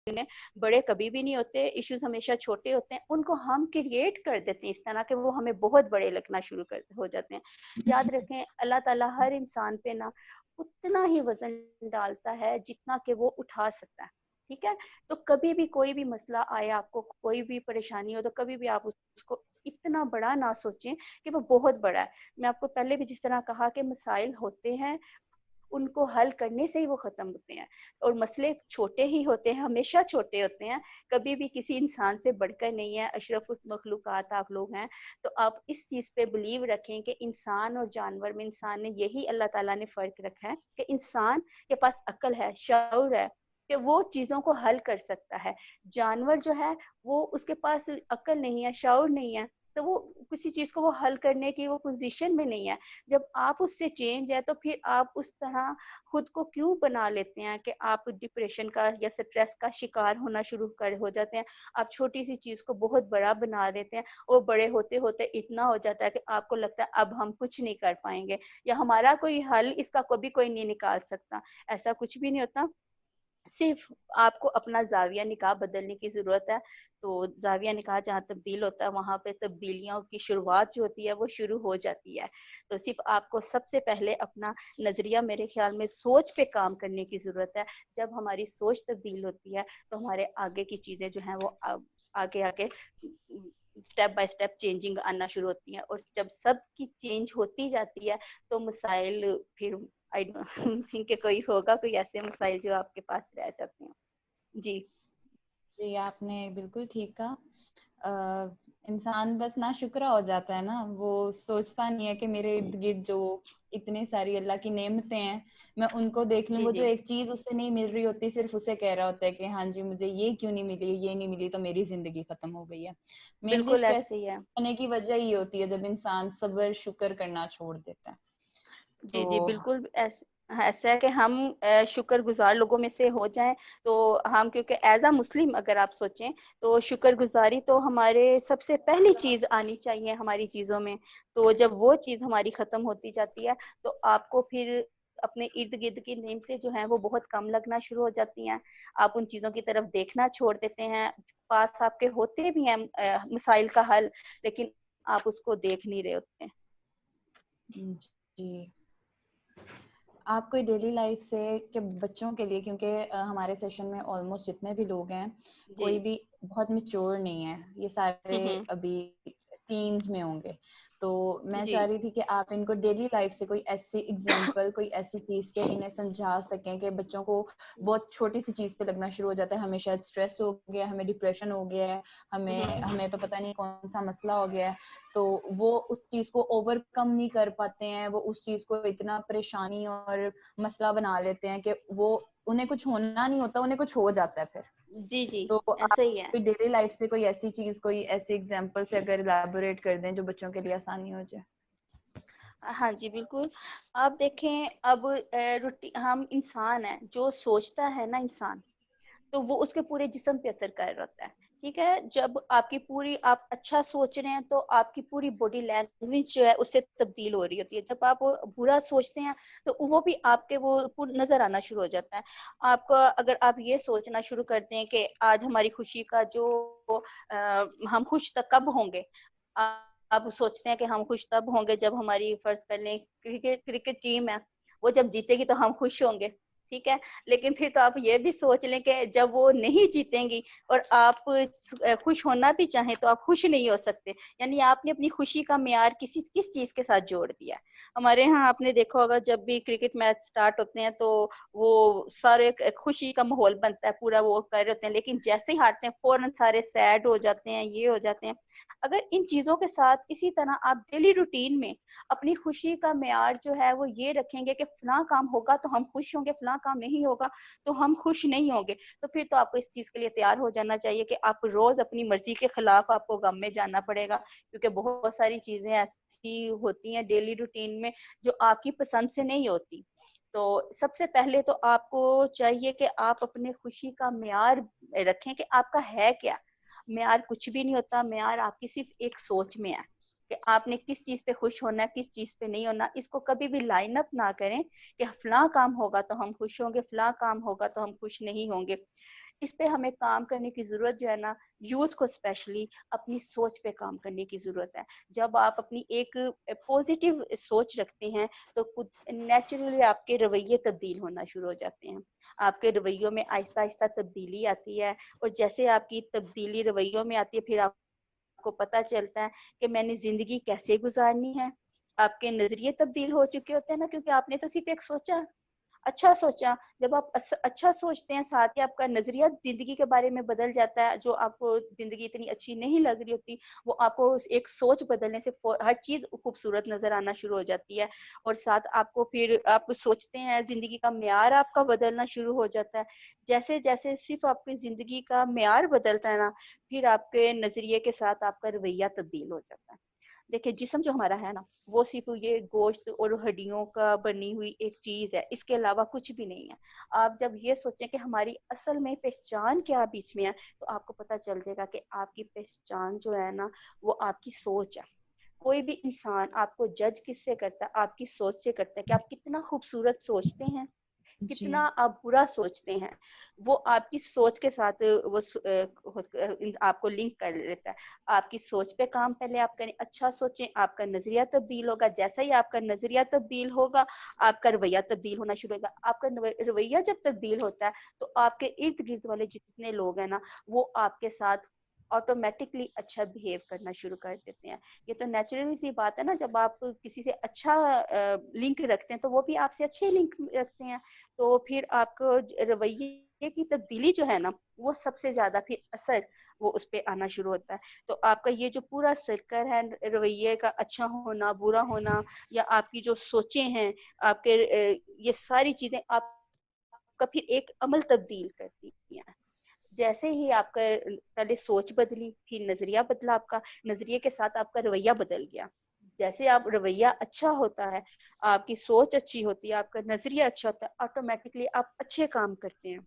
उन्हें, बड़े कभी भी नहीं होते, इश्यूज हमेशा छोटे होते हैं, उनको हम क्रिएट कर देते हैं इस तरह के वो हमें बहुत बड़े लगना शुरू कर हो जाते हैं। याद रखें, अल्लाह ताला हर इंसान पे ना उतना ही वजन डालता है जितना कि वो उठा सकता है, ठीक है। तो कभी भी कोई भी मसला आए, आपको कोई भी परेशानी हो, तो कभी भी आप उसको इतना बड़ा ना सोचें कि वो बहुत बड़ा है। मैं आपको पहले भी जिस तरह कहा कि मसाइल होते हैं, उनको हल करने से ही वो खत्म होते हैं, और मसले छोटे ही होते हैं, हमेशा छोटे होते हैं, कभी भी किसी इंसान से बढ़कर नहीं है। अशरफुल मखलूकात आप लोग हैं, तो आप इस चीज पे बिलीव रखें कि इंसान और जानवर में, इंसान ने यही अल्लाह ताला ने फर्क रखा है कि इंसान के पास अक्ल है, शऊर है, कि वो चीजों को हल कर सकता है। जानवर जो है वो उसके पास अक्ल नहीं है, शऊर नहीं है, तो वो किसी चीज को वो हल करने की वो पोजीशन में नहीं है। जब आप उससे चेंज है, तो फिर आप उस तरह खुद को क्यों बना लेते हैं कि आप डिप्रेशन का या स्ट्रेस का शिकार होना शुरू कर हो जाते हैं। आप छोटी सी चीज को बहुत बड़ा बना देते हैं, और बड़े होते होते इतना हो जाता है कि आपको लगता है अब हम कुछ नहीं कर पाएंगे, या हमारा कोई हल इसका कभी कोई नहीं निकाल सकता। ऐसा कुछ भी नहीं होता, सिर्फ आपको अपना जाविया निकाह बदलने की जरूरत है। तो जाविया निकाह जहाँ तब्दील होता है, वहां पे तब्दीलियों की शुरुआत जो होती है वो शुरू हो जाती है। तो सिर्फ आपको सबसे पहले अपना नजरिया, मेरे ख्याल में सोच पे काम करने की जरूरत है। जब हमारी सोच तब्दील होती है, तो हमारे आगे की चीजें जो हैं वो आगे आगे स्टेप बाय स्टेप चेंजिंग आना शुरू होती है। और जब सब की चेंज होती जाती है, तो मसाइल फिर आई डोंट थिंक कि कोई होगा कोई ऐसे मसाइल जो आपके पास रह जाते हैं। जी जी, आपने बिल्कुल ठीक कहा। इंसान बस नाशुक्रा हो जाता है ना, वो सोचता नहीं है कि मेरे इर्द गिर्द जो इतनी सारी अल्लाह की नेमतें हैं, मैं उनको देख लूं। जी वो जो जी एक चीज उससे नहीं मिल रही होती, सिर्फ उसे कह रहा होता है कि हाँ जी मुझे ये क्यों नहीं मिली, ये नहीं मिली तो मेरी जिंदगी खत्म हो गई है। मेनली बिल्कुल स्ट्रेस ऐसे ही है। होने की वजह ये होती है जब इंसान सब्र शुक्र करना छोड़ देता है। जी तो जी बिल्कुल ऐसा है कि हम शुक्रगुजार लोगों में से हो जाएं, तो हम, क्योंकि एज अ मुस्लिम अगर आप सोचें, तो शुक्रगुजारी तो हमारे सबसे पहली चीज आनी चाहिए हमारी चीजों में। तो जब वो चीज हमारी खत्म होती जाती है, तो आपको फिर अपने इर्द गिर्द की नेमतें जो हैं वो बहुत कम लगना शुरू हो जाती हैं। आप उन चीजों की तरफ देखना छोड़ देते हैं। पास आपके होते भी हैं मसाइल का हल, लेकिन आप उसको देख नहीं रहे होते हैं। जी, आप कोई डेली लाइफ से के बच्चों के लिए, क्योंकि हमारे सेशन में ऑलमोस्ट जितने भी लोग हैं जी कोई भी बहुत मैच्योर नहीं है, ये सारे हम्म। अभी टीन्स में होंगे। तो मैं जी चाह रही थी कि आप इनको डेली लाइफ से कोई ऐसी एग्जांपल, कोई ऐसी चीज से इन्हें समझा सकें कि बच्चों को बहुत छोटी सी चीज पे लगना शुरू हो जाता है, हमें शायद स्ट्रेस हो गया, हमें डिप्रेशन हो गया है, हमें हम्म। हमें तो पता नहीं कौन सा मसला हो गया है। तो वो उस चीज को ओवरकम नहीं कर पाते हैं, वो उस चीज को इतना परेशानी और मसला बना लेते हैं कि वो उन्हें कुछ होना नहीं होता, उन्हें कुछ हो जाता है फिर। जी जी तो आप ऐसा ही है। कोई डेली लाइफ से कोई ऐसी चीज, कोई ऐसी एग्जांपल से अगर इलैबोरेट कर दें जो बच्चों के लिए आसानी हो जाए। हाँ जी बिल्कुल। आप देखें, अब हम इंसान है, जो सोचता है ना इंसान, तो वो उसके पूरे जिस्म पे असर कर रहा होता है। ठीक है, जब आपकी पूरी, आप अच्छा सोच रहे हैं, तो आपकी पूरी बॉडी लैंग्वेज जो है उससे तब्दील हो रही होती है। जब आप बुरा सोचते हैं, तो वो भी आपके वो नजर आना शुरू हो जाता है। आपको, अगर आप ये सोचना शुरू करते हैं कि आज हमारी खुशी का जो हम खुश तक कब होंगे, आप सोचते हैं कि हम खुश तब होंगे जब हमारी, फर्ज कर लें, क्रिकेट क्रिकेट टीम है, वो जब जीतेगी तो हम खुश होंगे, ठीक है। लेकिन फिर तो आप ये भी सोच लें कि जब वो नहीं जीतेंगी और आप खुश होना भी चाहें, तो आप खुश नहीं हो सकते। यानी आपने अपनी खुशी का मेयार किस चीज के साथ जोड़ दिया। हमारे यहाँ आपने देखा होगा, जब भी क्रिकेट मैच स्टार्ट होते हैं, तो वो सारे खुशी का माहौल बनता है, पूरा वो कर रहे होते हैं, लेकिन जैसे ही हारते हैं फौरन सारे सैड हो जाते हैं, ये हो जाते हैं। अगर इन चीजों के साथ इसी तरह आप डेली रूटीन में अपनी खुशी का मेयार जो है वो ये रखेंगे कि फला काम होगा तो हम खुश होंगे, फला काम नहीं होगा तो हम खुश नहीं होंगे, तो फिर तो आपको इस चीज के लिए तैयार हो जाना चाहिए कि आप रोज अपनी मर्जी के खिलाफ आपको गम में जाना पड़ेगा। क्योंकि बहुत सारी चीजें ऐसी होती हैं डेली रूटीन में जो आपकी पसंद से नहीं होती। तो सबसे पहले तो आपको चाहिए कि आप अपने खुशी का मेयार रखें कि आपका है क्या। मेयार कुछ भी नहीं होता, मेयार आपकी सिर्फ एक सोच में है कि आपने किस चीज पे खुश होना है, किस चीज पे नहीं होना। इसको कभी भी लाइन अप ना करें कि फला काम होगा तो हम खुश होंगे, फला काम होगा तो हम खुश नहीं होंगे। इस पे हमें काम करने की जरूरत जो है ना, यूथ को स्पेशली अपनी सोच पे काम करने की जरूरत है। जब आप अपनी एक पॉजिटिव सोच रखते हैं तो खुद नेचुरली आपके रवैये तब्दील होना शुरू हो जाते हैं। आपके रवैयों में आहिस्ता आहिस्ता तब्दीली आती है, और जैसे आपकी तब्दीली रवैयों में आती है, फिर आपको पता चलता है कि मैंने जिंदगी कैसे गुजारनी है। आपके नजरिए तब्दील हो चुके होते हैं ना, क्योंकि आपने तो सिर्फ एक सोचा, अच्छा सोचा। जब आप अच्छा सोचते हैं, साथ ही आपका नजरिया जिंदगी के बारे में बदल जाता है। जो आपको जिंदगी इतनी अच्छी नहीं लग रही होती, वो आपको एक सोच बदलने से हर चीज खूबसूरत नजर आना शुरू हो जाती है। और साथ आपको फिर आप सोचते हैं, जिंदगी का म्यार आपका बदलना शुरू हो जाता है। जैसे जैसे सिर्फ आपकी जिंदगी का म्यार बदलता है ना, फिर आपके नजरिए के साथ आपका रवैया तब्दील हो जाता है। देखिए, जिस्म जो हमारा है ना, वो सिर्फ ये गोश्त और हड्डियों का बनी हुई एक चीज है, इसके अलावा कुछ भी नहीं है। आप जब ये सोचें कि हमारी असल में पहचान क्या बीच में है, तो आपको पता चल जाएगा कि आपकी पहचान जो है ना, वो आपकी सोच है। कोई भी इंसान आपको जज किससे करता है? आपकी सोच से करता है कि आप कितना खूबसूरत सोचते हैं, जी। कितना आप बुरा सोचते हैं। वो आपकी सोच के साथ वो आपको लिंक कर लेता है। आपकी सोच पे काम पहले आप करें, अच्छा सोचें, आपका नजरिया तब्दील होगा। जैसा ही आपका नजरिया तब्दील होगा, आपका रवैया तब्दील होना शुरू होगा। आपका रवैया जब तब्दील होता है, तो आपके इर्द गिर्द वाले जितने लोग हैं ना, वो आपके साथ ऑटोमेटिकली अच्छा बिहेव करना शुरू कर देते हैं। ये तो नेचुरली सी बात है ना, जब आप किसी से अच्छा लिंक रखते हैं, तो वो भी आपसे अच्छे लिंक रखते हैं। तो फिर आपको रवैये की तब्दीली जो है ना, वो सबसे ज्यादा फिर असर वो उस पे आना शुरू होता है। तो आपका ये जो पूरा सर्कल है, रवैये का अच्छा होना, बुरा होना, या आपकी जो सोचें हैं, आपके ये सारी चीजें आपका फिर एक अमल तब्दील करती हैं। जैसे ही आपका पहले सोच बदली, फिर नजरिया बदला, आपका नजरिए के साथ आपका रवैया बदल गया। जैसे आप रवैया अच्छा होता है, आपकी सोच अच्छी होती है, आपका नजरिया अच्छा होता है, ऑटोमेटिकली आप अच्छे काम करते हैं।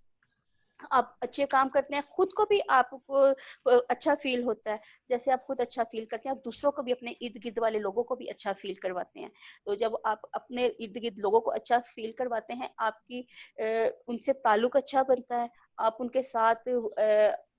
आप अच्छे काम करते हैं, खुद को भी आपको अच्छा फील होता है। जैसे आप खुद अच्छा फील करते हैं, आप दूसरों को भी, अपने इर्द गिर्द वाले लोगों को भी अच्छा फील करवाते हैं। तो जब आप अपने इर्द गिर्द लोगों को अच्छा फील करवाते हैं, आपकी उनसे ताल्लुक अच्छा बनता है। आप उनके साथ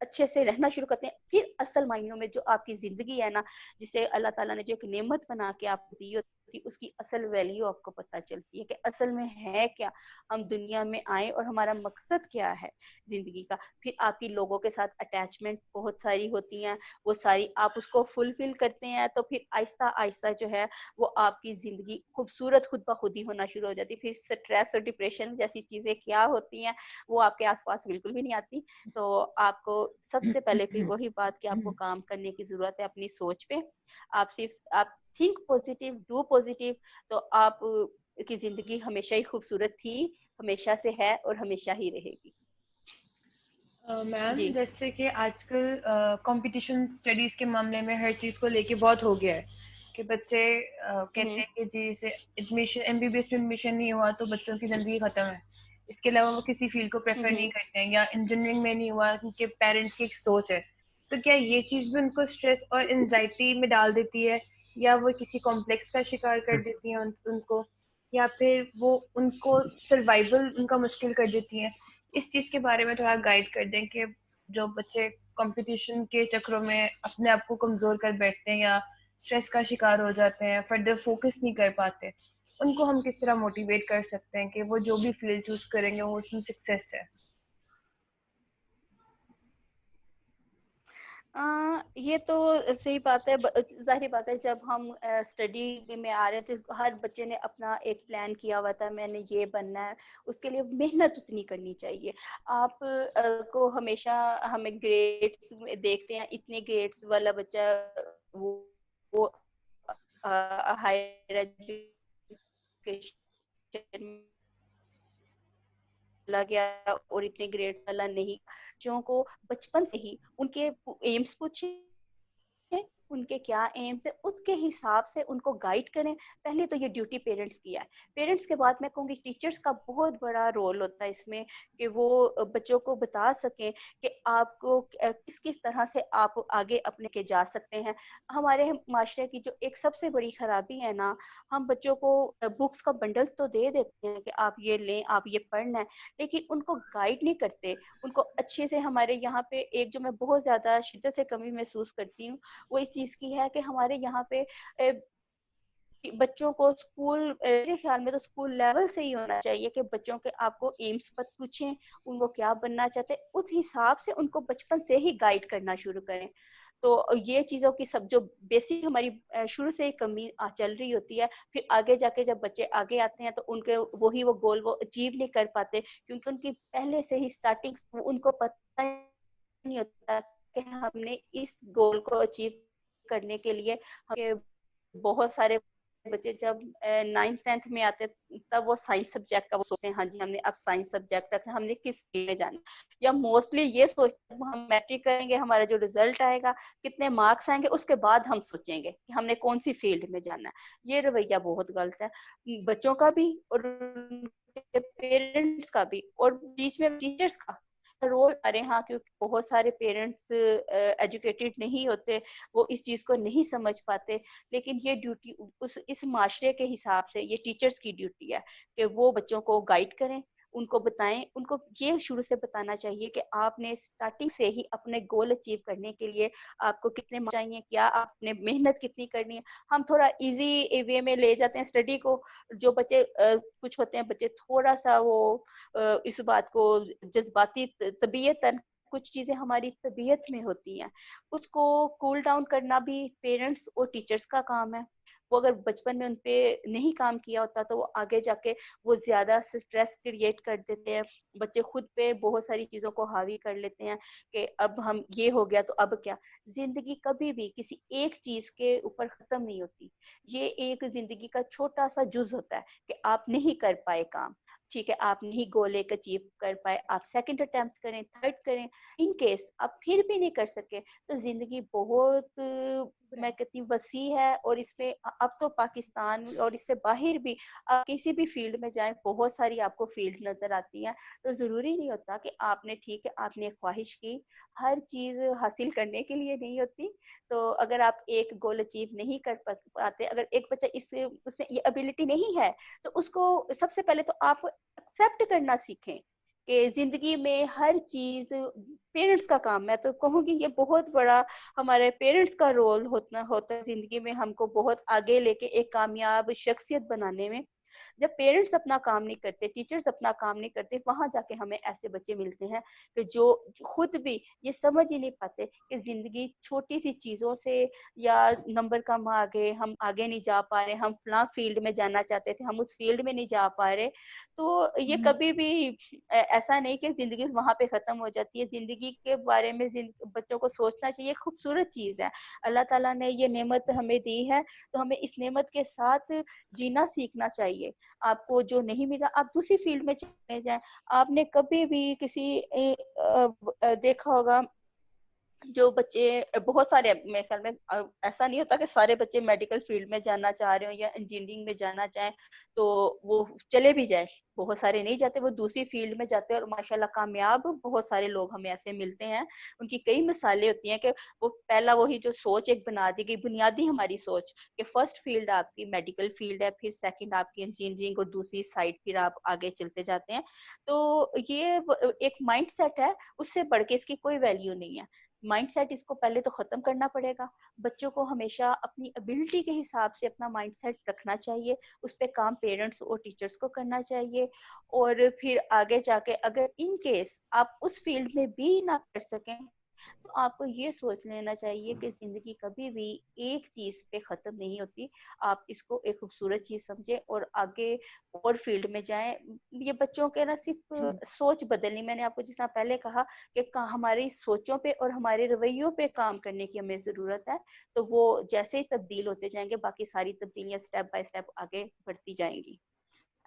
अच्छे से रहना शुरू करते हैं। फिर असल मायनों में जो आपकी जिंदगी है ना, जिसे अल्लाह ताला ने जो एक नेमत बना के आपको दी होती, उसकी असल वैल्यू आपको पता चलती है कि असल में है क्या, हम दुनिया में आए और हमारा मकसद क्या है जिंदगी का। फिर आपकी लोगों के साथ अटैचमेंट बहुत सारी होती हैं, वो सारी आप उसको फुलफिल करते हैं। तो फिर आहिस्ता आहिस्ता जो है, वो आपकी जिंदगी खूबसूरत खुद ब खुद ही होना शुरू हो जाती है। फिर स्ट्रेस और डिप्रेशन जैसी चीजें क्या होती हैं, वो आपके आसपास बिल्कुल भी नहीं आती। तो आपको सबसे पहले फिर वही बात कि आपको काम करने की जरूरत है अपनी सोच पे। आप थिंक पॉजिटिव, डू पॉजिटिव, तो आप की जिंदगी हमेशा ही खूबसूरत थी, हमेशा से है और हमेशा ही रहेगी। मैम, जी। जैसे कि आजकल कंपटीशन स्टडीज के मामले में हर चीज को लेके बहुत हो गया है कि बच्चे कहते हैं कि जी से एडमिशन एमबीबीएस में एडमिशन नहीं हुआ तो बच्चों की जिंदगी खत्म है। इसके अलावा वो किसी फील्ड को प्रेफर नहीं करते हैं, या इंजीनियरिंग में नहीं हुआ उनके पेरेंट्स की एक सोच है। तो क्या ये चीज भी उनको स्ट्रेस और एंजाइटी में डाल देती है, या वो किसी कॉम्प्लेक्स का शिकार कर देती है उनको, या फिर वो उनको सर्वाइवल उनका मुश्किल कर देती है? इस चीज के बारे में थोड़ा गाइड कर दें कि जो बच्चे कंपटीशन के चक्रों में अपने आप को कमजोर कर बैठते हैं या स्ट्रेस का शिकार हो जाते हैं, फर्दर फोकस नहीं कर पाते, उनको हम किस तरह मोटिवेट कर सकते हैं कि वो जो भी फील्ड चूज करेंगे वो उसमें सक्सेस है? ये तो सही बात है। जाहिर बात है, जब हम स्टडी में आ रहे थे, हर बच्चे ने अपना एक प्लान किया हुआ था, मैंने ये बनना है। उसके लिए मेहनत उतनी करनी चाहिए। आप को हमेशा हमें ग्रेड्स में देखते हैं, इतने ग्रेड्स वाला बच्चा वो हायर एजुकेशन चला गया, और इतने ग्रेड वाला नहीं। बच्चों को बचपन से ही उनके एम्स पूछे, उनके क्या एम्स है, उसके हिसाब से उनको गाइड करें। पहले तो ये ड्यूटी पेरेंट्स की है। पेरेंट्स के बाद मैं कहूँगी टीचर्स का बहुत बड़ा रोल होता है इसमें, कि वो बच्चों को बता सकें कि आपको किस किस तरह से आप आगे अपने के जा सकते हैं। हमारे माशरे की जो एक सबसे बड़ी खराबी है ना, हम बच्चों को बुक्स का बंडल तो दे देते हैं कि आप ये लें, आप ये पढ़ना है, लेकिन उनको गाइड नहीं करते। उनको अच्छे से, हमारे यहाँ पे एक जो मैं बहुत ज्यादा शिद्दत से कमी महसूस करती हूँ, वो इस चीज की है कि हमारे यहाँ पे कि बच्चों को स्कूल, मेरे ख्याल में तो स्कूल लेवल से ही होना चाहिए कि बच्चों के आपको एम्स पर पूछें, उनको क्या बनना चाहते हैं, उस हिसाब से उनको बचपन से ही गाइड करना शुरू करें। तो ये चीजों की सब जो बेसिक हमारी शुरू से ही कमी चल रही होती है, फिर आगे जाके जब बच्चे आगे आते हैं तो उनके वही वो गोल वो अचीव नहीं कर पाते, क्योंकि उनकी पहले से ही स्टार्टिंग उनको पता नहीं होता कि हमने इस गोल को अचीव करने के लिए हमें, बहुत सारे बच्चे जब 9th 10th में आते तब वो साइंस सब्जेक्ट का वो सोचते हैं, हाँ जी हमने अब साइंस सब्जेक्ट रखना, हमने किस फील्ड में जाना, या मोस्टली ये सोचते हैं हम मैट्रिक करेंगे, हमारा जो रिजल्ट आएगा, कितने मार्क्स आएंगे, उसके बाद हम सोचेंगे कि हमने कौन सी फील्ड में जाना है। ये रवैया बहुत गलत है, बच्चों का भी और पेरेंट्स का भी, और बीच में टीचर्स का रोल आ रहे हैं। हाँ, क्योंकि बहुत सारे पेरेंट्स एजुकेटेड नहीं होते, वो इस चीज को नहीं समझ पाते, लेकिन ये ड्यूटी उस इस माशरे के हिसाब से ये टीचर्स की ड्यूटी है कि वो बच्चों को गाइड करें, उनको बताएं। उनको ये शुरू से बताना चाहिए कि आपने स्टार्टिंग से ही अपने गोल अचीव करने के लिए आपको कितने marks चाहिए, क्या आपने मेहनत कितनी करनी है। हम थोड़ा इजी वे में ले जाते हैं स्टडी को, जो बच्चे कुछ होते हैं बच्चे थोड़ा सा वो इस बात को जज्बाती तबीयतन, कुछ चीजें हमारी तबीयत में होती हैं, उसको कूल डाउन करना भी पेरेंट्स और टीचर्स का काम है। वो अगर बचपन में उनपे नहीं काम किया होता तो वो आगे जाके वो ज्यादा स्ट्रेस क्रिएट कर देते हैं, बच्चे खुद पे बहुत सारी चीजों को हावी कर लेते हैं कि अब हम ये हो गया तो अब क्या। जिंदगी कभी भी किसी एक चीज के ऊपर खत्म नहीं होती, ये एक जिंदगी का छोटा सा जुज होता है कि आप नहीं कर पाए काम, ठीक है, आप नहीं गोल एक अचीव कर पाए, आप सेकंड अटेम्प्ट करें, थर्ड करें, इन केस आप फिर भी नहीं कर सके तो जिंदगी बहुत मैं कहती हूँ वसी है। और इसमें अब तो पाकिस्तान और इससे बाहर भी आप किसी भी फील्ड में जाएं, बहुत सारी आपको फील्ड नजर आती हैं। तो जरूरी नहीं होता कि आपने, ठीक है आपने ख्वाहिश की, हर चीज हासिल करने के लिए नहीं होती। तो अगर आप एक गोल अचीव नहीं कर पाते, अगर एक बच्चा इस उसमें ये एबिलिटी नहीं है, तो उसको सबसे पहले तो आप एक्सेप्ट करना सीखें कि जिंदगी में हर चीज पेरेंट्स का काम, मैं तो कहूँगी ये बहुत बड़ा हमारे पेरेंट्स का रोल होता है जिंदगी में, हमको बहुत आगे लेके एक कामयाब शख्सियत बनाने में। जब पेरेंट्स अपना काम नहीं करते, टीचर्स अपना काम नहीं करते, वहां जाके हमें ऐसे बच्चे मिलते हैं कि जो खुद भी ये समझ ही नहीं पाते कि जिंदगी छोटी सी चीजों से, या नंबर कम आ गए, हम आगे नहीं जा पा रहे, हम फलां फील्ड में जाना चाहते थे, हम उस फील्ड में नहीं जा पा रहे। तो ये कभी भी ऐसा नहीं कि जिंदगी वहां पे खत्म हो जाती है। जिंदगी के बारे में बच्चों को सोचना चाहिए, खूबसूरत चीज है, अल्लाह ताला ने ये नेमत हमें दी है, तो हमें इस नेमत के साथ जीना सीखना चाहिए। आपको जो नहीं मिला आप दूसरी फील्ड में चले जाएं। आपने कभी भी किसी देखा होगा, जो बच्चे बहुत सारे, मेरे ख्याल में ऐसा नहीं होता कि सारे बच्चे मेडिकल फील्ड में जाना चाह रहे हो या इंजीनियरिंग में जाना चाहें तो वो चले भी जाए, बहुत सारे नहीं जाते, वो दूसरी फील्ड में जाते हैं और माशाल्लाह कामयाब बहुत सारे लोग हमें ऐसे मिलते हैं। उनकी कई मिसालें होती हैं कि वो पहला वही जो सोच एक बना दी गई, बुनियादी हमारी सोच कि फर्स्ट फील्ड आपकी मेडिकल फील्ड है, फिर सेकंड आपकी इंजीनियरिंग और दूसरी साइड फिर आप आगे चलते जाते हैं। तो ये एक माइंड सेट है, उससे बढ़ के इसकी कोई वैल्यू नहीं है। माइंडसेट इसको पहले तो खत्म करना पड़ेगा। बच्चों को हमेशा अपनी एबिलिटी के हिसाब से अपना माइंडसेट रखना चाहिए, उस पे काम पेरेंट्स और टीचर्स को करना चाहिए। और फिर आगे जाके अगर इन केस आप उस फील्ड में भी ना कर सकें तो आपको ये सोच लेना चाहिए कि जिंदगी कभी भी एक चीज पे खत्म नहीं होती। आप इसको एक खूबसूरत चीज समझे और आगे और फील्ड में जाएं। ये बच्चों के ना सिर्फ सोच बदलनी, मैंने आपको जिस तरह पहले कहा कि हमारी सोचों पे और हमारे रवैयों पे काम करने की हमें जरूरत है। तो वो जैसे ही तब्दील होते जाएंगे बाकी सारी तब्दीलियां स्टेप बाय स्टेप आगे बढ़ती जाएंगी।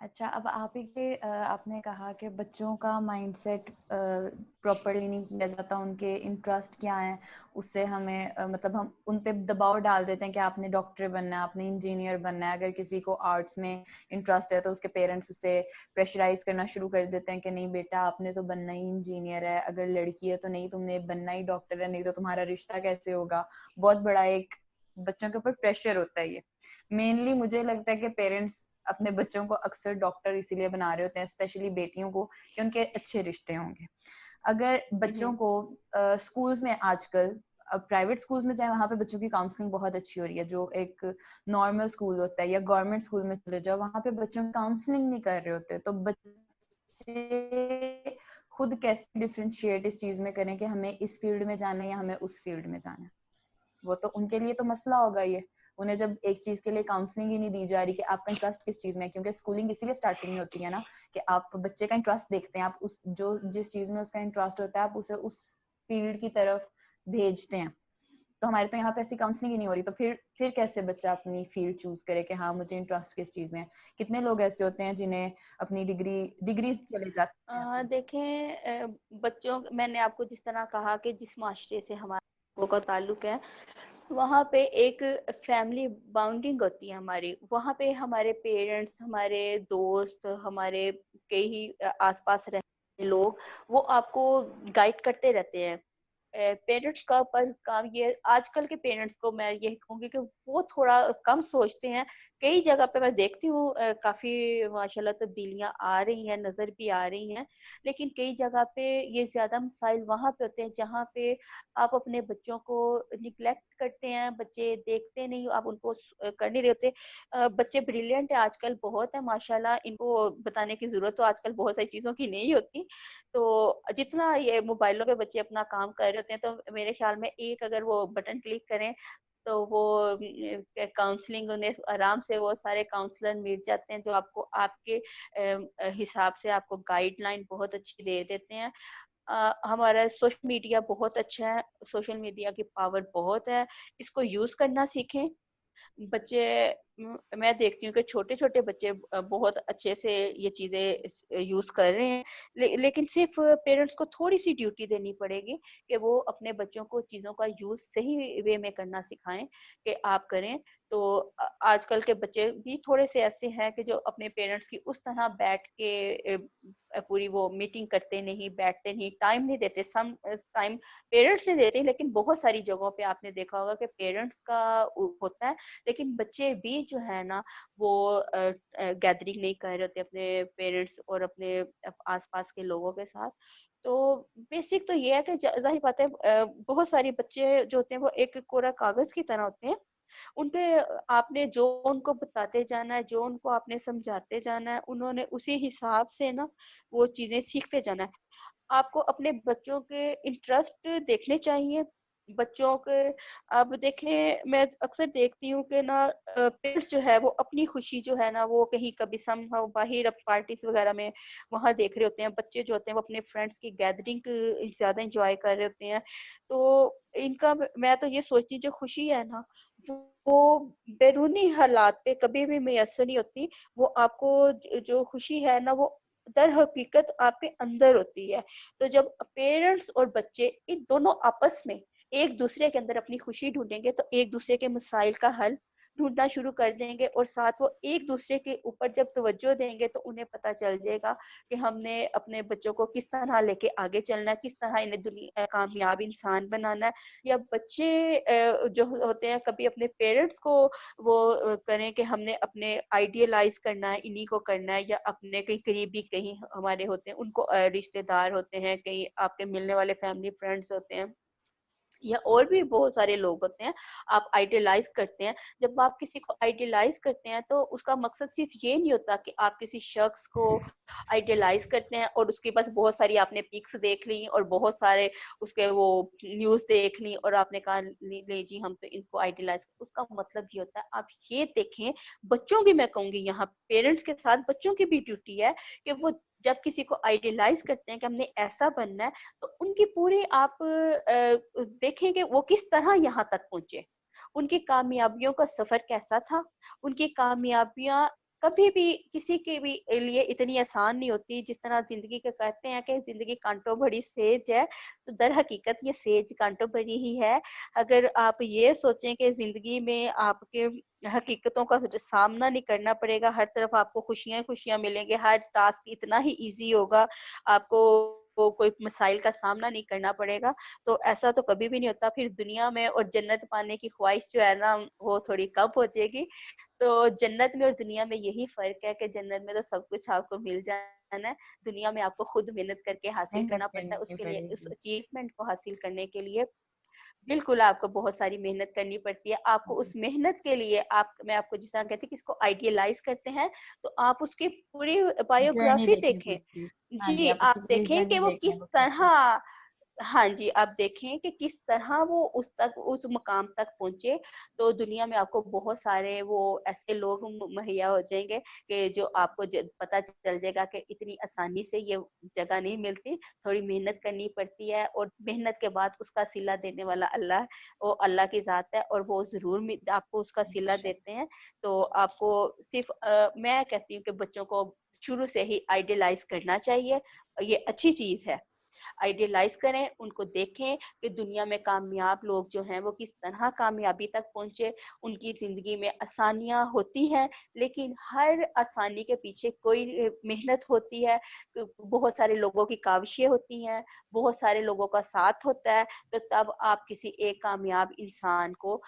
अच्छा, अब आप ही के आपने कहा कि बच्चों का माइंडसेट प्रॉपरली नहीं किया जाता, उनके इंटरेस्ट क्या है उससे हमें मतलब हम उन पे दबाव डाल देते हैं कि आपने डॉक्टर बनना है, आपने इंजीनियर बनना है। अगर किसी को आर्ट्स में इंटरेस्ट है तो उसके पेरेंट्स उसे प्रेशराइज करना शुरू कर देते हैं कि नहीं बेटा आपने तो बनना ही इंजीनियर है, अगर लड़की है तो नहीं तुमने बनना ही डॉक्टर है, नहीं तो तुम्हारा रिश्ता कैसे होगा। बहुत बड़ा एक बच्चों के ऊपर प्रेशर होता है। ये मेनली मुझे लगता है कि पेरेंट्स अपने बच्चों को अक्सर डॉक्टर इसीलिए बना रहे होते हैं, स्पेशली बेटियों को, कि उनके अच्छे रिश्ते होंगे। अगर बच्चों को स्कूल्स में आजकल प्राइवेट स्कूल्स में जाए, वहां पे बच्चों की काउंसलिंग बहुत अच्छी हो रही है। जो एक नॉर्मल स्कूल होता है या गवर्नमेंट स्कूल में चले जाओ, वहां पे बच्चों की काउंसलिंग नहीं कर रहे होते। तो बच्चे खुद कैसे डिफरेंशिएट इस चीज में करें कि हमें इस फील्ड में जाना है या हमें उस फील्ड में जाना है। वो तो उनके लिए तो मसला होगा ये। उन्हें जब एक चीज के लिए काउंसलिंग ही नहीं दी जा रही कि आपका इंटरेस्ट किस चीज में है, क्योंकि स्कूलिंग इसीलिए स्टार्टिंग में होती है ना कि आप बच्चे का इंटरेस्ट देखते हैं, आप उस जो जिस चीज में उसका इंटरेस्ट होता है आप उसे उस फील्ड की तरफ भेजते हैं। तो हमारे तो यहाँ पे ऐसी काउंसलिंग ही नहीं हो रही, तो फिर कैसे बच्चा अपनी फील्ड चूज करे कि हाँ मुझे इंटरेस्ट किस चीज में है। कितने लोग ऐसे होते हैं जिन्हें अपनी डिग्री चले जाते हैं। देखें, बच्चों, मैंने आपको जिस तरह कहा कि जिस माशरे से हमारे लोगों का ताल्लुक है, वहाँ पे एक फैमिली बाउंडिंग होती है हमारी। वहाँ पे हमारे पेरेंट्स, हमारे दोस्त, हमारे कई आसपास रहते लोग, वो आपको गाइड करते रहते हैं। पेरेंट्स का पर काम ये, आजकल के पेरेंट्स को मैं यही कहूंगी कि वो थोड़ा कम सोचते हैं। कई जगह पे मैं देखती हूँ काफी माशाल्लाह तब्दीलियां आ रही हैं, नजर भी आ रही हैं। लेकिन कई जगह पे ये ज्यादा मसाइल वहां पे होते हैं जहाँ पे आप अपने बच्चों को निग्लेक्ट करते हैं, बच्चे देखते नहीं, आप उनको कर नहीं रहे होते। बच्चे ब्रिलियंट है आजकल, बहुत है माशाल्लाह, इनको बताने की जरूरत तो आजकल बहुत सारी चीजों की नहीं होती। तो जितना ये मोबाइलों पे बच्चे अपना काम कर रहे होते हैं, तो मेरे ख्याल में एक अगर वो बटन क्लिक करें तो वो काउंसलिंग, उन्हें आराम से वो सारे काउंसलर मिल जाते हैं जो आपको आपके हिसाब से आपको गाइडलाइन बहुत अच्छी दे देते हैं। हमारा सोशल मीडिया बहुत अच्छा है, सोशल मीडिया की पावर बहुत है, इसको यूज करना सीखें। बच्चे, मैं देखती हूँ कि छोटे छोटे बच्चे बहुत अच्छे से ये चीजें यूज कर रहे हैं। लेकिन सिर्फ पेरेंट्स को थोड़ी सी ड्यूटी देनी पड़ेगी कि वो अपने बच्चों को चीजों का यूज सही वे में करना सिखाएं कि आप करें। तो आजकल के बच्चे भी थोड़े से ऐसे हैं कि जो अपने पेरेंट्स की उस तरह बैठ के पूरी वो मीटिंग करते नहीं, बैठते नहीं, टाइम नहीं देते। सम टाइम पेरेंट्स नहीं देते, लेकिन बहुत सारी जगहों पे आपने देखा होगा कि पेरेंट्स का होता है, लेकिन बच्चे भी जो है ना वो गैदरिंग नहीं कर रहे होते अपने पेरेंट्स और अपने आसपास के लोगों के साथ। तो बेसिक तो ये है कि जाहिर बात है, बहुत सारे बच्चे जो होते हैं वो एक कोरा कागज की तरह होते हैं। उनपे आपने जो उनको बताते जाना है, जो उनको आपने समझाते जाना है, उन्होंने उसी हिसाब से ना वो चीजें सीखते जाना है। आपको अपने बच्चों के इंटरेस्ट देखने चाहिए। बच्चों के, अब देखें, मैं अक्सर देखती हूँ कि ना पेरेंट्स जो है वो अपनी खुशी जो है ना वो कहीं कभी समहाउ बाहर पार्टीज वगैरह में वहां देख रहे होते हैं। बच्चे जो होते हैं वो अपने फ्रेंड्स की गैदरिंग ज्यादा एंजॉय कर रहे होते हैं। तो इनका, मैं तो ये सोचती हूँ जो खुशी है ना वो बैरूनी हालात पे कभी भी मैसर नहीं होती। वो आपको जो खुशी है ना वो दर हकीकत आपके अंदर होती है। तो जब पेरेंट्स और बच्चे इन दोनों आपस में एक दूसरे के अंदर अपनी खुशी ढूंढेंगे तो एक दूसरे के मसाइल का हल ढूंढना शुरू कर देंगे, और साथ वो एक दूसरे के ऊपर जब तवज्जो देंगे तो उन्हें पता चल जाएगा कि हमने अपने बच्चों को किस तरह लेके आगे चलना है, किस तरह इन्हें दुनिया कामयाब इंसान बनाना है। या बच्चे जो होते हैं कभी अपने पेरेंट्स को वो करें कि हमने अपने आइडियलाइज करना है, इन्हीं को करना है, या अपने कहीं करीबी कहीं हमारे होते हैं उनको रिश्तेदार होते हैं, कहीं आपके मिलने वाले फैमिली फ्रेंड्स होते हैं, या और भी बहुत सारे लोग होते हैं, आप आइडियलाइज करते हैं। जब आप किसी को आइडियलाइज करते हैं तो उसका मकसद सिर्फ ये नहीं होता कि आप किसी शख्स को आइडियलाइज करते हैं और उसके पास बहुत सारी आपने पिक्स देख ली और बहुत सारे उसके वो न्यूज देख ली और आपने कहा ले जी हम तो इनको आइडियलाइज। उसका मतलब ये होता है, आप ये देखें, बच्चों की, मैं कहूंगी यहाँ पेरेंट्स के साथ बच्चों की भी ड्यूटी है कि वो जब किसी को आइडियलाइज करते हैं कि हमने ऐसा बनना है, तो उनकी पूरी आप देखेंगे वो किस तरह यहाँ तक पहुंचे, उनकी कामयाबियों का सफर कैसा था, उनकी कामयाबियां कभी भी किसी के भी लिए इतनी आसान नहीं होती। जिस तरह जिंदगी के कहते हैं कि जिंदगी कांटों भरी सेज है, तो दर हकीकत ये सेज कांटों भरी ही है। अगर आप ये सोचें कि जिंदगी में आपके हकीकतों का सामना नहीं करना पड़ेगा, हर तरफ आपको खुशियां खुशियां मिलेंगे, हर टास्क इतना ही इजी होगा, आपको कोई मसाइल का सामना नहीं करना पड़ेगा, तो ऐसा तो कभी भी नहीं होता। फिर दुनिया में और जन्नत पाने की ख्वाहिश जो है ना, वो थोड़ी कम हो जाएगी। तो जन्नत में और दुनिया में यही फ़र्क है कि जन्नत में तो सब कुछ आपको मिल जाना है, दुनिया में आपको खुद मेहनत करके हासिल मेहनत करना पड़ता है। करनी उसके लिए, उस पड़ेगी। अचीवमेंट को हासिल करने के लिए बिल्कुल आपको बहुत सारी मेहनत करनी पड़ती है। आपको उस मेहनत के लिए मैं आपको जिस तरह कहती हूँ कि इसको आइडियलाइज़ करते हैं, तो आप उसकी पूरी जर्नी बायोग्राफ़ी देखनी देखें। पड़ती है। हाँ जी, जी, आप उसकी आप पूरी देखें कि जर्नी वो देखना किस पड़ती है। तरह, हाँ जी, आप देखें कि किस तरह वो उस मुकाम तक पहुँचे, तो दुनिया में आपको बहुत सारे वो ऐसे लोग मुहैया हो जाएँगे कि जो आपको पता चल जाएगा कि इतनी आसानी से ये जगह नहीं मिलती, थोड़ी मेहनत करनी पड़ती है, और मेहनत के बाद उसका सिला देने वाला अल्लाह है, वो अल्लाह की ज़ात है, और वो ज़रूर आपको उसका सिला अच्छा। देते हैं। तो आपको सिर्फ़ मैं कहती हूँ कि बच्चों को शुरू से ही आइडियलाइज़ करना चाहिए, ये अच्छी चीज़ है। आइडियलाइज़ करें, उनको देखें कि दुनिया में कामयाब लोग जो हैं वो किस तरह कामयाबी तक पहुँचे, उनकी ज़िंदगी में आसानियाँ होती हैं, लेकिन हर आसानी के पीछे कोई मेहनत होती है, बहुत सारे लोगों की काविशें होती हैं, बहुत सारे लोगों का साथ होता है, तो तब आप किसी एक कामयाब इंसान को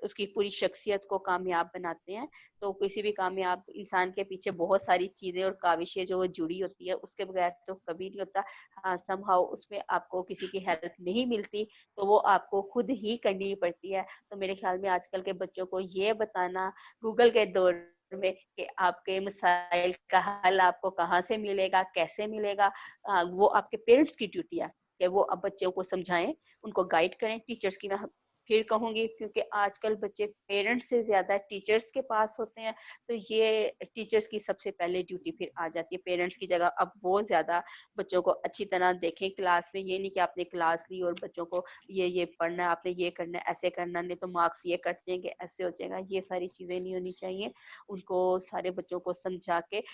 उसकी पूरी शख्सियत को कामयाब बनाते हैं। तो किसी भी कामयाब इंसान के पीछे बहुत सारी चीज़ें और काविशें जो वो जुड़ी होती है, उसके बगैर तो कभी नहीं होता। हाँ, समहाउ उसमें आपको किसी की हेल्प नहीं मिलती, तो वो आपको खुद ही करनी पड़ती है। तो मेरे ख्याल में आजकल के बच्चों को ये बताना गूगल के दौर में कि आपके मसाइल का हल आपको कहाँ से मिलेगा, कैसे मिलेगा, वो आपके पेरेंट्स की ड्यूटी है कि वो अब बच्चों को समझाएँ, उनको गाइड करें। टीचर्स की मैं फिर कहूँगी, क्योंकि आजकल बच्चे पेरेंट्स से ज़्यादा टीचर्स के पास होते हैं, तो ये टीचर्स की सबसे पहले ड्यूटी फिर आ जाती है। पेरेंट्स की जगह अब बहुत ज़्यादा बच्चों को अच्छी तरह देखें क्लास में। ये नहीं कि आपने क्लास ली और बच्चों को ये पढ़ना है, आपने ये करना है, ऐसे करना, नहीं तो मार्क्स ये कट जाएँगे, ऐसे हो जाएगा। ये सारी चीज़ें नहीं होनी चाहिए। उनको सारे बच्चों को समझा के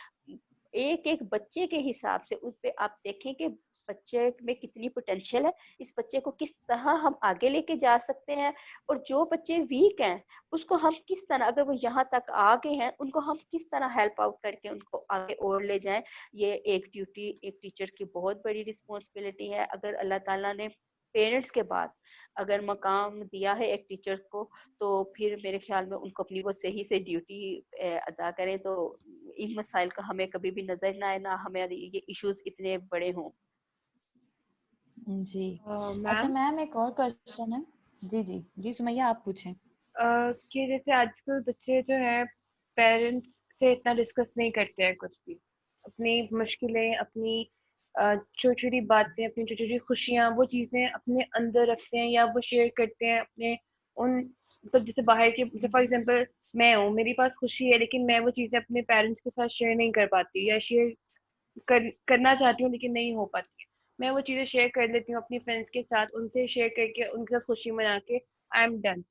एक-एक बच्चे के हिसाब से उस पे आप देखें कि बच्चे में कितनी पोटेंशियल है, इस बच्चे को किस तरह हम आगे लेके जा सकते हैं, और जो बच्चे वीक हैं, उसको हम किस तरह, अगर वो यहाँ तक आ गए हैं, उनको हम किस तरह हेल्प आउट करके उनको आगे और ले जाएँ। ये एक ड्यूटी एक टीचर की बहुत बड़ी रिस्पॉन्सिबिलिटी है। अगर अल्लाह ताला ने पेरेंट्स के बाद अगर मकाम दिया है एक टीचर को, तो फिर मेरे ख्याल में उनको अपनी वो सही से ड्यूटी अदा करें, तो इन मसाइल का हमें कभी भी नज़र ना आए, ना हमें ये इश्यूज़ इतने बड़े हों। जी। अच्छा मैम, मैम, एक और क्वेश्चन है। जी जी जी, सुमैया आप पूछें। कि जैसे आजकल बच्चे जो है पेरेंट्स से इतना डिस्कस नहीं करते हैं कुछ भी, अपनी मुश्किलें, अपनी छोटी छोटी बातें, अपनी छोटी छोटी खुशियाँ, वो चीज़ें अपने अंदर रखते हैं या वो शेयर करते हैं अपने उन, मतलब जैसे बाहर के, जैसे फॉर एग्जांपल मैं हूँ, मेरे पास खुशी है लेकिन मैं वो चीज़ें अपने पेरेंट्स के साथ शेयर नहीं कर पाती, या शेयर करना चाहती हूँ लेकिन नहीं हो पाती है। मैं वो चीज़ें शेयर कर लेती हूँ अपनी फ्रेंड्स के साथ, उनसे शेयर करके उनके साथ खुशी मना के आई एम डन।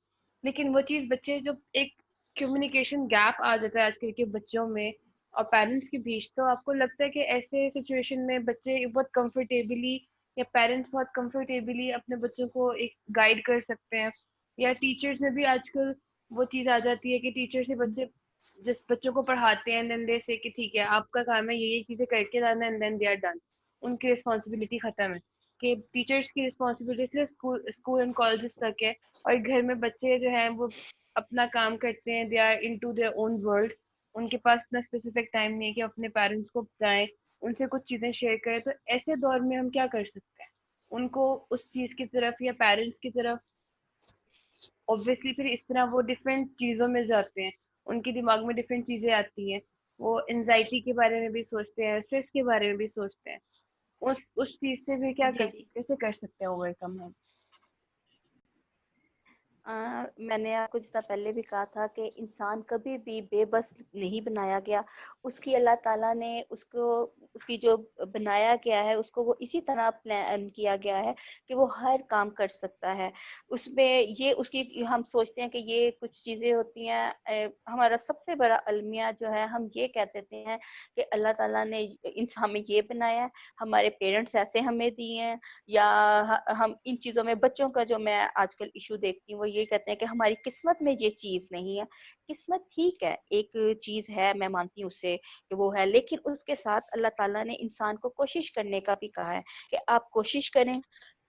लेकिन वो चीज़ बच्चे, जो एक कम्युनिकेशन गैप आ जाता है आजकल के बच्चों में और पेरेंट्स के बीच, तो आपको लगता है कि ऐसे सिचुएशन में बच्चे बहुत कंफर्टेबली, या पेरेंट्स बहुत कंफर्टेबली अपने बच्चों को एक गाइड कर सकते हैं, या टीचर्स में भी आजकल वो चीज़ आ जाती है कि टीचर से बच्चे जिस बच्चों को पढ़ाते हैं देन दे से कि ठीक है आपका काम है ये चीजें करके लाना and then they are done, उनकी रिस्पॉन्सिबिलिटी खत्म है। कि टीचर्स की रिस्पॉन्सिबिलिटी सिर्फ स्कूल एंड कॉलेजेस तक है, और घर में बच्चे जो हैं वो अपना काम करते हैं, they are into their own world, उनके पास इतना स्पेसिफिक टाइम नहीं है कि अपने पेरेंट्स को जाएं, उनसे कुछ चीजें शेयर करें। तो ऐसे दौर में हम क्या कर सकते हैं उनको उस चीज की तरफ या पेरेंट्स की तरफ? ऑब्वियसली फिर इस तरह वो डिफरेंट चीज़ों में जाते हैं, उनके दिमाग में डिफरेंट चीज़ें आती हैं, वो एनजाइटी के बारे में भी सोचते हैं, स्ट्रेस के बारे में भी सोचते हैं। उस चीज़ से भी क्या जी, कर, जी। कैसे कर सकते हैं ओवरकम हम? मैंने आपको जितना पहले भी कहा था कि इंसान कभी भी बेबस नहीं बनाया गया। उसकी अल्लाह ताला ने उसको, उसकी जो बनाया गया है उसको वो इसी तरह प्लान किया गया है कि वो हर काम कर सकता है। उसमें ये उसकी, हम सोचते हैं कि ये कुछ चीज़ें होती हैं, हमारा सबसे बड़ा अलमिया जो है हम ये कह देते हैं कि अल्लाह ताला ने इंसान हमें ये बनाया है, हमारे पेरेंट्स ऐसे हमें दिए हैं, या हम इन चीजों में, बच्चों का जो मैं आजकल इशू देखती हूँ वो ये कहते हैं कि हमारी किस्मत में ये चीज नहीं है। किस्मत ठीक है, एक चीज है, मैं मानती हूँ उससे कि वो है, लेकिन उसके साथ अल्लाह ताला ने इंसान को कोशिश करने का भी कहा है कि आप कोशिश करें।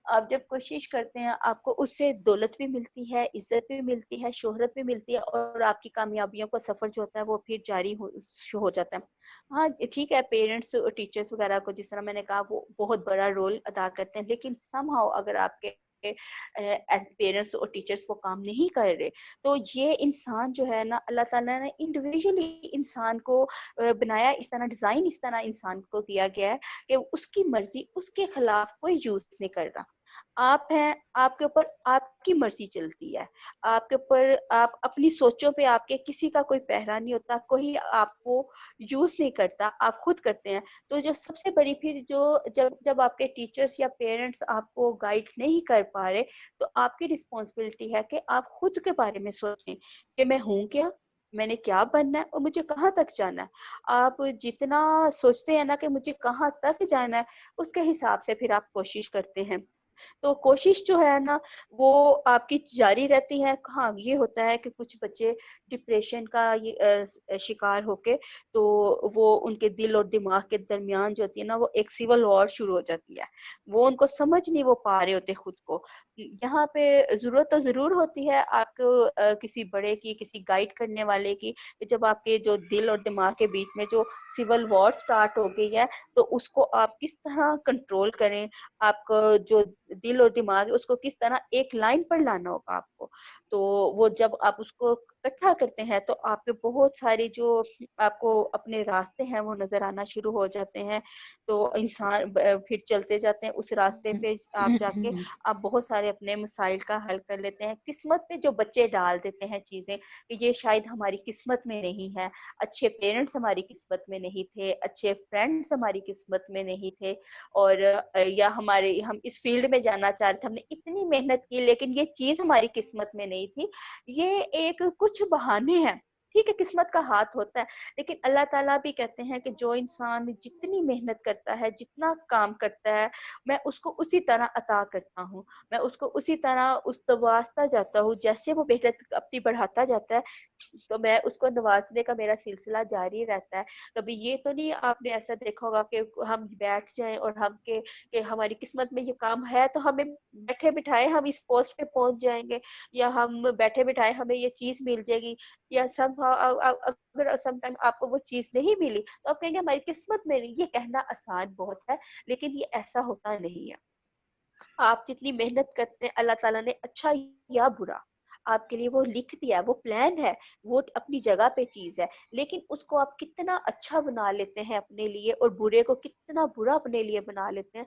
आप जब कोशिश करते हैं आपको उससे दौलत भी मिलती है, इज्जत भी मिलती है, शोहरत भी मिलती है, और आपकी कामयाबियों का सफर जो होता है वो फिर जारी हो जाता है। हाँ ठीक है, पेरेंट्स और टीचर्स वगैरह को जिस तरह मैंने कहा वो बहुत बड़ा रोल अदा करते हैं, लेकिन समहाउ अगर आपके पेरेंट्स और टीचर्स वो काम नहीं कर रहे, तो ये इंसान जो है ना, अल्लाह ताला ने इंडिविजुअली इंसान को बनाया, इस तरह डिजाइन इस तरह इंसान को किया गया है कि उसकी मर्जी, उसके खिलाफ कोई यूज नहीं कर रहा। आप हैं, आपके ऊपर आपकी मर्जी चलती है, आपके ऊपर, आप अपनी सोचों पे आपके किसी का कोई पहरा नहीं होता, कोई आपको यूज नहीं करता, आप खुद करते हैं। तो जो सबसे बड़ी फिर जो, जब जब आपके टीचर्स या पेरेंट्स आपको गाइड नहीं कर पा रहे, तो आपकी रिस्पॉन्सिबिलिटी है कि आप खुद के बारे में सोचें कि मैं हूं क्या, मैंने क्या बनना है और मुझे कहाँ तक जाना है। आप जितना सोचते हैं ना कि मुझे कहाँ तक जाना है, उसके हिसाब से फिर आप कोशिश करते हैं। तो कोशिश जो है ना वो आपकी जारी रहती है। हाँ, ये होता है कि कुछ बच्चे डिप्रेशन का ये शिकार होके, तो वो उनके दिल और दिमाग के दरमियान जो होती है ना, वो एक सिविल वॉर शुरू हो जाती है। वो उनको समझ नहीं वो पा रहे होते खुद को। यहाँ पे जरूरत तो जरूर होती है आपको किसी बड़े की, किसी गाइड करने वाले की, कि जब आपके जो दिल और दिमाग के बीच में जो सिविल वॉर स्टार्ट हो गई है, तो उसको आप किस तरह कंट्रोल करें, आपको जो दिल और दिमाग है उसको किस तरह एक लाइन पर लाना होगा आपको। तो वो जब आप उसको इकट्ठा करते हैं तो आप पे बहुत सारी जो आपको अपने रास्ते हैं वो नजर आना शुरू हो जाते हैं। तो इंसान फिर चलते जाते हैं उस रास्ते पे, आप जाके आप बहुत सारे अपने मसाइल का हल कर लेते हैं। किस्मत पे जो बच्चे डाल देते हैं चीजें कि ये शायद हमारी किस्मत में नहीं है, अच्छे पेरेंट्स हमारी किस्मत में नहीं थे, अच्छे फ्रेंड्स हमारी किस्मत में नहीं थे, और या हमारे, हम इस फील्ड में जाना चाह रहे थे, हमने इतनी मेहनत की लेकिन ये चीज हमारी किस्मत में नहीं थी। ये एक कुछ बहाने हैं। ठीक है, किस्मत का हाथ होता है, लेकिन अल्लाह ताला भी कहते हैं कि जो इंसान जितनी मेहनत करता है, जितना काम करता है, मैं उसको उसी तरह अता करता हूँ, मैं उसको उसी तरह उस नवाजता जाता हूँ। जैसे वो मेहनत अपनी बढ़ाता जाता है, तो मैं उसको नवाजने का मेरा सिलसिला जारी रहता है। कभी ये तो नहीं आपने ऐसा देखा होगा कि हम बैठ जाएं और हम के हमारी किस्मत में ये काम है तो हमें बैठे बिठाए हम इस पोस्ट पे पहुंच जाएंगे, या हम बैठे बिठाए हमें ये चीज मिल जाएगी, या सब अगर समटाइम आपको वो चीज नहीं मिली तो आप कहेंगे हमारी किस्मत में नहीं। ये कहना आसान बहुत है, लेकिन ये ऐसा होता नहीं है। आप जितनी मेहनत करते हैं, अल्लाह ताला ने अच्छा या बुरा आपके लिए वो लिख दिया है, वो प्लान है, वो अपनी जगह पे चीज है, लेकिन उसको आप कितना अच्छा बना लेते हैं अपने लिए और बुरे को कितना बुरा अपने लिए बना लेते हैं,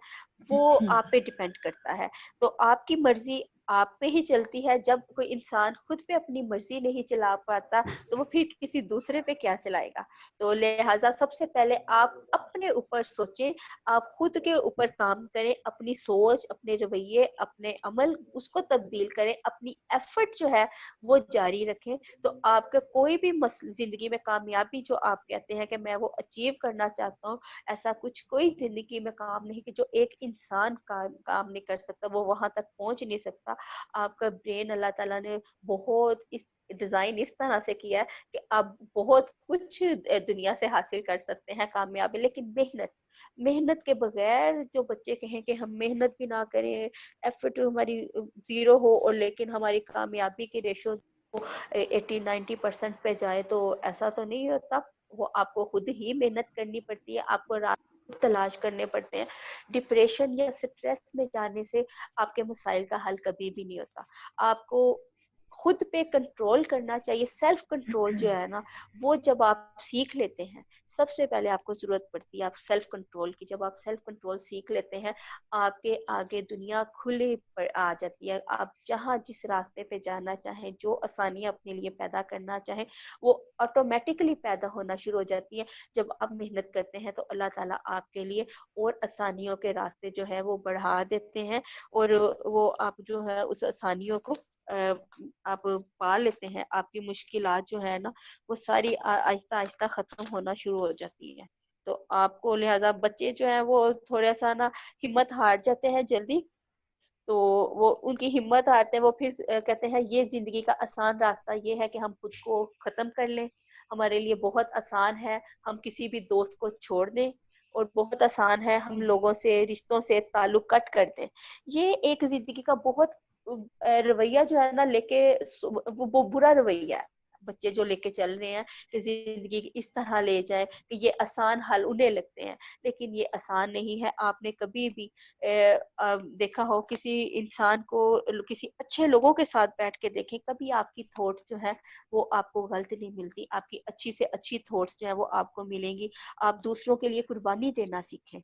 वो आप पे डिपेंड करता है। तो आपकी मर्जी आप पे ही चलती है। जब कोई इंसान खुद पे अपनी मर्जी नहीं चला पाता, तो वो फिर किसी दूसरे पे क्या चलाएगा। तो लिहाजा सबसे पहले आप अपने ऊपर सोचें, आप खुद के ऊपर काम करें, अपनी सोच, अपने रवैये, अपने अमल उसको तब्दील करें, अपनी एफर्ट जो है वो जारी रखें। तो आपका कोई भी जिंदगी में कामयाबी जो आप कहते हैं कि मैं वो अचीव करना चाहता हूँ, ऐसा कुछ कोई जिंदगी में काम नहीं कि जो एक इंसान काम नहीं कर सकता, वो वहां तक पहुंच नहीं सकता। आपका ब्रेन अल्लाह ताला ने बहुत इस डिजाइन इस तरह से किया है कि आप बहुत कुछ दुनिया से हासिल कर सकते हैं कामयाबी, लेकिन मेहनत, मेहनत के बगैर जो बच्चे कहें कि हम मेहनत भी ना करें, एफर्ट हमारी जीरो हो, और लेकिन हमारी कामयाबी की रेशो 80-90% पे जाए, तो ऐसा तो नहीं होता। वो आपको खुद ही मेहनत करनी पड़ती है, आपको तलाश करने पड़ते हैं। डिप्रेशन या स्ट्रेस में जाने से आपके मसाइल का हल कभी भी नहीं होता। आपको खुद पे कंट्रोल करना चाहिए। सेल्फ कंट्रोल जो है ना, वो जब आप सीख लेते हैं, सबसे पहले आपको जरूरत पड़ती है आप सेल्फ कंट्रोल की। जब आप सेल्फ कंट्रोल सीख लेते हैं, आपके आगे दुनिया खुले पर आ जाती है। आप जहाँ जिस रास्ते पे जाना चाहें, जो आसानियां अपने लिए पैदा करना चाहें, वो ऑटोमेटिकली पैदा होना शुरू हो जाती है। जब आप मेहनत करते हैं तो अल्लाह ताला आपके लिए और आसानियों के रास्ते जो है वो बढ़ा देते हैं, और वो आप जो है उस आसानियों को आप पा लेते हैं। आपकी मुश्किलात जो है ना, वो सारी आहिस्ता आहिस्ता खत्म होना शुरू हो जाती है। तो आपको लिहाजा बच्चे जो है वो थोड़ा सा ना हिम्मत हार जाते हैं जल्दी, तो वो उनकी हिम्मत हारते हैं, वो फिर कहते हैं ये जिंदगी का आसान रास्ता ये है कि हम खुद को खत्म कर लें, हमारे लिए बहुत आसान है हम किसी भी दोस्त को छोड़ दें, और बहुत आसान है हम लोगों से रिश्तों से ताल्लुक कट कर दें। ये एक जिंदगी का बहुत रवैया जो है ना लेके वो बुरा रवैया है। बच्चे जो लेके चल रहे हैं कि जिंदगी इस तरह ले जाए कि ये आसान हल उन्हें लगते हैं, लेकिन ये आसान नहीं है। आपने कभी भी देखा हो किसी इंसान को किसी अच्छे लोगों के साथ बैठ के देखें, कभी आपकी थॉट्स जो है वो आपको गलत नहीं मिलती, आपकी अच्छी से अच्छी थॉट्स जो है वो आपको मिलेंगी। आप दूसरों के लिए कुर्बानी देना सीखें,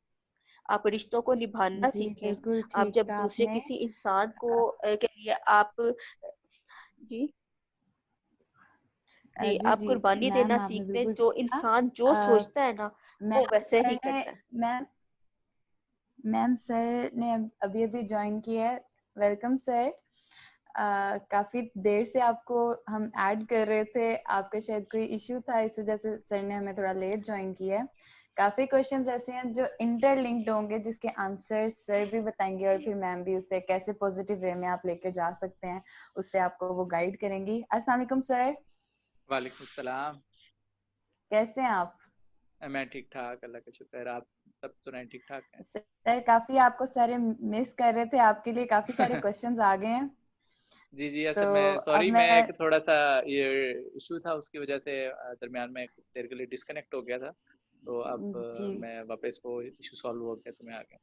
आप रिश्तों को निभाना जी सीखें। बिल्कुल आप ठीक जब कहा दूसरे आपने। किसी इंसान को के लिए आप जी जी जी आप जी कुर्बानी देना मैम, आपने सीखते हैं। बिल्कुल जो ठीक इंसान जो कहा। सोचता है ना, वो मैम वैसे सर ही ने करता है। मैम मैम सर ने अभी अभी ज्वाइन किया है। Welcome sir. काफी देर से आपको हम ऐड कर रहे थे, आपका शायद कोई इश्यू था, इस वजह से सर ने हमें थोड़ा लेट ज्वाइन किया है। काफी क्वेश्चंस ऐसे हैं जो इंटरलिंक्ड होंगे, जिसके आंसर सर भी बताएंगे और फिर मैम भी उसे कैसे पॉजिटिव वे में आप लेकर जा सकते हैं, उससे आपको वो गाइड करेंगी। अस्सलाम वालेकुम सर, वालेकुम सलाम। कैसे हैं आप? मैं ठीक ठाक, अल्लाह का शुक्र। आप सब सुनाए ठीक ठाक हैं? सर काफी आपको सारे मिस कर रहे थे, आपके लिए काफी सारे क्वेश्चंस आ गए हैं। जी जी, तो असल में अब सॉरी, मैं मैं एक थोड़ा सा ये इशू था, उसकी वजह से दरमियान में कुछ देर के लिए डिस्कनेक्ट हो गया था। तो अब जी मैं वापस वो इशू सॉल्व हो गया तो मैं आ गया।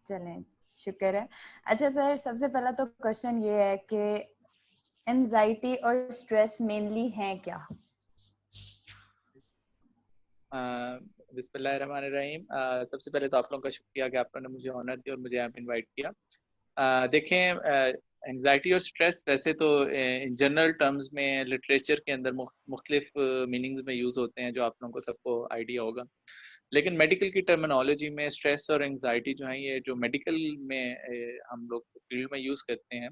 चलें, शुक्र है। अच्छा सर, सबसे पहला तो क्वेश्चन ये है कि एंजाइटी और स्ट्रेस मेनली है क्या? बिस्मिल्लाहिर्रहमानिर्रहीम। सबसे पहले तो आप लोगों का शुक्रिया कि आप लोगों ने मुझे ऑनर दिया और मुझे यहाँ पे इनवाइट किया। देखें, एंजाइटी और स्ट्रेस वैसे तो इन जनरल टर्म्स में लिटरेचर के अंदर मुख्तलिफ मीनिंग्स में यूज़ होते हैं, जो आप लोगों को सबको आइडिया होगा। लेकिन मेडिकल की टर्मिनोलॉजी में स्ट्रेस और एंजाइटी जो है, ये जो मेडिकल में हम लोग फील्ड में यूज़ करते हैं,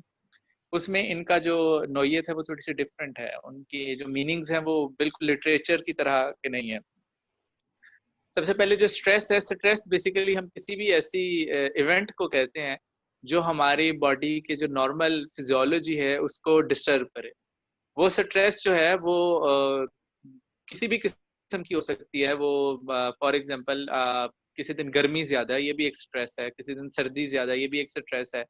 उसमें इनका जो नोयत है वो थोड़ी सी डिफरेंट है। उनकी जो मीनिंग्स हैं वो बिल्कुल लिटरेचर की तरह के नहीं है। सबसे पहले जो स्ट्रेस है, स्ट्रेस बेसिकली हम किसी भी ऐसी इवेंट को कहते हैं जो हमारी बॉडी के जो नॉर्मल फिजियोलॉजी है उसको डिस्टर्ब करे। वो स्ट्रेस जो है वो किसी भी किस्म की हो सकती है। वो फॉर एग्जांपल किसी दिन गर्मी ज्यादा है, ये भी एक स्ट्रेस है। किसी दिन सर्दी ज्यादा है, ये भी एक स्ट्रेस है।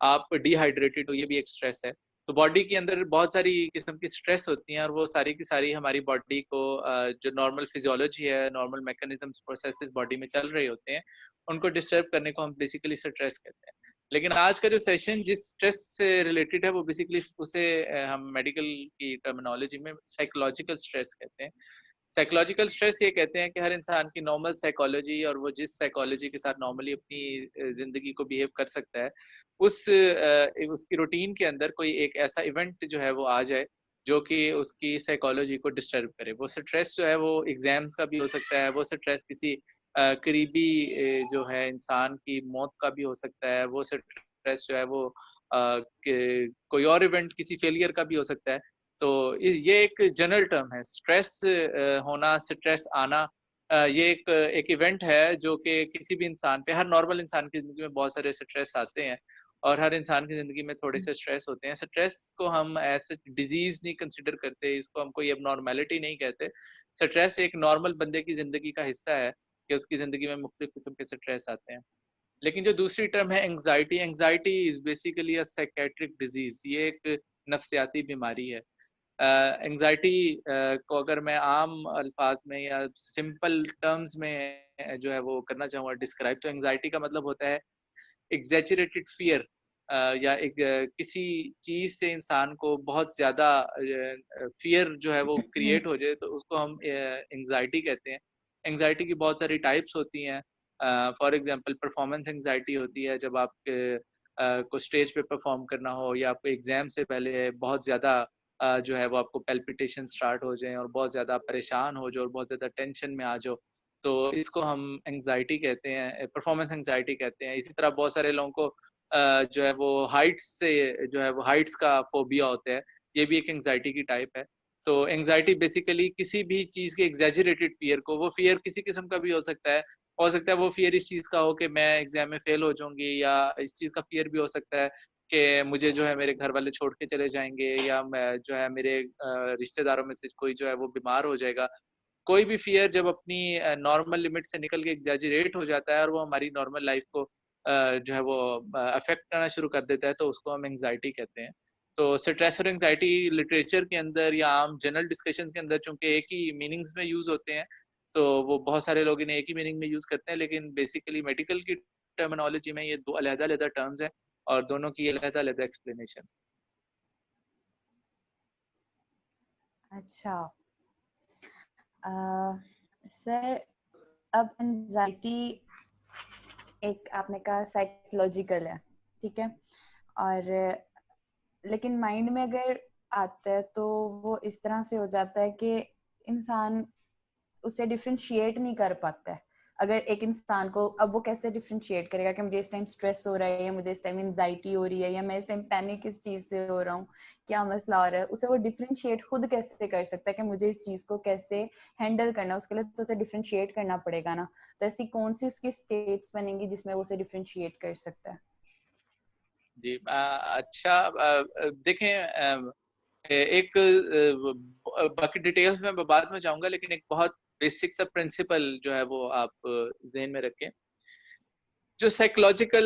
आप डिहाइड्रेटेड हो, ये भी एक स्ट्रेस है। तो बॉडी के अंदर बहुत सारी किस्म की स्ट्रेस होती हैं, और वो सारी की सारी हमारी बॉडी को जो नॉर्मल फिजियोलॉजी है, नॉर्मल मैकेनिज्म्स प्रोसेसेस बॉडी में चल रहे होते हैं, उनको डिस्टर्ब करने को हम बेसिकली स्ट्रेस कहते हैं। लेकिन आज का जो सेशन जिस स्ट्रेस से रिलेटेड है वो बेसिकली उसे हम मेडिकल की टर्मिनोलॉजी में साइकोलॉजिकल स्ट्रेस कहते हैं। साइकोलॉजिकल स्ट्रेस ये कहते हैं कि हर इंसान की नॉर्मल साइकोलॉजी, और वो जिस साइकोलॉजी के साथ नॉर्मली अपनी ज़िंदगी को बिहेव कर सकता है, उसकी रूटीन के अंदर कोई एक ऐसा इवेंट जो है वो आ जाए जो कि उसकी साइकोलॉजी को डिस्टर्ब करे। वो स्ट्रेस जो है वो एग्जाम्स का भी हो सकता है, वो स्ट्रेस किसी करीबी जो है इंसान की मौत का भी हो सकता है, वो स्ट्रेस जो है वो कोई और इवेंट किसी फेलियर का भी हो सकता है। तो ये एक जनरल टर्म है। स्ट्रेस होना, स्ट्रेस आना, ये एक इवेंट है जो कि किसी भी इंसान पे, हर नॉर्मल इंसान की ज़िंदगी में बहुत सारे स्ट्रेस आते हैं, और हर इंसान की ज़िंदगी में थोड़े से स्ट्रेस होते हैं। स्ट्रेस को हम ऐसे डिजीज़ नहीं कंसीडर करते, इसको हम कोई एबनॉर्मेलिटी नहीं कहते। स्ट्रेस एक नॉर्मल बंदे की ज़िंदगी का हिस्सा है कि उसकी ज़िंदगी में मुख्तलिफ किस्म के स्ट्रेस आते हैं। लेकिन जो दूसरी टर्म है anxiety, anxiety is basically a psychiatric disease. ये एक नफ्सियाती बीमारी है। एंग्जायटी को अगर मैं आम अल्फाज में या सिंपल टर्म्स में जो है वो करना चाहूँगा डिस्क्राइब, तो एंग्जायटी का मतलब होता है एग्जैचरेटेड फियर या एक किसी चीज से इंसान को बहुत ज्यादा फियर जो है वो क्रिएट हो जाए, तो उसको हम एंग्जाइटी कहते हैं। एंग्जाइटी की बहुत सारी टाइप्स होती हैं। फॉर एग्जांपल परफॉर्मेंस एंग्जाइटी होती है, जब आप को स्टेज पे परफॉर्म करना हो, या आपको एग्जाम से पहले बहुत ज़्यादा जो है वो आपको पैल्पिटेशन स्टार्ट हो जाए और बहुत ज़्यादा परेशान हो जाओ और बहुत ज़्यादा टेंशन में आ जाओ, तो इसको हम एंग्जाइटी कहते हैं, परफॉर्मेंस एंग्जाइटी कहते हैं। इसी तरह बहुत सारे लोगों को जो है वो हाइट्स से जो है वो हाइट्स का फोबिया होता है, ये भी एक एंग्जाइटी की टाइप है। तो एंग्जाइटी बेसिकली किसी भी चीज़ के एग्जैजरेटेड फियर को, वो फियर किसी किस्म का भी हो सकता है वो फियर इस चीज़ का हो कि मैं एग्जाम में फेल हो जाऊंगी, या इस चीज़ का फियर भी हो सकता है कि मुझे जो है मेरे घर वाले छोड़ के चले जाएंगे, या मैं जो है मेरे रिश्तेदारों में से कोई जो है वो बीमार हो जाएगा। कोई भी फियर जब अपनी नॉर्मल लिमिट से निकल के एग्जैजरेट हो जाता है और वो हमारी नॉर्मल लाइफ को जो है वो अफेक्ट करना शुरू कर देता है, तो उसको हम एंग्जाइटी कहते हैं। तो स्ट्रेस और एंग्जाइटी लिटरेचर के अंदर या आम जनरल डिस्कशंस के अंदर चूंकि एक ही मीनिंग्स में यूज होते हैं, तो वो बहुत सारे लोग इन्हें एक ही मीनिंग में यूज करते हैं, लेकिन बेसिकली मेडिकल की टर्मिनोलॉजी में ये दो अलग-अलग टर्म्स हैं और दोनों की अलग-अलग एक्सप्लेनेशन। अच्छा सर, अब एंजाइटी एक आपने कहा साइकोलॉजिकल है, ठीक है, और लेकिन माइंड में अगर आता है तो वो इस तरह से हो जाता है कि इंसान उसे डिफरेंशिएट नहीं कर पाता है। अगर एक इंसान को, अब वो कैसे डिफरेंशिएट करेगा कि मुझे इस टाइम स्ट्रेस हो रहा है, या मुझे इस टाइम एंजाइटी हो रही है, या मैं इस टाइम पैनिक किस चीज से हो रहा हूँ, क्या मसला हो रहा है, उसे वो डिफरेंशिएट खुद कैसे कर सकता है कि मुझे इस चीज को कैसे हैंडल करना है। उसके लिए तो उसे डिफरेंशिएट करना पड़ेगा ना। तो ऐसी कौन सी उसकी स्टेट्स बनेंगी जिसमें वो उसे डिफरेंशिएट कर सकता है? जी अच्छा, देखें, एक बाकी डिटेल्स में बाद में जाऊंगा, लेकिन एक बहुत बेसिक सा प्रिंसिपल जो है वो आप ज़हन में रखें। जो साइकोलॉजिकल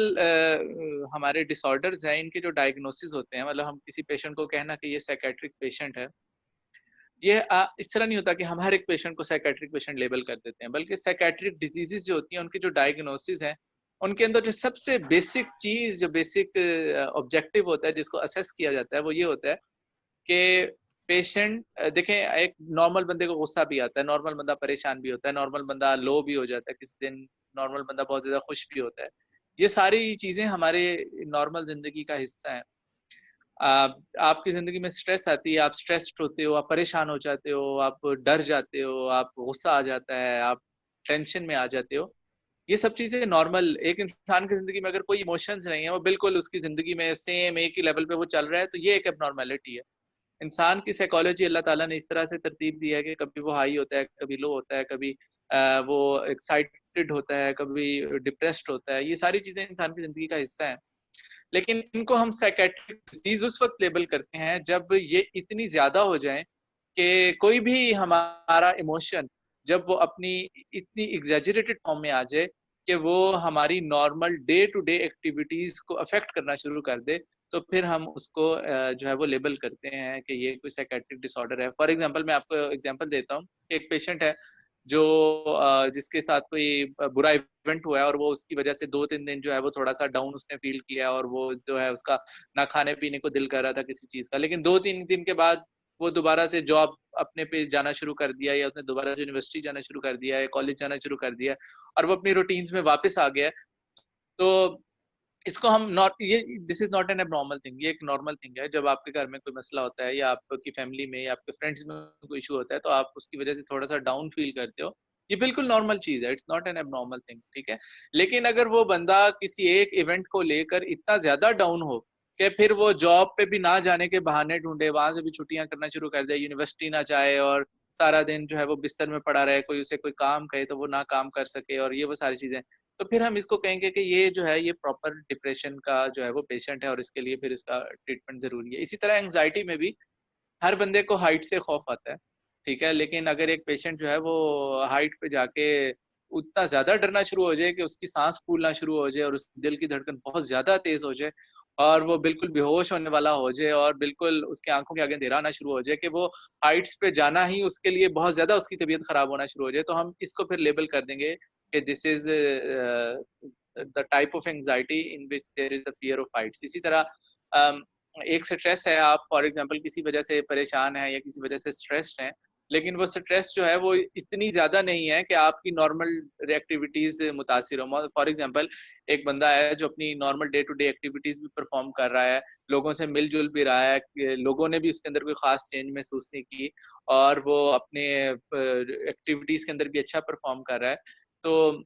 हमारे डिसऑर्डर्स हैं, इनके जो डायग्नोसिस होते हैं, मतलब हम किसी पेशेंट को कहना कि ये साइकेट्रिक पेशेंट है, ये इस तरह नहीं होता कि हम हर एक पेशेंट को साइकेट्रिक पेशेंट लेबल कर देते हैं, बल्कि साइकेट्रिक डिजीजेस जो होती हैं उनकी जो डायग्नोसिस है, उनके अंदर जो सबसे बेसिक चीज, जो बेसिक ऑब्जेक्टिव होता है जिसको असेस किया जाता है, वो ये होता है कि पेशेंट, देखें, एक नॉर्मल बंदे को गुस्सा भी आता है, नॉर्मल बंदा परेशान भी होता है, नॉर्मल बंदा लो भी हो जाता है किसी दिन, नॉर्मल बंदा बहुत ज्यादा खुश भी होता है। ये सारी चीजें हमारे नॉर्मल जिंदगी का हिस्सा है। आपकी जिंदगी में स्ट्रेस आती है, आप स्ट्रेस्ड होते हो, आप परेशान हो जाते हो, आप डर जाते हो, आप गुस्सा आ जाता है, आप टेंशन में आ जाते हो। ये सब चीजें नॉर्मल, एक इंसान की जिंदगी में अगर कोई इमोशंस नहीं है, वो बिल्कुल उसकी जिंदगी में सेम एक ही लेवल पे वो चल रहा है, तो ये एक एबनॉर्मेलिटी है। इंसान की साइकोलॉजी अल्लाह ताला ने इस तरह से तरतीब दी है कि कभी वो हाई होता है, कभी लो होता है, कभी वो एक्साइटेड होता है, कभी डिप्रेस्ड होता है। ये सारी चीजें इंसान की जिंदगी का हिस्सा है, लेकिन इनको हम साइकेट्रिक डिजीज उस वक्त लेबल करते हैं जब ये इतनी ज्यादा हो जाए कि कोई भी हमारा इमोशन जब वो अपनी इतनी एग्जैजरेटेड फॉर्म में आ जाए कि वो हमारी normal day to day activities को अफेक्ट करना शुरू कर दे, तो फिर हम उसको जो है वो लेबल करते हैं कि ये कोई साइकेट्रिक डिसऑर्डर है। फॉर एग्जांपल, मैं आपको एग्जांपल देता हूँ। एक पेशेंट है जो जिसके साथ कोई बुरा इवेंट हुआ है और वो उसकी वजह से 2-3 दिन जो है वो थोड़ा सा डाउन उसने फील किया, और वो जो है उसका ना खाने पीने को दिल कर रहा था किसी चीज का, लेकिन 2-3 दिन के बाद वो दोबारा से जॉब अपने पे जाना शुरू कर दिया, या उसने दोबारा से यूनिवर्सिटी जाना शुरू कर दिया है, कॉलेज जाना शुरू कर दिया, और वो अपनी रूटीन्स में वापस आ गया है। तो इसको हम नॉट, ये this is not an abnormal thing, ये एक नॉर्मल थिंग है। जब आपके घर में कोई मसला होता है, या आपकी फैमिली में या आपके फ्रेंड्स में कोई इशू होता है, तो आप उसकी वजह से थोड़ा सा डाउन फील करते हो। ये बिल्कुल नॉर्मल चीज है, it's not an abnormal thing, ठीक है। लेकिन अगर वो बंदा किसी एक इवेंट को लेकर इतना ज्यादा डाउन हो कि फिर वो जॉब पे भी ना जाने के बहाने ढूंढे, वहां से भी छुट्टियां करना शुरू कर दे, यूनिवर्सिटी ना जाए, और सारा दिन जो है वो बिस्तर में पड़ा रहे, कोई उसे कोई काम कहे तो वो ना काम कर सके, और ये वो सारी चीजें, तो फिर हम इसको कहेंगे कि ये जो है ये प्रॉपर डिप्रेशन का जो है वो पेशेंट है, और इसके लिए फिर इसका ट्रीटमेंट जरूरी है। इसी तरह एंग्जाइटी में भी हर बंदे को हाइट से खौफ आता है, ठीक है, लेकिन अगर एक पेशेंट जो है वो हाइट पे जाके उतना ज्यादा डरना शुरू हो जाए कि उसकी सांस फूलना शुरू हो जाए, और उसकी दिल की धड़कन बहुत ज्यादा तेज हो जाए, और वो बिल्कुल बेहोश होने वाला हो जाए, और बिल्कुल उसके आंखों के आगे अंधेरा आना शुरू हो जाए, कि वो हाइट्स पे जाना ही उसके लिए बहुत ज्यादा उसकी तबीयत खराब होना शुरू हो जाए, तो हम इसको फिर लेबल कर देंगे कि this is the type of anxiety in which there is the fear of heights. इसी तरह एक स्ट्रेस है, आप फॉर एग्जांपल किसी वजह से परेशान हैं या किसी वजह से स्ट्रेस्ड हैं, लेकिन वो स्ट्रेस जो है वो इतनी ज़्यादा नहीं है कि आपकी नॉर्मल एक्टिविटीज़ मुतासिर हो। फॉर एग्जांपल एक बंदा है जो अपनी normal day to day activities भी परफॉर्म कर रहा है, लोगों से मिल-जुल भी रहा है, लोगों ने भी उसके अंदर कोई ख़ास चेंज महसूस नहीं की और वो अपने एक्टिविटीज़ के अंदर भी अच्छा परफॉर्म कर रहा है। तो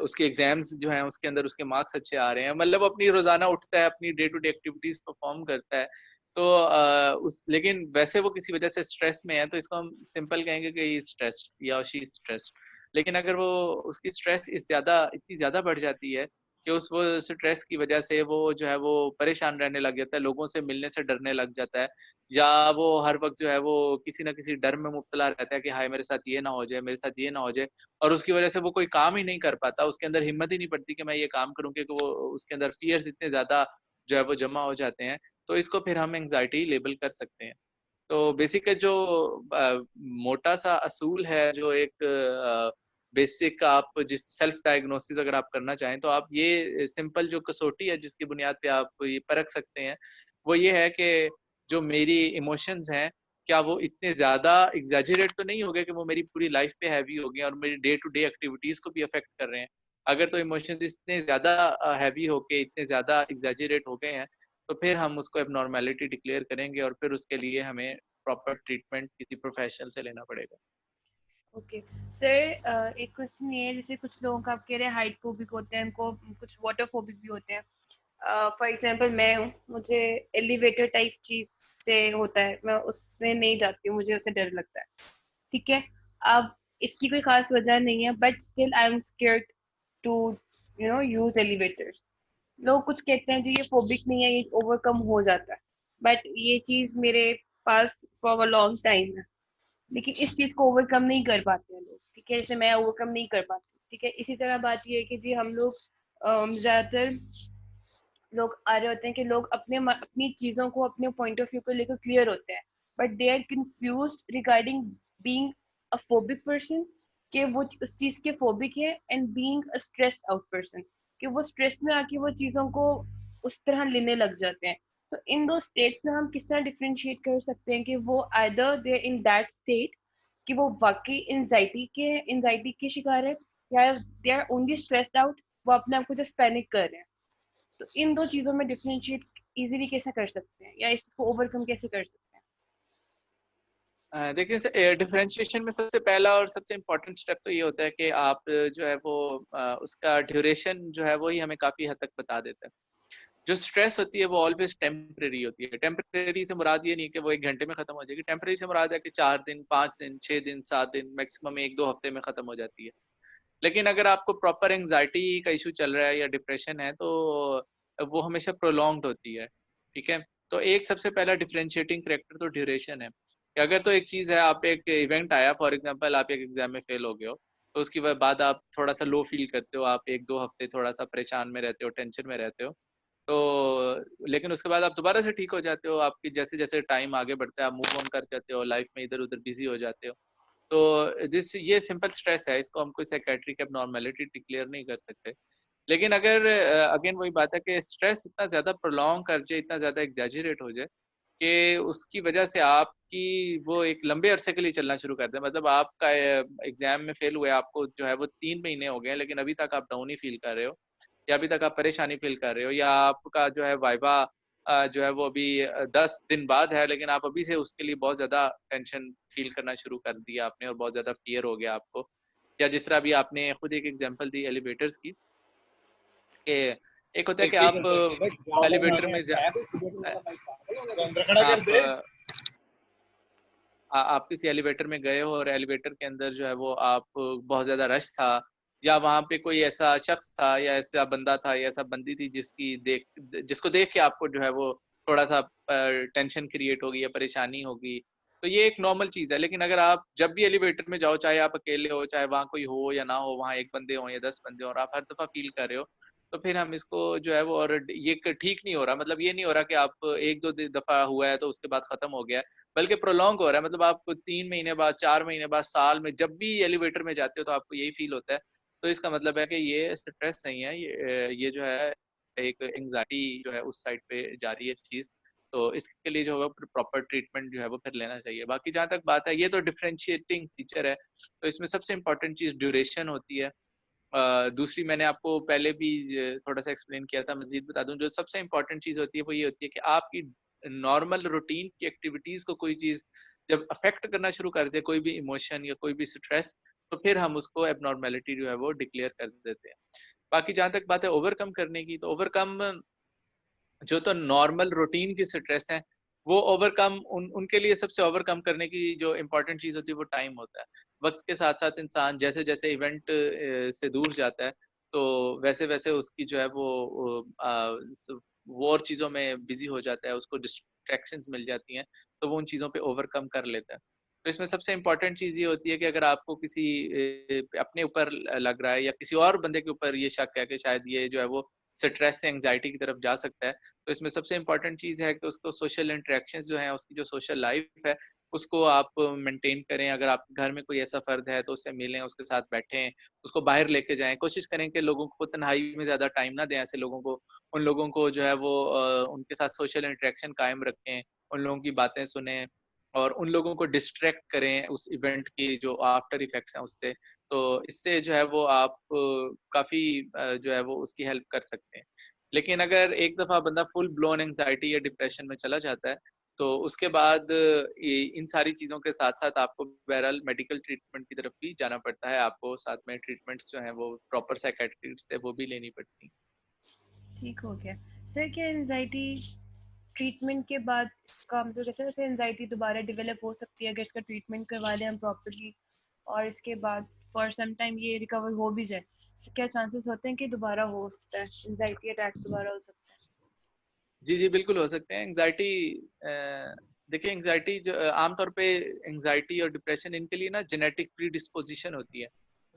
उसके एग्ज़ाम्स जो हैं उसके अंदर उसके मार्क्स अच्छे आ रहे हैं, मतलब अपनी रोज़ाना उठता है, अपनी day to day activities perform करता है। तो लेकिन वैसे वो किसी वजह से स्ट्रेस में है, तो इसको हम सिंपल कहेंगे कि ही इज स्ट्रेस्ड या शी इज स्ट्रेस्ड। लेकिन अगर वो उसकी स्ट्रेस इतनी ज़्यादा बढ़ जाती है कि वो स्ट्रेस की वजह से वो जो है वो परेशान रहने लग जाता है, लोगों से मिलने से डरने लग जाता है, या वो हर वक़्त जो है वो किसी न किसी डर में मुब्तला रहता है कि हाय मेरे साथ ये ना हो जाए, मेरे साथ ये ना हो जाए, और उसकी वजह से वो कोई काम ही नहीं कर पाता, उसके अंदर हिम्मत ही नहीं पड़ती कि मैं ये काम करूँ, क्योंकि वो उसके अंदर फ़ियर्स इतने ज़्यादा जो है वो जमा हो जाते हैं। तो इसको फिर हम एंग्ज़ायटी लेबल कर सकते हैं। तो बेसिक जो मोटा-सा असूल है, जो एक बेसिक आप जिस सेल्फ डायग्नोसिस अगर आप करना चाहें, तो आप ये सिंपल जो कसौटी है जिसकी बुनियाद पे आप ये परख सकते हैं, वो ये है कि जो मेरी इमोशंस हैं, क्या वो इतने ज़्यादा एग्ज़ैजरेट तो नहीं हो गए कि वो मेरी पूरी लाइफ़ पे हैवी हो गए और मेरी डे टू डे एक्टिविटीज़ को भी अफ़ेक्ट कर रहे हैं। अगर तो इमोशंस इतने ज़्यादा हैवी होके इतने ज़्यादा एग्ज़ैजरेट हो गए हैं, तो फिर हम उसको एब्नॉर्मैलिटी डिक्लेयर करेंगे और फिर उसके लिए हमें प्रॉपर ट्रीटमेंट किसी प्रोफेशनल से लेना पड़ेगा। ओके सर, एक क्वेश्चन ये है, जैसे कुछ लोगों का आप कह रहे हैं हाइट फोबिक होते हैं, उनको कुछ वाटर फोबिक भी होते हैं। फॉर एग्जांपल मैं हूँ, मुझे एलिवेटर टाइप चीज से होता है, मैं उसमें नहीं जाती हूँ, मुझे उससे डर लगता है। ठीक है, अब इसकी कोई खास वजह नहीं है, but still I am scared to use elevators. लोग कुछ कहते हैं जी ये फोबिक नहीं है, ये ओवरकम हो जाता है, बट ये चीज मेरे पास फॉर अ लॉन्ग टाइम है, लेकिन इस चीज को ओवरकम नहीं कर पाते हैं लोग। ठीक है, जैसे मैं ओवरकम नहीं कर पाती। ठीक है, इसी तरह बात ये है कि जी हम लोग ज्यादातर लोग आ रहे होते हैं कि लोग अपनी चीजों को, अपने पॉइंट ऑफ व्यू को लेकर क्लियर होते हैं, but they are confuse regarding being a phobic person, कि वो उस चीज के फोबिक है, and being a stress out person, कि वो स्ट्रेस में आके वो चीजों को उस तरह लेने लग जाते हैं। तो इन दो स्टेट्स में हम किस तरह डिफरेंशिएट कर सकते हैं कि वो either they in that state कि वो वाकई एंजाइटी के शिकार है, या they are only stressed out, वो अपने आप को जस्ट पैनिक कर रहे हैं। तो इन दो चीजों में डिफरेंशिएट इजीली कैसे कर सकते हैं, या इसको ओवरकम कैसे कर सकते हैं? देखिए, डिफरेंशिएशन में सबसे पहला और सबसे इम्पोर्टेंट स्टेप तो ये होता है कि आप जो है वो उसका ड्यूरेशन जो है वही हमें काफ़ी हद तक बता देता है। जो स्ट्रेस होती है वो ऑलवेज टेम्परेरी होती है। टेम्परेरी से मुराद ये नहीं कि वो 1 घंटे में खत्म हो जाएगी। टेम्परेरी से मुराद है कि 4 दिन, 5 दिन, 6 दिन, 7 दिन, मैक्सिमम 1-2 हफ्ते में खत्म हो जाती है। लेकिन अगर आपको प्रॉपर एंग्जायटी का इशू चल रहा है या डिप्रेशन है, तो वो हमेशा प्रोलॉन्ग्ड होती है। ठीक है? तो एक सबसे पहला डिफरेंशिएटिंग फैक्टर तो ड्यूरेशन है कि अगर तो एक चीज़ है, आप एक इवेंट आया, फॉर एग्जांपल आप एक एग्जाम में फेल हो गए हो, तो उसके बाद आप थोड़ा-सा लो फील करते हो, आप 1-2 हफ्ते थोड़ा-सा परेशान में रहते हो, टेंशन में रहते हो। तो लेकिन उसके बाद आप दोबारा से ठीक हो जाते हो, आपकी जैसे-जैसे टाइम आगे बढ़ता है, आप मूव ऑन कर जाते हो, लाइफ में इधर-उधर बिज़ी हो जाते हो। तो ये सिंपल स्ट्रेस है, इसको हम कोई साइकियाट्रिक एब्नॉर्मैलिटी डिक्लेयर नहीं कर सकते। लेकिन अगर अगेन वही बात है कि स्ट्रेस इतना ज़्यादा प्रोलॉन्ग कर जाए, इतना ज़्यादा एग्जैजरेट हो जाए कि उसकी वजह से आपकी वो एक लंबे अरसे के लिए चलना शुरू कर दे। मतलब आपका एग्ज़ाम में फेल हुए आपको जो है वो 3 महीने हो गए हैं, लेकिन अभी तक आप डाउन ही फील कर रहे हो, या अभी तक आप परेशानी फील कर रहे हो, या आपका जो है वाइवा जो है वो अभी 10 दिन बाद है, लेकिन आप अभी से उसके लिए बहुत ज़्यादा टेंशन फील करना शुरू कर दिया आपने और बहुत ज़्यादा फ़ियर हो गया आपको। या जिस तरह अभी आपने खुद एक एग्ज़ाम्पल दी एलिवेटर्स की, कि एक होता है कि आप एलिवेटर में आप किसी एलिवेटर में गए हो और एलिवेटर के अंदर जो है वो आप बहुत ज़्यादा रश था, या वहाँ पे कोई ऐसा शख्स था या ऐसा बंदा था या ऐसा बंदी थी जिसको देख के आपको जो है वो थोड़ा-सा टेंशन क्रिएट होगी या परेशानी होगी। तो ये एक नॉर्मल चीज़ है, लेकिन अगर आप जब भी एलिवेटर में जाओ, चाहे आप अकेले हो, चाहे वहाँ कोई हो या ना हो, वहाँ 1 बंदे हों या 10 बंदे हों और आप हर दफ़ा फ़ील कर रहे हो, तो फिर हम इसको जो है वो, और ये ठीक नहीं हो रहा, मतलब ये नहीं हो रहा कि आप 1-2 दफ़ा हुआ है तो उसके बाद ख़त्म हो गया है। बल्कि प्रोलॉन्ग हो रहा है, मतलब आप 3 महीने बाद, 4 महीने बाद, साल में जब भी एलिवेटर में जाते हो तो आपको यही फील होता है। तो इसका मतलब है कि ये स्ट्रेस नहीं है, ये जो है एक एंग्जाइटी जो है उस साइड पे जा रही है चीज़। तो इसके लिए जो है प्रॉपर ट्रीटमेंट जो है वो फिर लेना चाहिए। बाकी जहाँ तक बात है, ये तो डिफरेंशिएटिंग फीचर है, तो इसमें सबसे इम्पोर्टेंट चीज़ ड्यूरेशन होती है। दूसरी मैंने आपको पहले भी थोड़ा सा एक्सप्लेन किया था, मजीद बता दूं, जो सबसे इम्पोर्टेंट चीज़ होती है वो ये होती है कि आपकी नॉर्मल रूटीन की एक्टिविटीज़ को कोई चीज़ जब अफेक्ट करना शुरू कर दे, कोई भी इमोशन या कोई भी स्ट्रेस, तो फिर हम उसको एबनॉर्मेलिटी जो है वो डिक्लेयर कर देते हैं। बाकी जहाँ तक बात है ओवरकम करने की, तो ओवरकम जो तो नॉर्मल रूटीन की स्ट्रेस है, वो ओवरकम उनके लिए सबसे ओवरकम करने की जो इम्पोर्टेंट चीज़ होती है वो टाइम होता है। वक्त के साथ साथ इंसान जैसे जैसे इवेंट से दूर जाता है, तो वैसे वैसे उसकी जो है वो और चीज़ों में बिजी हो जाता है, उसको डिस्ट्रैक्शंस मिल जाती हैं, तो वो उन चीज़ों पे ओवरकम कर लेता है। तो इसमें सबसे इम्पोर्टेंट चीज़ ये होती है कि अगर आपको किसी अपने ऊपर लग रहा है या किसी और बंदे के ऊपर ये शक है कि शायद ये जो है वो स्ट्रेस से एंग्जाइटी की तरफ जा सकता है, तो इसमें सबसे इम्पोर्टेंट चीज़ है कि उसको सोशल इंटरेक्शंस जो हैं, उसकी जो सोशल लाइफ है, उसको आप मेंटेन करें। अगर आपके घर में कोई ऐसा फ़र्द है, तो उससे मिलें, उसके साथ बैठें, उसको बाहर लेके जाएँ। कोशिश करें कि लोगों को तन्हाई में ज़्यादा टाइम ना दें ऐसे लोगों को। उन लोगों को जो है वो उनके साथ सोशल इंटरेक्शन कायम रखें, उन लोगों की बातें सुनें और उन लोगों को डिस्ट्रैक्ट करें उस इवेंट की जो आफ्टर इफ़ेक्ट्स हैं उससे। तो इससे जो है वो आप काफ़ी जो है वो उसकी हेल्प कर सकते हैं। लेकिन अगर एक दफ़ा बंदा फुल ब्लोन एंग्जायटी या डिप्रेशन में चला जाता है, तो उसके बाद इन सारी चीज़ों के साथ-साथ आपको बहरहाल मेडिकल ट्रीटमेंट की तरफ भी जाना पड़ता है। आपको साथ में ट्रीटमेंट्स जो हैं वो प्रॉपर साइकियाट्रिस्ट है वो भी लेनी पड़ती हैं। ठीक हो गया सर। क्या एंजाइटी ट्रीटमेंट के बाद इसका मतलब कहते हैं जैसे एंजाइटी दोबारा डेवलप हो सकती है अगर इसका ट्रीटमेंट करवा लें हम प्रॉपर्ली, और इसके बाद फॉर सम टाइम ये रिकवर हो भी जाए, तो क्या चांसेस होते हैं कि दोबारा हो सकता है एंजाइटी अटैक दोबारा हो सकता है? जी, जी, बिल्कुल हो सकते हैं। एंग्ज़ायटी देखिए एंग्ज़ायटी जो आमतौर पे एंग्ज़ायटी और डिप्रेशन इनके लिए ना जेनेटिक प्रीडिस्पोज़िशन होती है।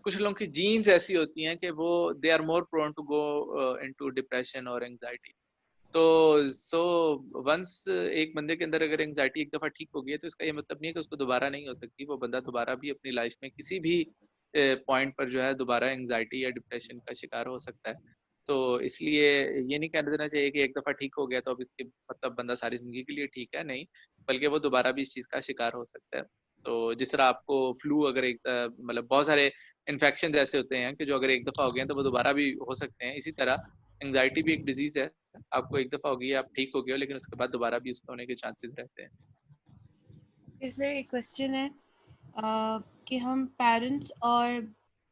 कुछ लोगों की जीन्स ऐसी होती हैं कि वो they are more prone to go into depression और एंग्ज़ायटी। तो वंस एक बंदे के अंदर अगर एंग्ज़ायटी एक दफ़ा ठीक हो गई है, तो इसका ये मतलब नहीं है कि उसको दोबारा नहीं हो सकती। वो बंदा दोबारा भी अपनी लाइफ़ में किसी भी पॉइंट पर जो है दोबारा एंग्ज़ायटी या डिप्रेशन का शिकार हो सकता है। तो इसलिए ये नहीं कह देना चाहिए कि एक दफ़ा ठीक हो गया तो अब इसके मतलब बंदा सारी ज़िंदगी के लिए ठीक है, नहीं, बल्कि वो दोबारा भी इस चीज़ का शिकार हो सकता है। तो जिस तरह आपको फ्लू अगर एक मतलब बहुत सारे इन्फेक्शंस ऐसे होते हैं कि जो अगर एक दफ़ा हो गए हैं तो वो दोबारा भी हो सकते हैं। इसी तरह एंग्ज़ायटी भी एक डिज़ीज़ है। आपको एक दफ़ा हो गई है, आप ठीक हो गए हो, लेकिन उसके बाद दोबारा भी उसके होने के चांसेस रहते हैं। इसलिए एक क्वेश्चन है कि हम पेरेंट्स और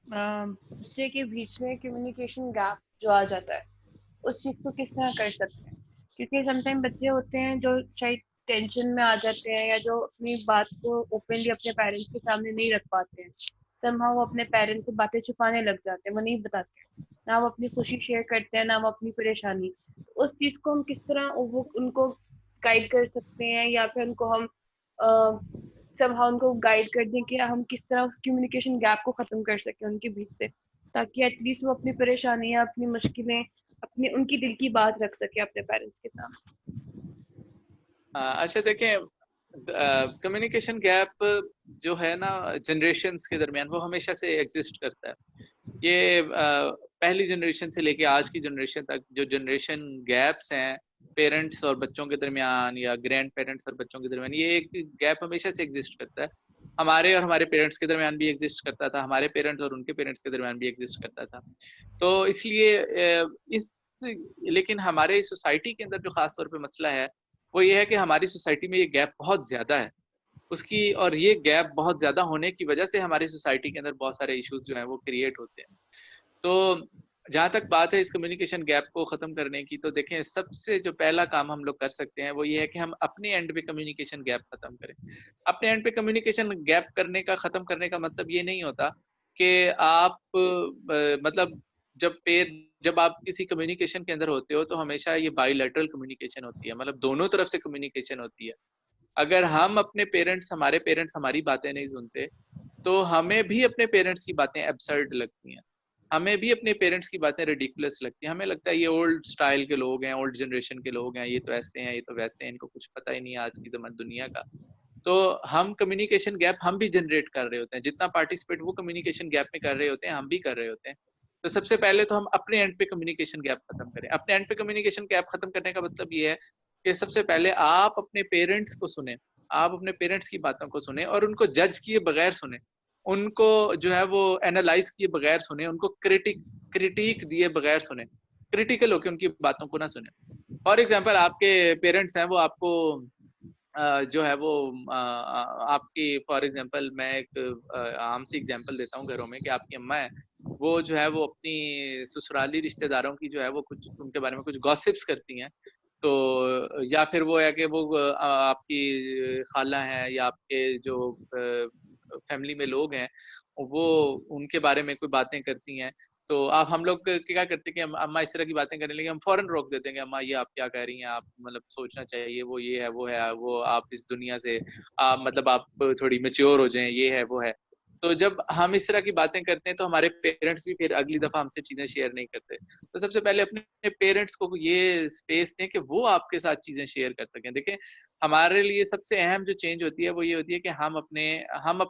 बच्चे के बीच में कम्युनिकेशन गैप जो आ जाता है उस चीज़ को किस तरह कर सकते हैं? क्योंकि समटाइम बच्चे होते हैं जो शायद टेंशन में आ जाते हैं या जो अपनी बात को ओपनली अपने पेरेंट्स के सामने नहीं रख पाते हैं, somehow वो अपने पेरेंट्स से बातें छुपाने लग जाते हैं, वो नहीं बताते, ना वो अपनी खुशी शेयर करते हैं ना वो अपनी परेशानी। उस चीज़ को हम किस तरह वो उनको गाइड कर सकते हैं या फिर उनको हम somehow उनको गाइड कर दें कि हम किस तरह कम्युनिकेशन गैप को खत्म कर सकें उनके बीच से, ताकि एटलीस्ट वो अपनी परेशानी या अपनी मुश्किलें अपनी उनकी दिल की बात रख सके अपने पेरेंट्स के सामने। अच्छा देखें, कम्युनिकेशन गैप जो है ना जनरेशन्स के दरमियान, वो हमेशा से एग्जिस्ट करता है। ये पहली जनरेशन से लेके आज की जनरेशन तक जो जनरेशन गैप्स हैं पेरेंट्स और बच्चों के दरमियान या ग्रैंड पेरेंट्स और बच्चों के दरमियान, ये एक गैप हमेशा से एग्जिस्ट करता है। हमारे और हमारे पेरेंट्स के दरमियान भी एग्जिस्ट करता था, हमारे पेरेंट्स और उनके पेरेंट्स के दरमियान भी एग्जिस्ट करता था। तो इसलिए इस लेकिन हमारे सोसाइटी के अंदर जो खास तौर पे मसला है वो ये है कि हमारी सोसाइटी में ये गैप बहुत ज़्यादा है उसकी, और ये गैप बहुत ज़्यादा होने की वजह से हमारी सोसाइटी के अंदर बहुत सारे इश्यूज जो हैं वो क्रिएट होते हैं। तो जहाँ तक बात है इस कम्युनिकेशन गैप को ख़त्म करने की, तो देखें सबसे जो पहला काम हम लोग कर सकते हैं वो ये है कि हम अपने एंड पे कम्युनिकेशन गैप ख़त्म करें। अपने एंड पे कम्युनिकेशन गैप करने का ख़त्म करने का मतलब ये नहीं होता कि आप मतलब जब आप किसी कम्युनिकेशन के अंदर होते हो तो हमेशा ये बाइलैटरल कम्युनिकेशन होती है, मतलब दोनों तरफ से कम्युनिकेशन होती है। अगर हम अपने पेरेंट्स हमारे पेरेंट्स हमारी बातें नहीं सुनते, तो हमें भी अपने पेरेंट्स की बातें एब्सर्ड लगती हैं। हमें भी अपने पेरेंट्स की बातें रिडिकुलस लगती हैं। हमें लगता है ये ओल्ड स्टाइल के लोग हैं, ओल्ड जनरेशन के लोग हैं, ये तो ऐसे हैं, ये तो वैसे हैं, इनको कुछ पता ही नहीं है आज की दुनिया का। तो हम कम्युनिकेशन गैप हम भी जनरेट कर रहे होते हैं, जितना पार्टिसिपेट वो कम्युनिकेशन गैप में कर रहे होते हैं हम भी कर रहे होते हैं। तो सबसे पहले तो हम अपने एंड पे कम्युनिकेशन गैप खत्म करें। अपने एंड पे कम्युनिकेशन गैप खत्म करने का मतलब ये है कि सबसे पहले आप अपने पेरेंट्स को सुने, आप अपने पेरेंट्स की बातों को सुने और उनको जज किए बगैर सुने, उनको जो है वो एनालाइज किए बगैर सुने, उनको क्रिटिक दिए बगैर सुने, क्रिटिकल होकर उनकी बातों को ना सुने। फॉर एग्जाम्पल आपके पेरेंट्स हैं, वो आपको जो है वो आपकी फॉर एग्जांपल मैं एक आम सी एग्जांपल देता हूँ घरों में कि आपकी अम्मा है, वो जो है वो अपनी ससुराली रिश्तेदारों की जो है वो कुछ उनके बारे में कुछ गॉसिप्स करती हैं। तो या फिर वो है कि वो आपकी खाला है या आपके जो फैमिली में लोग हैं, वो उनके बारे में कोई बातें करती हैं। तो आप हम लोग क्या करते हैं कि अम्मा इस तरह की बातें करने लगी, हम फौरन रोक देते हैं कि अम्मा ये आप क्या कह रही हैं, आप मतलब सोचना चाहिए, वो ये है, वो है, वो आप इस दुनिया से मतलब आप थोड़ी मैच्योर हो जाएं, ये है, वो है। तो जब हम इस तरह की बातें करते हैं तो हमारे पेरेंट्स भी फिर अगली दफा हमसे चीजें शेयर नहीं करते। तो सबसे पहले अपने पेरेंट्स को ये स्पेस दें कि वो आपके साथ चीजें शेयर कर सकें। देखें, हमारे लिए सबसे अहम जो चेंज होती है वो ये होती है कि हम अपने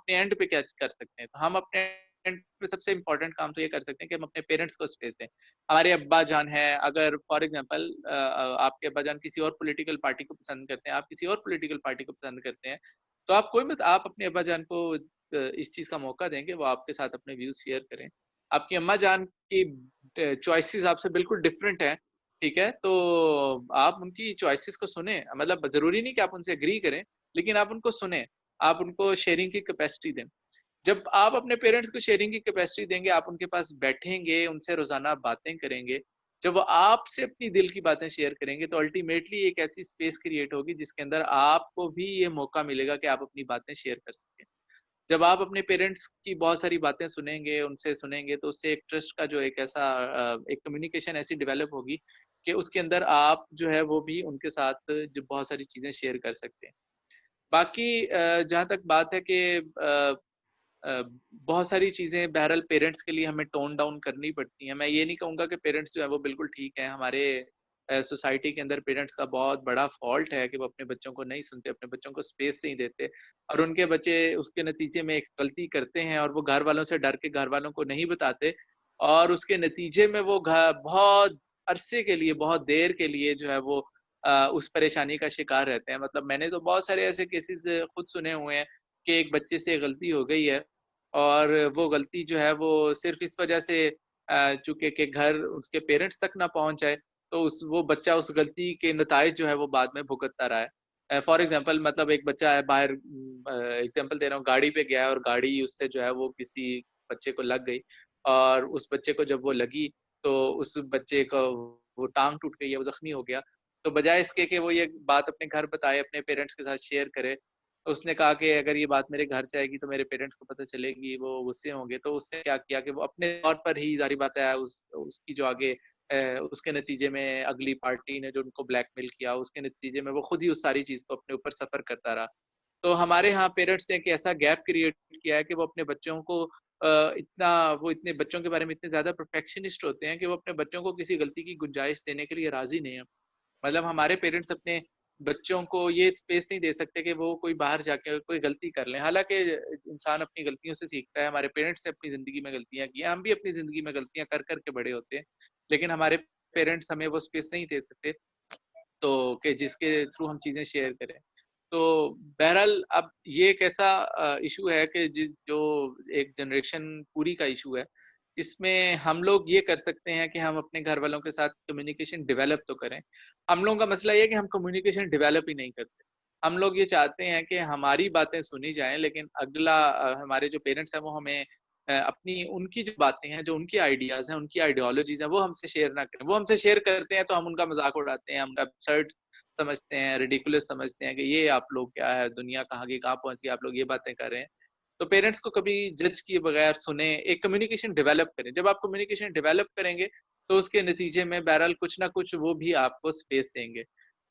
एंड पे क्या कर सकते हैं। तो हम अपने एंड पे सबसे इम्पोर्टेंट काम तो ये कर सकते हैं कि हम अपने पेरेंट्स को स्पेस दें। हमारे अब्बा जान है, अगर फॉर एग्जांपल आपके अब्बा जान किसी और पॉलिटिकल पार्टी को पसंद करते हैं, आप किसी और पॉलिटिकल पार्टी को पसंद करते हैं, तो आप कोई मत आप अपने अब्बा जान को इस चीज का मौका देंगे, वो आपके साथ अपने व्यूज शेयर करें। आपकी अम्मा जान की चॉइसेस आपसे बिल्कुल डिफरेंट है, ठीक है, तो आप उनकी चॉइसेस को सुने। मतलब जरूरी नहीं कि आप उनसे एग्री करें, लेकिन आप उनको सुने, आप उनको शेयरिंग की कैपेसिटी दें। जब आप अपने पेरेंट्स को शेयरिंग की कैपेसिटी देंगे, आप उनके पास बैठेंगे, उनसे रोजाना बातें करेंगे, जब वो आपसे अपनी दिल की बातें शेयर करेंगे, तो अल्टीमेटली एक ऐसी स्पेस क्रिएट होगी जिसके अंदर आपको भी ये मौका मिलेगा कि आप अपनी बातें शेयर कर सकें। जब आप अपने पेरेंट्स की बहुत सारी बातें सुनेंगे, उनसे सुनेंगे, तो उससे एक ट्रस्ट का जो एक ऐसा एक कम्युनिकेशन ऐसी डेवलप होगी कि उसके अंदर आप जो है वो भी उनके साथ जो बहुत सारी चीजें शेयर कर सकते हैं। बाकी जहाँ तक बात है कि बहुत सारी चीजें बहरहाल पेरेंट्स के लिए हमें टोन डाउन करनी पड़ती हैं। मैं ये नहीं कहूँगा कि पेरेंट्स जो है वो बिल्कुल ठीक है। हमारे सोसाइटी के अंदर पेरेंट्स का बहुत बड़ा फॉल्ट है कि वो अपने बच्चों को नहीं सुनते, अपने बच्चों को स्पेस नहीं देते, और उनके बच्चे उसके नतीजे में एक गलती करते हैं और वो घर वालों से डर के घर वालों को नहीं बताते, और उसके नतीजे में वो बहुत अरसे के लिए, बहुत देर के लिए जो है वो उस परेशानी का शिकार रहते हैं। मतलब मैंने तो बहुत सारे ऐसे केसेस खुद सुने हुए हैं कि एक बच्चे से गलती हो गई है, और वो गलती जो है वो सिर्फ इस वजह से चूंकि के घर उसके पेरेंट्स तक ना पहुंच जाए, तो वो बच्चा उस गलती के नतायज जो है वो बाद में भुगतता रहा है। फॉर एग्जांपल, मतलब एक बच्चा है बाहर, एग्जांपल दे रहा हूँ, गाड़ी पे गया है और गाड़ी उससे जो है वो किसी बच्चे को लग गई, और उस बच्चे को जब वो लगी तो उस बच्चे को वो टांग टूट गई है, वो जख्मी हो गया। तो बजाय इसके कि वो ये बात अपने घर बताए, अपने पेरेंट्स के साथ शेयर करे, तो उसने कहा कि अगर ये बात मेरे घर जाएगी तो मेरे पेरेंट्स को पता चलेगी, वो गुस्से होंगे। तो उसने क्या किया कि वो अपने तौर पर ही, जारी बात है, उसकी जो आगे उसके नतीजे में अगली पार्टी ने जो उनको ब्लैकमेल किया, उसके नतीजे में वो खुद ही उस सारी चीज को अपने ऊपर सफर करता रहा। तो हमारे यहाँ पेरेंट्स ने एक ऐसा गैप क्रिएट किया है कि वो अपने बच्चों को वो इतने बच्चों के बारे में इतने ज्यादा परफेक्शनिस्ट होते हैं कि वो अपने बच्चों को किसी गलती की गुंजाइश देने के लिए राजी नहीं है। मतलब हमारे पेरेंट्स अपने बच्चों को ये स्पेस नहीं दे सकते कि वो कोई बाहर जाके कोई गलती कर लें। हालांकि इंसान अपनी गलतियों से सीखता है, हमारे पेरेंट्स ने अपनी जिंदगी में गलतियां की हैं, हम भी अपनी जिंदगी में गलतियां कर करके बड़े होते हैं, लेकिन हमारे पेरेंट्स हमें वो स्पेस नहीं दे सकते, तो कि जिसके थ्रू हम चीजें शेयर करें। तो बहरहाल अब ये एक ऐसा इशू है कि जो एक जनरेशन पूरी का इशू है, इसमें हम लोग ये कर सकते हैं कि हम अपने घर वालों के साथ कम्युनिकेशन डेवलप तो करें। हम लोगों का मसला ये है कि हम कम्युनिकेशन डेवलप ही नहीं करते। हम लोग ये चाहते हैं कि हमारी बातें सुनी जाएं, लेकिन अगला हमारे जो पेरेंट्स हैं वो हमें अपनी उनकी जो बातें हैं, जो उनकी आइडियाज हैं, उनकी आइडियोलॉजीज हैं, वो हमसे शेयर ना करें। वो हमसे शेयर करते हैं तो हम उनका मजाक उड़ाते हैं, हम absurd समझते हैं, रिडिकुलस समझते हैं कि ये आप लोग क्या है, दुनिया कहाँ की कहाँ पहुंच गई, आप लोग ये बातें कर रहे हैं। तो पेरेंट्स को कभी जज किए बगैर सुने, एक कम्युनिकेशन डेवलप करें। जब आप कम्युनिकेशन डेवलप करेंगे तो उसके नतीजे में बहरहाल कुछ ना कुछ वो भी आपको स्पेस देंगे।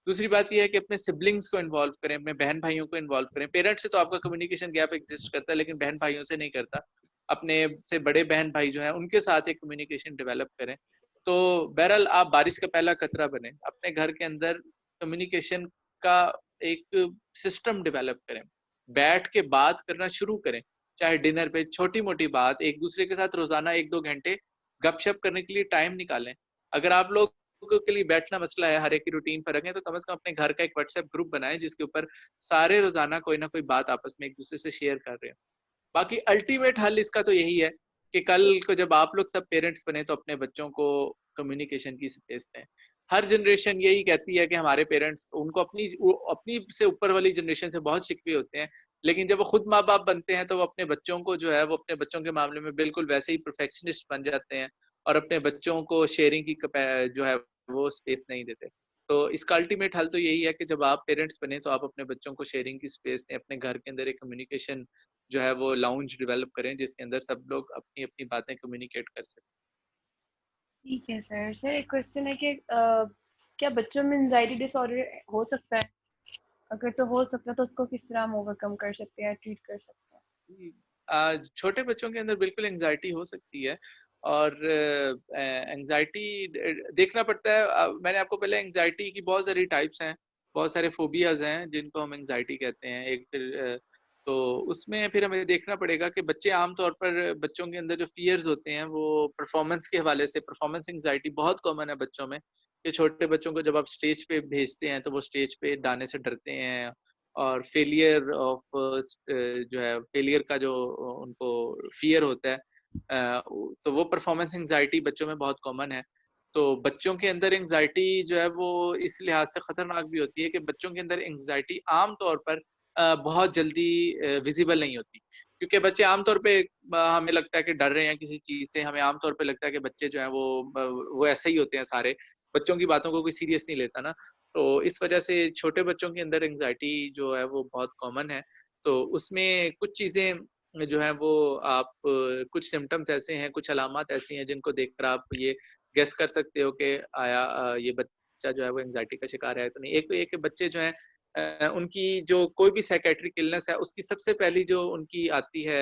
दूसरी बात यह है कि अपने सिबलिंग्स को इन्वॉल्व करें, अपने बहन भाइयों को इन्वॉल्व करें। पेरेंट्स से तो आपका कम्युनिकेशन गैप एग्जिस्ट करता है, लेकिन बहन भाइयों से नहीं करता। अपने से बड़े बहन भाई जो हैं उनके साथ एक कम्युनिकेशन डेवलप करें। तो बहरहाल आप बारिश का पहला कतरा बने, अपने घर के अंदर कम्युनिकेशन का एक सिस्टम डेवलप करें। बैठ के बात करना शुरू करें, चाहे डिनर पे छोटी मोटी बात, एक दूसरे के साथ रोजाना 1-2 घंटे गपशप करने के लिए टाइम निकालें। अगर आप लोग के लिए बैठना मसला है, हर एक की रूटीन फर्क है, तो कम से कम अपने घर का एक व्हाट्सएप ग्रुप बनाएं जिसके ऊपर सारे रोजाना कोई ना कोई बात आपस में एक दूसरे से शेयर कर रहे हैं। बाकी अल्टीमेट हल इसका तो यही है कि कल को जब आप लोग सब पेरेंट्स बने तो अपने बच्चों को कम्युनिकेशन की स्पेस दें। हर जनरेशन यही कहती है कि हमारे पेरेंट्स, उनको अपनी से ऊपर वाली जनरेशन से बहुत शिकवे होते हैं, लेकिन जब वो खुद माँ बाप बनते हैं तो वो अपने बच्चों को जो है वो अपने बच्चों के मामले में बिल्कुल वैसे ही परफेक्शनिस्ट बन जाते हैं और अपने बच्चों को शेयरिंग की जो है वो स्पेस नहीं देते। तो इसका अल्टीमेट हल तो यही है कि जब आप पेरेंट्स बने तो आप अपने बच्चों को शेयरिंग की स्पेस दें, अपने घर के अंदर एक कम्युनिकेशन जो है वो लाउंज डेवलप करें जिसके अंदर सब लोग अपनी अपनी बातें कम्युनिकेट कर सकें। ठीक है सर। सर एक क्वेश्चन है कि क्या बच्चों में एंजाइटी डिसऑर्डर हो सकता है? अगर तो हो सकता है तो उसको किस तरह हम ओवरकम कर सकते हैं, ट्रीट कर सकते हैं? छोटे बच्चों के अंदर बिल्कुल एंजाइटी हो सकती है और एंजाइटी देखना पड़ता है। मैंने आपको पहले एंजाइटी की बहुत सारी टाइप्स हैं, बहुत सारे फोबियाज हैं जिनको हम एंजाइटी कहते हैं। एक फिर तो उसमें फिर हमें देखना पड़ेगा कि बच्चे आमतौर पर, बच्चों के अंदर जो फियर्स होते हैं वो परफॉर्मेंस के हवाले से, परफॉर्मेंस एंजाइटी बहुत कॉमन है बच्चों में कि छोटे बच्चों को जब आप स्टेज पे भेजते हैं तो वो स्टेज पे गाने से डरते हैं और फेलियर ऑफ जो है फेलियर का जो उनको फियर होता है, तो वो परफॉर्मेंस एंजाइटी बच्चों में बहुत कॉमन है। तो बच्चों के अंदर एंजाइटी जो है वो इस लिहाज से खतरनाक भी होती है कि बच्चों के अंदर एंजाइटी आम तौर पर बहुत जल्दी विजिबल नहीं होती, क्योंकि बच्चे आमतौर पे हमें लगता है कि डर रहे हैं किसी चीज से, हमें आमतौर पे लगता है कि बच्चे जो है वो ऐसे ही होते हैं सारे, बच्चों की बातों को कोई सीरियस नहीं लेता ना। तो इस वजह से छोटे बच्चों के अंदर एंजाइटी जो है वो बहुत कॉमन है। तो उसमें कुछ चीज़ें जो है वो आप कुछ सिम्टम्स ऐसे हैं, कुछ अलामत ऐसी हैं जिनको देखकर आप ये गेस कर सकते हो कि आया ये बच्चा जो है वो एंजाइटी का शिकार है तो नहीं। एक तो ये कि बच्चे जो हैं उनकी जो कोई भी साइकेट्रिक इलनेस है उसकी सबसे पहली जो उनकी आती है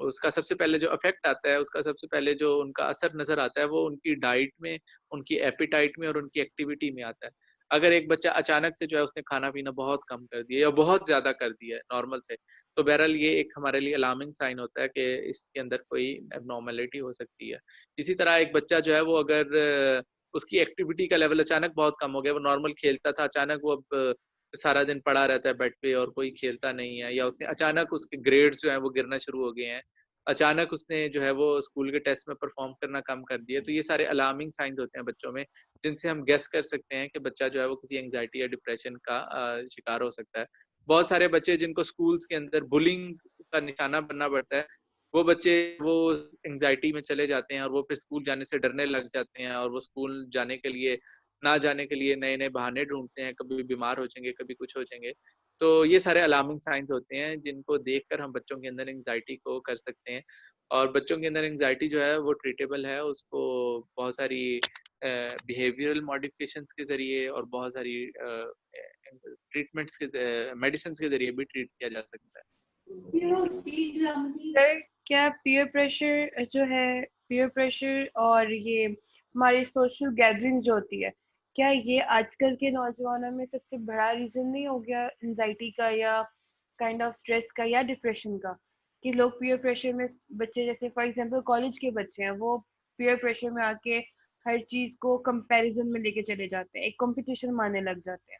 उसका सबसे पहले जो इफेक्ट आता है, उसका सबसे पहले जो उनका असर नज़र आता है वो उनकी डाइट में, उनकी एपेटाइट में और उनकी एक्टिविटी में आता है। अगर एक बच्चा अचानक से जो है उसने खाना-पीना बहुत कम कर दिया या बहुत ज़्यादा कर दिया है नॉर्मल से, तो बहरहाल ये एक हमारे लिए अलार्मिंग साइन होता है कि इसके अंदर कोई एब्नॉर्मैलिटी हो सकती है। इसी तरह एक बच्चा जो है वो अगर उसकी एक्टिविटी का लेवल अचानक बहुत कम हो गया, वो नॉर्मल खेलता था, अचानक वो अब सारा दिन पड़ा रहता है बेड पे और कोई खेलता नहीं है, या उसने अचानक उसके ग्रेड्स जो हैं वो गिरना शुरू हो गए हैं, अचानक उसने जो है वो स्कूल के टेस्ट में परफॉर्म करना कम कर दिया। तो ये सारे अलार्मिंग साइंस होते हैं बच्चों में जिनसे हम गेस कर सकते हैं कि बच्चा जो है वो किसी एंग्जायटी या डिप्रेशन का शिकार हो सकता है। बहुत सारे बच्चे जिनको स्कूल्स के अंदर बुलिंग का निशाना बनना पड़ता है, वो बच्चे वो एंग्जायटी में चले जाते हैं और वो फिर स्कूल जाने से डरने लग जाते हैं और वो स्कूल जाने के लिए, ना जाने के लिए नए-नए बहाने ढूँढते हैं, कभी बीमार हो जाएँगे, कभी कुछ हो जाएँगे। तो ये सारे अलार्मिंग साइन्स होते हैं जिनको देखकर हम बच्चों के अंदर एंग्जायटी को कर सकते हैं। और बच्चों के अंदर एंग्जायटी जो है वो ट्रीटेबल है, उसको बहुत सारी बिहेवियरल मॉडिफिकेशंस के ज़रिए और बहुत सारी ट्रीटमेंट्स के मेडिसिन्स के ज़रिए भी ट्रीट किया जा सकता है। सर क्या पीयर प्रेशर जो है, पीयर प्रेशर और ये हमारी सोशल गैदरिंग जो होती है, क्या ये आजकल के नौजवानों में सबसे बड़ा रीजन नहीं हो गया एंजाइटी का या काइंड ऑफ स्ट्रेस का या डिप्रेशन का? कि लोग पीयर प्रेशर में, बच्चे जैसे फॉर एग्जांपल कॉलेज के बच्चे हैं, वो पीयर प्रेशर में आके हर चीज को कंपैरिजन में लेके चले जाते हैं, एक कंपटीशन मानने लग जाते हैं।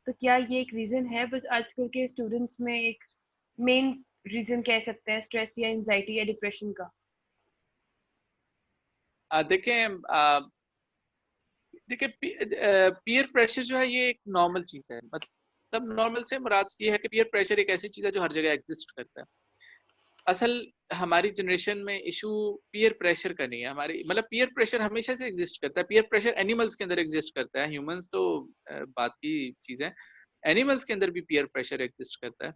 तो क्या ये एक रीजन है बस आजकल के स्टूडेंट्स में, एक मेन रीजन कह सकते हैं स्ट्रेस या एंजाइटी या डिप्रेशन का? देखें देखिए पीयर प्रेशर जो है ये एक नॉर्मल चीज है। मतलब नॉर्मल से मुराद ये है कि पीयर प्रेशर एक ऐसी चीज है जो हर जगह एग्जिस्ट करता है। असल हमारी जनरेशन में इशू पीयर प्रेशर का नहीं है, हमारी मतलब पीयर प्रेशर हमेशा से एग्जिस्ट करता है। पीयर प्रेशर एनिमल्स के अंदर एग्जिस्ट करता है, ह्यूमंस तो बात की चीज है, एनिमल्स के अंदर भी पीयर प्रेशर एग्जिस्ट करता है।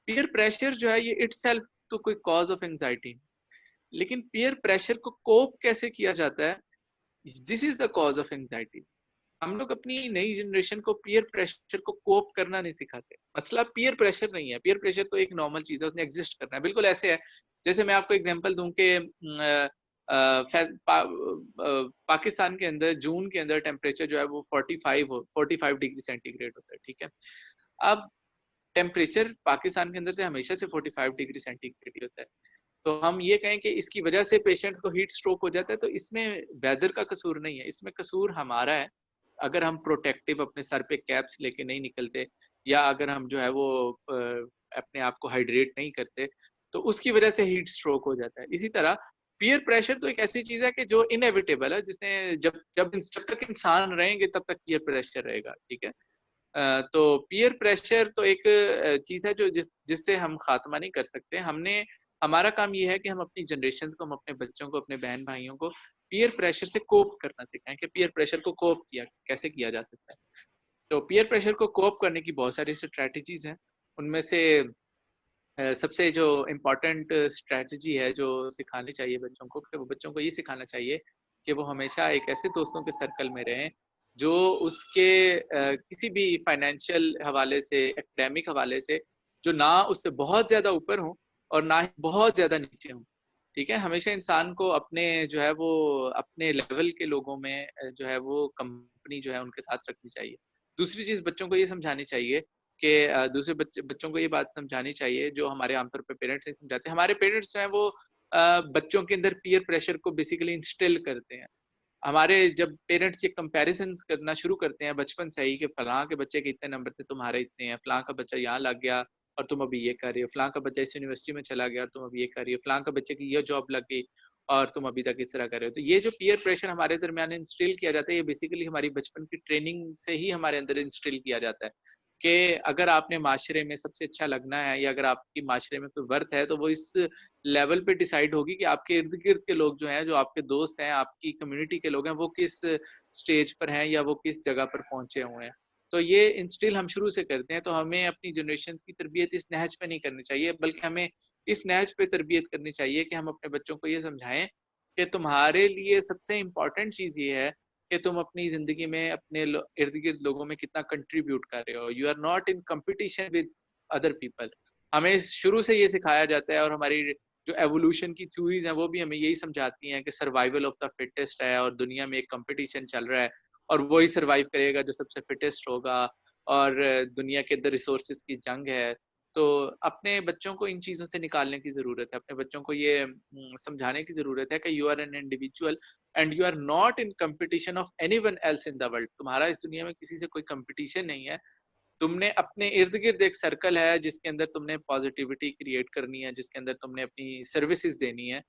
पीयर प्रेशर जो है ये इटसेल्फ तो कोई कॉज ऑफ एंजाइटी, लेकिन पीयर प्रेशर को कोप कैसे किया जाता है, this is the cause of anxiety. हम लोग अपनी नई जनरेशन को पीयर प्रेशर को कोप करना नहीं सिखाते। मसला पीयर प्रेशर नहीं है, पीयर प्रेशर तो एक नॉर्मल चीज है, उसने एग्जिस्ट करना है। बिल्कुल ऐसे है जैसे मैं आपको एग्जांपल दूं कि पाकिस्तान के अंदर जून के अंदर टेम्परेचर जो है वो 45 डिग्री सेंटीग्रेड होता है, ठीक है। अब टेम्परेचर पाकिस्तान के अंदर से हमेशा से 45 डिग्री सेंटीग्रेड ही होता है। तो हम ये कहें कि इसकी वजह से पेशेंट्स को हीट स्ट्रोक हो जाता है, तो इसमें वेदर का कसूर नहीं है, इसमें कसूर हमारा है। अगर हम प्रोटेक्टिव अपने सर पे कैप्स लेके नहीं निकलते, या अगर हम जो है वो अपने आप को हाइड्रेट नहीं करते, तो उसकी वजह से हीट स्ट्रोक हो जाता है। इसी तरह पीयर प्रेशर तो एक ऐसी चीज है कि जो इनएविटेबल है, जिसने जब तक इंसान रहेंगे तब तक पीयर प्रेशर रहेगा, ठीक है। तो पीयर प्रेशर तो एक चीज है जो जिससे हम खात्मा नहीं कर सकते। हमारा काम ये है कि हम अपनी जनरेशन को, हम अपने बच्चों को, अपने बहन भाइयों को पीयर प्रेशर से कोप करना सिखाएं कि पीयर प्रेशर को कोप कैसे किया जा सकता है। तो पीयर प्रेशर को कोप करने की बहुत सारी स्ट्रैटेजीज हैं। उनमें से सबसे जो इम्पोर्टेंट स्ट्रैटेजी है जो सिखानी चाहिए बच्चों को, कि वो बच्चों को ये सिखाना चाहिए कि वो हमेशा एक ऐसे दोस्तों के सर्कल में रहें जो उसके किसी भी फाइनेंशियल हवाले से, एकेडमिक हवाले से, जो ना उससे बहुत ज़्यादा ऊपर हों और ना ही बहुत ज़्यादा नीचे हों, ठीक है। हमेशा इंसान को अपने जो है वो अपने लेवल के लोगों में जो है वो कंपनी जो है उनके साथ रखनी चाहिए। दूसरी चीज़ बच्चों को ये समझानी चाहिए कि दूसरे बच्चों को ये बात समझानी चाहिए जो हमारे आमतौर पर पेरेंट्स नहीं समझाते। हमारे पेरेंट्स जो हैं वो बच्चों के अंदर पीयर प्रेशर को बेसिकली इंस्टिल करते हैं। हमारे जब पेरेंट्स ये कंपैरिजंस करना शुरू करते हैं बचपन से ही कि फलां के बच्चे के इतने नंबर थे, तुम्हारे इतने हैं, फलां का बच्चा यहाँ लग गया और तुम अभी ये कर रही हो, फलां का बच्चा इस यूनिवर्सिटी में चला गया और तुम अभी ये कर रही हो, फलां का बच्चे की ये जॉब लग गई और तुम अभी तक इस तरह कर रहे हो। तो ये जो पीयर प्रेशर हमारे दरमियान इंस्टिल किया जाता है, ये बेसिकली हमारी बचपन की ट्रेनिंग से ही हमारे अंदर इंस्टिल किया जाता है कि अगर आपने माशरे में सबसे अच्छा लगना है या अगर आपकी माशरे में कोई वर्थ है, तो वो इस लेवल पे डिसाइड होगी कि आपके इर्द गिर्द के लोग जो हैं, जो आपके दोस्त हैं, आपकी कम्युनिटी के लोग हैं, वो किस स्टेज पर हैं या वो किस जगह पर पहुंचे हुए हैं। तो ये इंस्टिल हम शुरू से करते हैं। तो हमें अपनी जनरेशन की तरबियत इस नहज पे नहीं करनी चाहिए, बल्कि हमें इस नहज पे तरबियत करनी चाहिए कि हम अपने बच्चों को ये समझाएं कि तुम्हारे लिए सबसे इम्पोर्टेंट चीज़ ये है कि तुम अपनी ज़िंदगी में अपने इर्द गिर्द लोगों में कितना कंट्रीब्यूट कर रहे हो। You are not in competition with other people. हमें शुरू से ये सिखाया जाता है, और हमारी जो एवोल्यूशन की थ्योरीज हैं वो भी हमें यही समझाती हैं कि सर्वाइवल ऑफ द फिटेस्ट है, और दुनिया में एक कंपटीशन चल रहा है और वही सर्वाइव करेगा जो सबसे फिटेस्ट होगा, और दुनिया के अंदर रिसोर्सेज की जंग है। तो अपने बच्चों को इन चीज़ों से निकालने की ज़रूरत है। अपने बच्चों को ये समझाने की ज़रूरत है कि you are an individual and you are not in competition of anyone else in the world. तुम्हारा इस दुनिया में किसी से कोई कंपटीशन नहीं है। तुमने अपने इर्द गिर्द एक सर्कल है जिसके अंदर तुमने पॉजिटिविटी क्रिएट करनी है, जिसके अंदर तुमने अपनी सर्विसेज देनी है।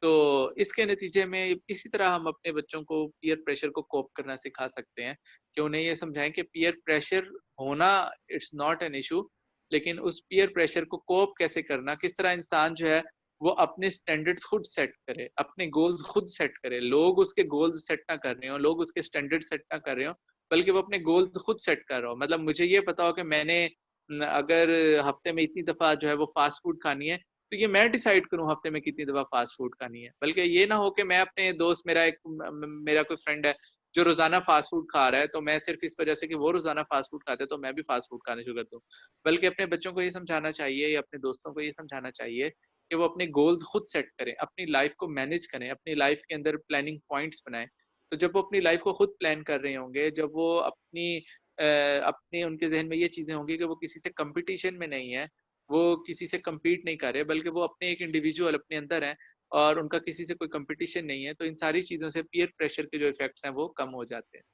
तो इसके नतीजे में इसी तरह हम अपने बच्चों को पीयर प्रेशर को कोप करना सिखा सकते हैं कि उन्हें ये समझाएं कि पीयर प्रेशर होना इट्स नॉट एन इशू, लेकिन उस पीयर प्रेशर को कोप कैसे करना, किस तरह इंसान जो है वो अपने स्टैंडर्ड्स खुद सेट करे, अपने गोल्स खुद सेट करे। लोग उसके गोल्स सेट ना कर रहे हो, लोग उसके स्टैंडर्ड सेट ना कर रहे हो, बल्कि वो अपने गोल्स खुद सेट कर रहा हो। मतलब मुझे ये पता हो कि मैंने अगर हफ्ते में इतनी दफ़ा जो है वो फास्ट फूड खानी है, तो ये मैं डिसाइड करूँ हफ्ते में कितनी दफ़ा फास्ट फूड खानी है। बल्कि ये ना हो कि मैं अपने दोस्त, मेरा कोई फ्रेंड है जो रोज़ाना फास्ट फूड खा रहा है, तो मैं सिर्फ इस वजह से कि वो रोज़ाना फास्ट फूड खाता है तो मैं भी फास्ट फूड खाना शुरू कर दूँ। बल्कि अपने बच्चों को ये समझाना चाहिए या अपने दोस्तों को ये समझाना चाहिए कि वो अपने गोल्स खुद सेट करें, अपनी लाइफ को मैनेज करें, अपनी लाइफ के अंदर प्लानिंग पॉइंट्स बनाएं। तो जब वो अपनी लाइफ को खुद प्लान कर रहे होंगे, जब वो अपनी उनके जहन में ये चीज़ें होंगी कि वो किसी से कंपटीशन में नहीं है, वो किसी से कम्पीट नहीं कर रहे, बल्कि वो अपने एक इंडिविजुअल अपने अंदर हैं और उनका किसी से कोई कंपटीशन नहीं है। तो इन सारी चीज़ों से पीयर प्रेशर के जो इफेक्ट्स हैं वो कम हो जाते हैं।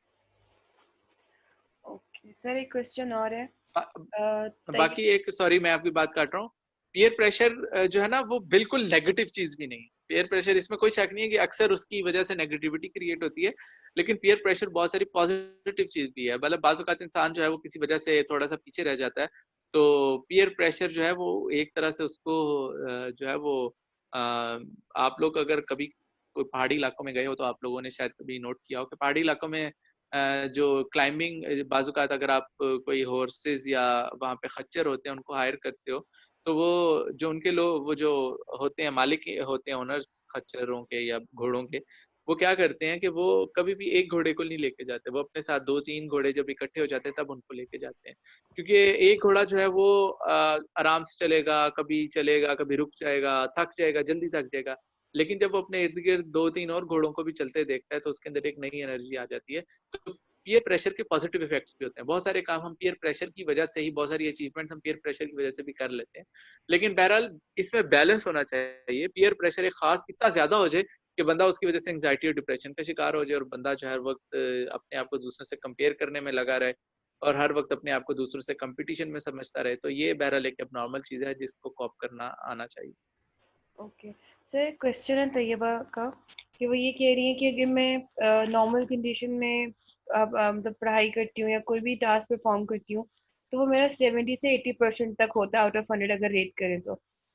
ओके सर, एक क्वेश्चन और है। बाकी एक, सॉरी मैं आपकी बात काट रहा हूँ, पीयर प्रेशर जो है ना वो बिल्कुल नेगेटिव चीज भी नहीं है। पीयर प्रेशर, इसमें कोई शक नहीं है कि अक्सर उसकी वजह से नेगेटिविटी क्रिएट होती है, लेकिन पीयर प्रेशर बहुत सारी पॉजिटिव चीज भी है। मतलब बाज़ औक़ात इंसान जो है वो किसी वजह से थोड़ा सा पीछे रह जाता है, तो पीयर प्रेशर जो है वो एक तरह से उसको जो है वो आप लोग अगर कभी कोई पहाड़ी इलाकों में गए हो तो आप लोगों ने शायद कभी नोट किया हो कि पहाड़ी इलाकों में जो क्लाइंबिंग बाज़ औक़ात अगर आप कोई हॉर्सेस या वहाँ पे खच्चर होते हैं उनको हायर करते हो, तो वो जो उनके लोग, वो जो होते हैं मालिक होते हैं, ओनर्स खच्चरों के या घोड़ों के, वो क्या करते हैं कि वो कभी भी एक घोड़े को नहीं लेके जाते। वो अपने साथ 2-3 घोड़े जब इकट्ठे हो जाते हैं तब उनको लेके जाते हैं। क्योंकि एक घोड़ा जो है वो आराम से चलेगा, कभी रुक जाएगा, थक जाएगा, जल्दी थक जाएगा। लेकिन जब वो अपने इर्द-गिर्द 2-3 और घोड़ों को भी चलते देखता है तो उसके अंदर एक नई एनर्जी आ जाती है। तो पीयर प्रेशर के पॉजिटिव इफेक्ट्स भी होते हैं। बहुत सारे काम हम पीयर प्रेशर की वजह से ही, बहुत सारी अचीवमेंट्स हम पीयर प्रेशर की वजह से भी कर लेते हैं। लेकिन बहरहाल इसमें बैलेंस होना चाहिए। पीयर प्रेशर एक खास इतना ज्यादा हो जाए कि बंदा उसकी वजह से एंग्जाइटी और डिप्रेशन का शिकार हो जाए, और बंदा जो हर वक्त अपने आप को दूसरों से कंपेयर करने में लगा रहे और हर वक्त अपने आप को दूसरों से कंपटीशन में समझता रहे, तो ये बहरहाल एक नॉर्मल चीज़ है जिसको कॉप करना आना चाहिए। ओके सर, क्वेश्चन है तैयबा का कि वो ये कह रही है कि अगर मैं नॉर्मल कंडीशन में अब मतलब पढ़ाई करती हूँ या कोई भी टास्क परफॉर्म करती हूँ, तो वो मेरा 70 से 80% तक होता है आउट ऑफ 100 अगर रेट करें तो।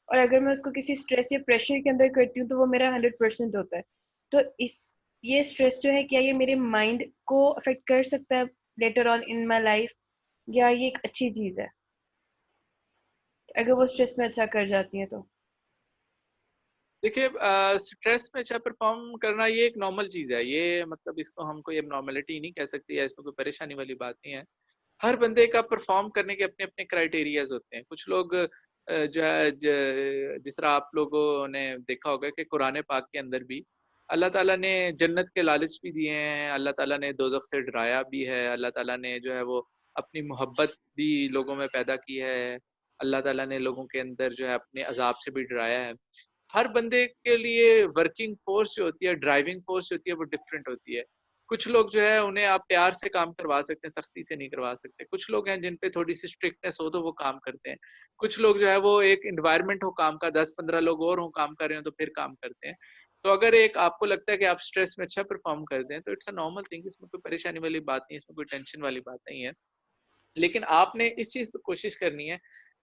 और अगर मैं उसको किसी स्ट्रेस या प्रेशर के अंदर करती हूँ तो वो मेरा 100% होता है। तो इस ये स्ट्रेस जो है, क्या ये मेरे माइंड को अफेक्ट कर सकता है later on in my life, या ये एक अच्छी चीज़ है अगर वो स्ट्रेस में अच्छा कर जाती है तो? देखिए, स्ट्रेस में अच्छा परफॉर्म करना ये एक नॉर्मल चीज़ है। ये मतलब इसको हम कोई एबनॉर्मेलिटी नहीं कह सकते या इसमें कोई परेशानी वाली बात नहीं है। हर बंदे का परफॉर्म करने के अपने अपने क्राइटेरियाज होते हैं। कुछ लोग जो है जिस तरह आप लोगों ने देखा होगा कि कुरान पाक के अंदर भी अल्लाह ताला ने जन्नत के लालच भी दिए हैं, अल्लाह ताला ने दोज़ख से डराया भी है, अल्लाह ताला ने जो है वो अपनी मोहब्बत भी लोगों में पैदा की है, अल्लाह ताला ने लोगों के अंदर जो है अपने अजाब से भी डराया है। हर बंदे के लिए वर्किंग फोर्स जो होती है, ड्राइविंग फोर्स जो होती है, वो डिफरेंट होती है। कुछ लोग जो है उन्हें आप प्यार से काम करवा सकते हैं, सख्ती से नहीं करवा सकते। कुछ लोग हैं जिन पे थोड़ी सी स्ट्रिक्टनेस हो तो वो काम करते हैं। कुछ लोग जो है वो एक एनवायरनमेंट हो काम का, 10-15 लोग और हो काम कर रहे हो तो फिर काम करते हैं। तो अगर एक आपको लगता है कि आप स्ट्रेस में अच्छा परफॉर्म कर दें तो इट्स अ नॉर्मल थिंग, इसमें कोई परेशानी वाली बात नहीं है, इसमें कोई टेंशन वाली बात नहीं है। लेकिन आपने इस चीज़ पे कोशिश करनी है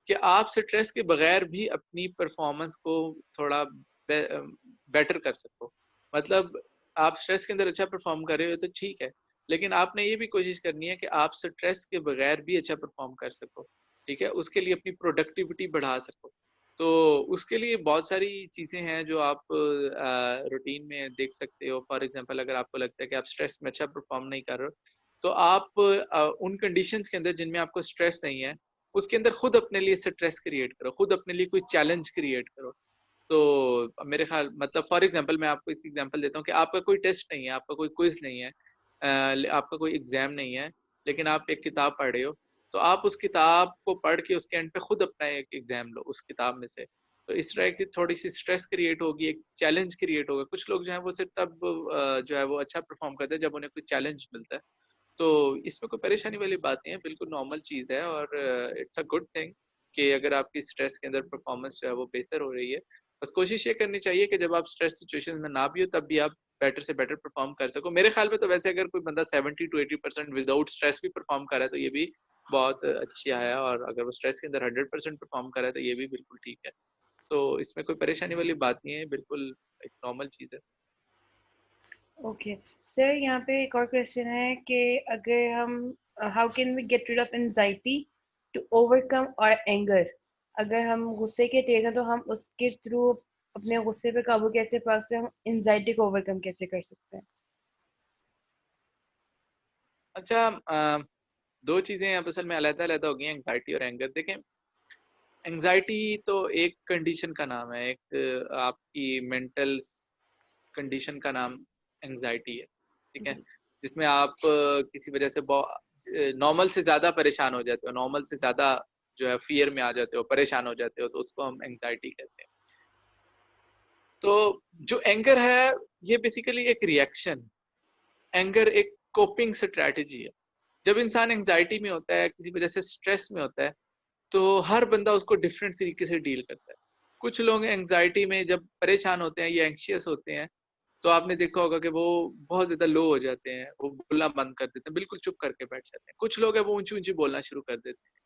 कि आप स्ट्रेस के बगैर भी अपनी परफॉर्मेंस को थोड़ा बेटर कर सको। मतलब आप स्ट्रेस के अंदर अच्छा परफॉर्म कर रहे हो तो ठीक है, लेकिन आपने ये भी कोशिश करनी है कि आप स्ट्रेस के बगैर भी अच्छा परफॉर्म कर सको, ठीक है? उसके लिए अपनी प्रोडक्टिविटी बढ़ा सको। तो उसके लिए बहुत सारी चीज़ें हैं जो आप रूटीन में देख सकते हो। फॉर एग्जांपल, अगर आपको लगता है कि आप स्ट्रेस में अच्छा परफॉर्म नहीं कर रहे हो, तो आप उन कंडीशंस के अंदर जिनमें आपको स्ट्रेस नहीं है, उसके अंदर खुद अपने लिए स्ट्रेस क्रिएट करो, खुद अपने लिए कोई चैलेंज क्रिएट करो। तो मेरे ख्याल मतलब फॉर एग्जांपल मैं आपको इसकी एग्जांपल देता हूँ कि आपका कोई टेस्ट नहीं है, आपका कोई क्विज नहीं है, आपका कोई एग्जाम नहीं है, लेकिन आप एक किताब पढ़ रहे हो, तो आप उस किताब को पढ़ के उसके एंड पे खुद अपना एक एग्जाम लो उस किताब में से। तो इस तरह की थोड़ी सी स्ट्रेस क्रिएट होगी, एक चैलेंज क्रिएट होगा। कुछ लोग जो है वो सिर्फ तब जो है वो अच्छा परफॉर्म करते हैं जब उन्हें कोई चैलेंज मिलता है। तो इसमें कोई परेशानी वाली बात नहीं है, बिल्कुल नॉर्मल चीज़ है, और इट्स अ गुड थिंग कि अगर आपकी स्ट्रेस के अंदर परफॉर्मेंस जो है वो बेहतर हो रही है। बस कोशिश ये करनी चाहिए कि जब आप स्ट्रेस सिचुएशन में ना भी हो तब भी आप बेटर से बेटर परफॉर्म कर सको। मेरे ख्याल में तो वैसे अगर कोई बंदा 70 to 80% विदाउट स्ट्रेस भी परफॉर्म कर रहा है तो ये भी बहुत अच्छा है, और अगर वो स्ट्रेस के अंदर 100% परफॉर्म कर रहा है तो ये भी बिल्कुल ठीक है। तो इसमें कोई परेशानी वाली बात नहीं है, बिल्कुल एक नॉर्मल चीज़ है। ओके सर, यहाँ पे एक और क्वेश्चन है कि अगर हम how can we get rid of anxiety to overcome और एंगर? अगर हम गुस्से के तेज हैं तो हम उसके थ्रू अपने गुस्से पे काबू कैसे पा सकते हैं, हम एंजाइटी को ओवरकम कैसे कर सकते हैं? अच्छा, दो चीज़ें अब असल में अलग-अलग हो गई हैं, एंग्जायटी और एंगर। देखें, एंग्जायटी तो एक कंडीशन का नाम है, एक आपकी मेंटल कंडीशन का नाम एंग्जायटी है, ठीक है? जी। जिसमें आप किसी वजह से नॉर्मल से ज़्यादा परेशान हो जाते हो, नॉर्मल से ज़्यादा जो है फ़ियर में आ जाते हो, परेशान हो जाते हो, तो उसको हम एंग्जायटी कहते हैं। तो जो एंगर है, ये बेसिकली एक रिएक्शन, एंगर एक कोपिंग स्ट्रैटेजी है। जब इंसान एंग्जायटी में होता है, किसी वजह से स्ट्रेस में होता है, तो हर बंदा उसको डिफरेंट तरीके से डील करता है। कुछ लोग एंग्जायटी में जब परेशान होते हैं या एंग्शियस होते हैं, तो आपने देखा होगा कि वो बहुत ज़्यादा लो हो जाते हैं, वो बोलना बंद कर देते हैं, बिल्कुल चुप करके बैठ जाते हैं। कुछ लोग हैं वो ऊँची-ऊँची बोलना शुरू कर देते हैं,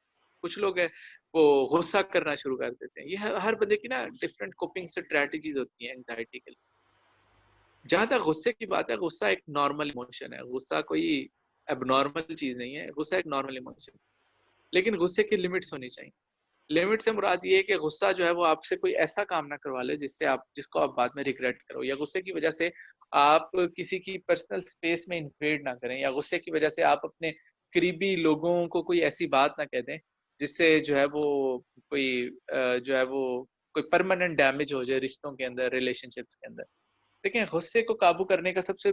कुछ लोग हैं वो गुस्सा करना शुरू कर देते हैं। ये हर बंदे की ना डिफरेंट कोपिंग स्ट्रैटेजीज़ होती हैं एंग्जायटी के लिए। जहाँ तक गुस्से की बात है, गुस्सा एक नॉर्मल इमोशन है, गुस्सा कोई एबनॉर्मल चीज़ नहीं है, गुस्सा एक नॉर्मल इमोशन है। लेकिन गुस्से की लिमिट्स होनी चाहिए। लिमिट से मुराद ये है कि गुस्सा जो है वो आपसे कोई ऐसा काम ना करवा ले जिसको आप बाद में रिग्रेट करो, या गुस्से की वजह से आप किसी की पर्सनल स्पेस में इन्वेड ना करें, या गुस्से की वजह से आप अपने करीबी लोगों को कोई ऐसी बात ना कह दें जिससे जो है वो कोई जो है वो कोई परमानेंट डैमेज हो जाए रिश्तों के अंदर, रिलेशनशिप्स के अंदर। देखिए, गुस्से को काबू करने का सबसे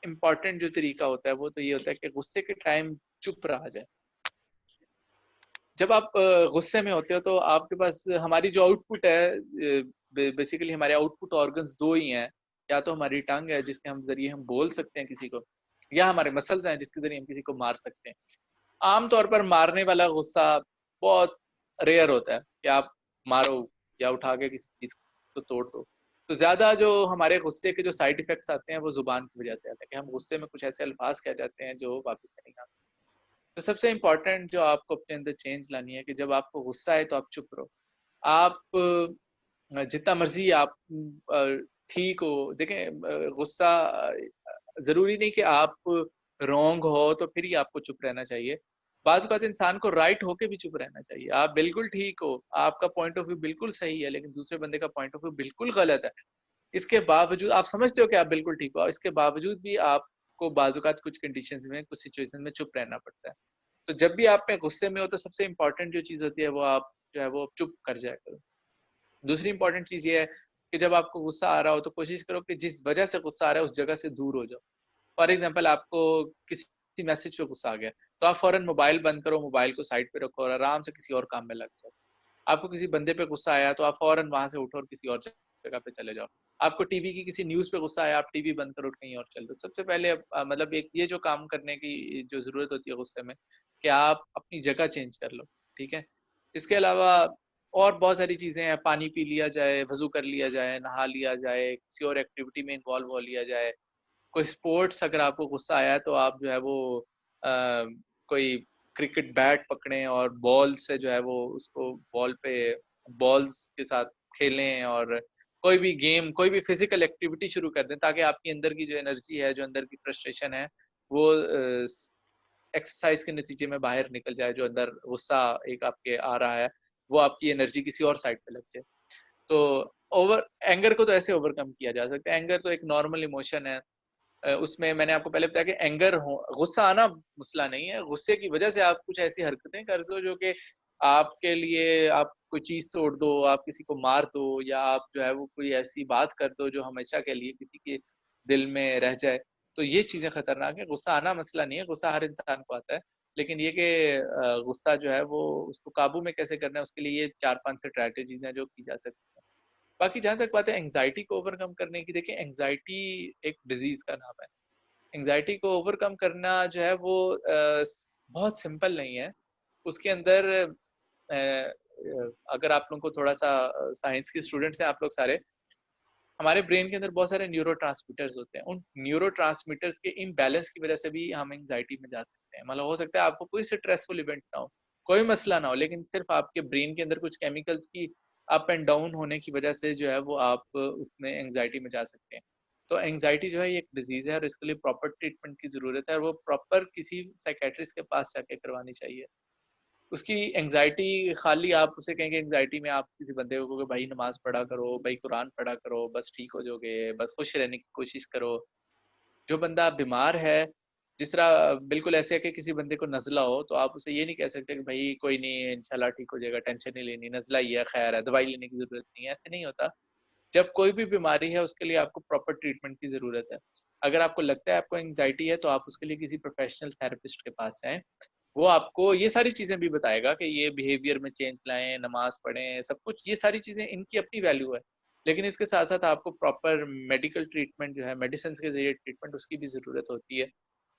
इम्पोर्टेंट जो तरीका होता है वो तो ये होता है कि गुस्से के टाइम चुप रहा जाए। जब आप गुस्से में होते हो तो आपके पास हमारी जो आउटपुट है, बेसिकली हमारे आउटपुट ऑर्गन्स दो ही हैं, या तो हमारी टंग है जिसके हम जरिए हम बोल सकते हैं किसी को, या हमारे मसल्स हैं जिसके जरिए हम किसी को मार सकते हैं। आमतौर पर मारने वाला गुस्सा बहुत रेयर होता है कि आप मारो या उठा के किसी चीज को तोड़ दो। तो ज्यादा जो हमारे गुस्से के जो साइड इफेक्ट्स आते हैं वो जुबान की वजह से आते हैं कि हम गुस्से में कुछ ऐसे अल्फाज कह जाते हैं जो वापस नहीं आ सकते। तो सबसे इम्पोर्टेंट जो आपको अपने अंदर चेंज लानी है कि जब आपको गुस्सा है तो आप चुप रहो। आप जितना मर्जी आप ठीक हो, देखें गुस्सा जरूरी नहीं कि आप रॉन्ग हो तो फिर ही आपको चुप रहना चाहिए। बाज़ औक़ात इंसान को राइट होके भी चुप रहना चाहिए। आप बिल्कुल ठीक हो, आपका पॉइंट ऑफ व्यू बिल्कुल सही है, लेकिन दूसरे बंदे का पॉइंट ऑफ व्यू बिल्कुल गलत है। इसके बावजूद आप समझते हो कि आप बिल्कुल ठीक हो, इसके बावजूद भी आपको बाज़ औक़ात कुछ कंडीशंस में, कुछ सिचुएशन में चुप रहना पड़ता है। तो जब भी आप में गुस्से में हो तो सबसे इम्पोर्टेंट जो चीज़ होती है वो आप जो है वो चुप कर जाया करो। दूसरी इम्पोर्टेंट चीज़ ये है कि जब आपको गुस्सा आ रहा हो तो कोशिश करो कि जिस वजह से गुस्सा आ रहा है उस जगह से दूर हो जाओ। फॉर एग्जाम्पल आपको किसी मैसेज पे गुस्सा आ गया तो आप फौरन मोबाइल बंद करो, मोबाइल को साइड पे रखो और आराम से किसी और काम में लग जाओ। आपको किसी बंदे पे गुस्सा आया तो आप फौरन वहां से उठो और किसी और जगह पे चले जाओ। आपको टीवी की किसी न्यूज़ पे गुस्सा आया, आप टीवी बंद करो और कहीं और चल दो। सबसे पहले मतलब एक ये जो काम करने की जो जरूरत होती है गुस्से में, कि आप अपनी जगह चेंज कर लो, ठीक है। इसके अलावा और बहुत सारी चीजें हैं, पानी पी लिया जाए, वजू कर लिया जाए, नहा लिया जाए, किसी और एक्टिविटी में इन्वॉल्व हो लिया जाए। कोई स्पोर्ट्स, अगर आपको गुस्सा आया है तो आप जो है वो कोई क्रिकेट बैट पकड़ें और बॉल से जो है वो उसको बॉल पे बॉल्स के साथ खेलें, और कोई भी गेम, कोई भी फिजिकल एक्टिविटी शुरू कर दें ताकि आपकी अंदर की जो एनर्जी है, जो अंदर की फ्रस्ट्रेशन है, वो एक्सरसाइज के नतीजे में बाहर निकल जाए। जो अंदर गुस्सा एक आपके आ रहा है वो आपकी एनर्जी किसी और साइड पे लग जाए। तो ओवर एंगर को तो ऐसे ओवरकम किया जा सकता है। एंगर तो एक नॉर्मल इमोशन है। उसमें मैंने आपको पहले बताया कि एंगर हो, गुस्सा आना मसला नहीं है। गुस्से की वजह से आप कुछ ऐसी हरकतें कर दो जो कि आपके लिए, आप कोई चीज तोड़ दो, आप किसी को मार दो, या आप जो है वो कोई ऐसी बात कर दो जो हमेशा के लिए किसी के दिल में रह जाए। तो ये चीजें खतरनाक है। गुस्सा आना मसला नहीं है, गुस्सा हर इंसान को आता है, लेकिन ये कि गुस्सा जो है वो उसको काबू में कैसे करना है, उसके लिए ये 4-5 स्ट्रैटेजीज हैं जो की जा सकती है। बाकी जहाँ तक बात है एंग्जाइटी को ओवरकम करने की, देखिए एंग्जाइटी एक डिजीज का नाम है। एंग्जाइटी को ओवरकम करना जो है वो बहुत सिंपल नहीं है। उसके अंदर अगर आप लोगों को थोड़ा सा, साइंस के स्टूडेंट्स हैं आप लोग सारे, हमारे ब्रेन के अंदर बहुत सारे न्यूरोट्रांसमीटर्स होते हैं। उन न्यूरोट्रांसमीटर्स के इम्बैलेंस की वजह से भी हम एंग्जाइटी में जा सकते हैं। मतलब हो सकता है आपको कोई स्ट्रेसफुल इवेंट ना हो, कोई मसला ना हो, लेकिन सिर्फ आपके ब्रेन के अंदर कुछ केमिकल्स की अप एंड डाउन होने की वजह से जो है वो आप उसमें एंग्जाइटी में जा सकते हैं। तो एंग्जाइटी जो है ये एक डिजीज है और इसके लिए प्रॉपर ट्रीटमेंट की जरूरत है, और वो प्रॉपर किसी साइकेट्रिस्ट के पास जाके करवानी चाहिए। उसकी एंग्जाइटी खाली आप उसे कहेंगे, एंग्जाइटी में आप किसी बंदे को कहोगे भाई नमाज पढ़ा करो, भाई कुरान पढ़ा करो, बस ठीक हो जाओगे, बस खुश रहने की कोशिश करो। जो बंदा बीमार है, जिस तरह बिल्कुल ऐसे है कि किसी बंदे को नज़ला हो तो आप उसे ये नहीं कह सकते कि भाई कोई नहीं इंशाल्लाह ठीक हो जाएगा, टेंशन नहीं लेनी, नज़ला ही है, खैर है, दवाई लेने की जरूरत नहीं है। ऐसे नहीं होता। जब कोई भी बीमारी है उसके लिए आपको प्रॉपर ट्रीटमेंट की जरूरत है। अगर आपको लगता है आपको एंग्जाइटी है तो आप उसके लिए किसी प्रोफेशनल थेरेपिस्ट के पास जाएं। वो आपको ये सारी चीजें भी बताएगा कि ये बिहेवियर में चेंज लाएं, नमाज पढ़ें, सब कुछ। ये सारी चीजें इनकी अपनी वैल्यू है, लेकिन इसके साथ साथ आपको प्रॉपर मेडिकल ट्रीटमेंट जो है, मेडिसिन के जरिए ट्रीटमेंट, उसकी भी जरूरत होती है।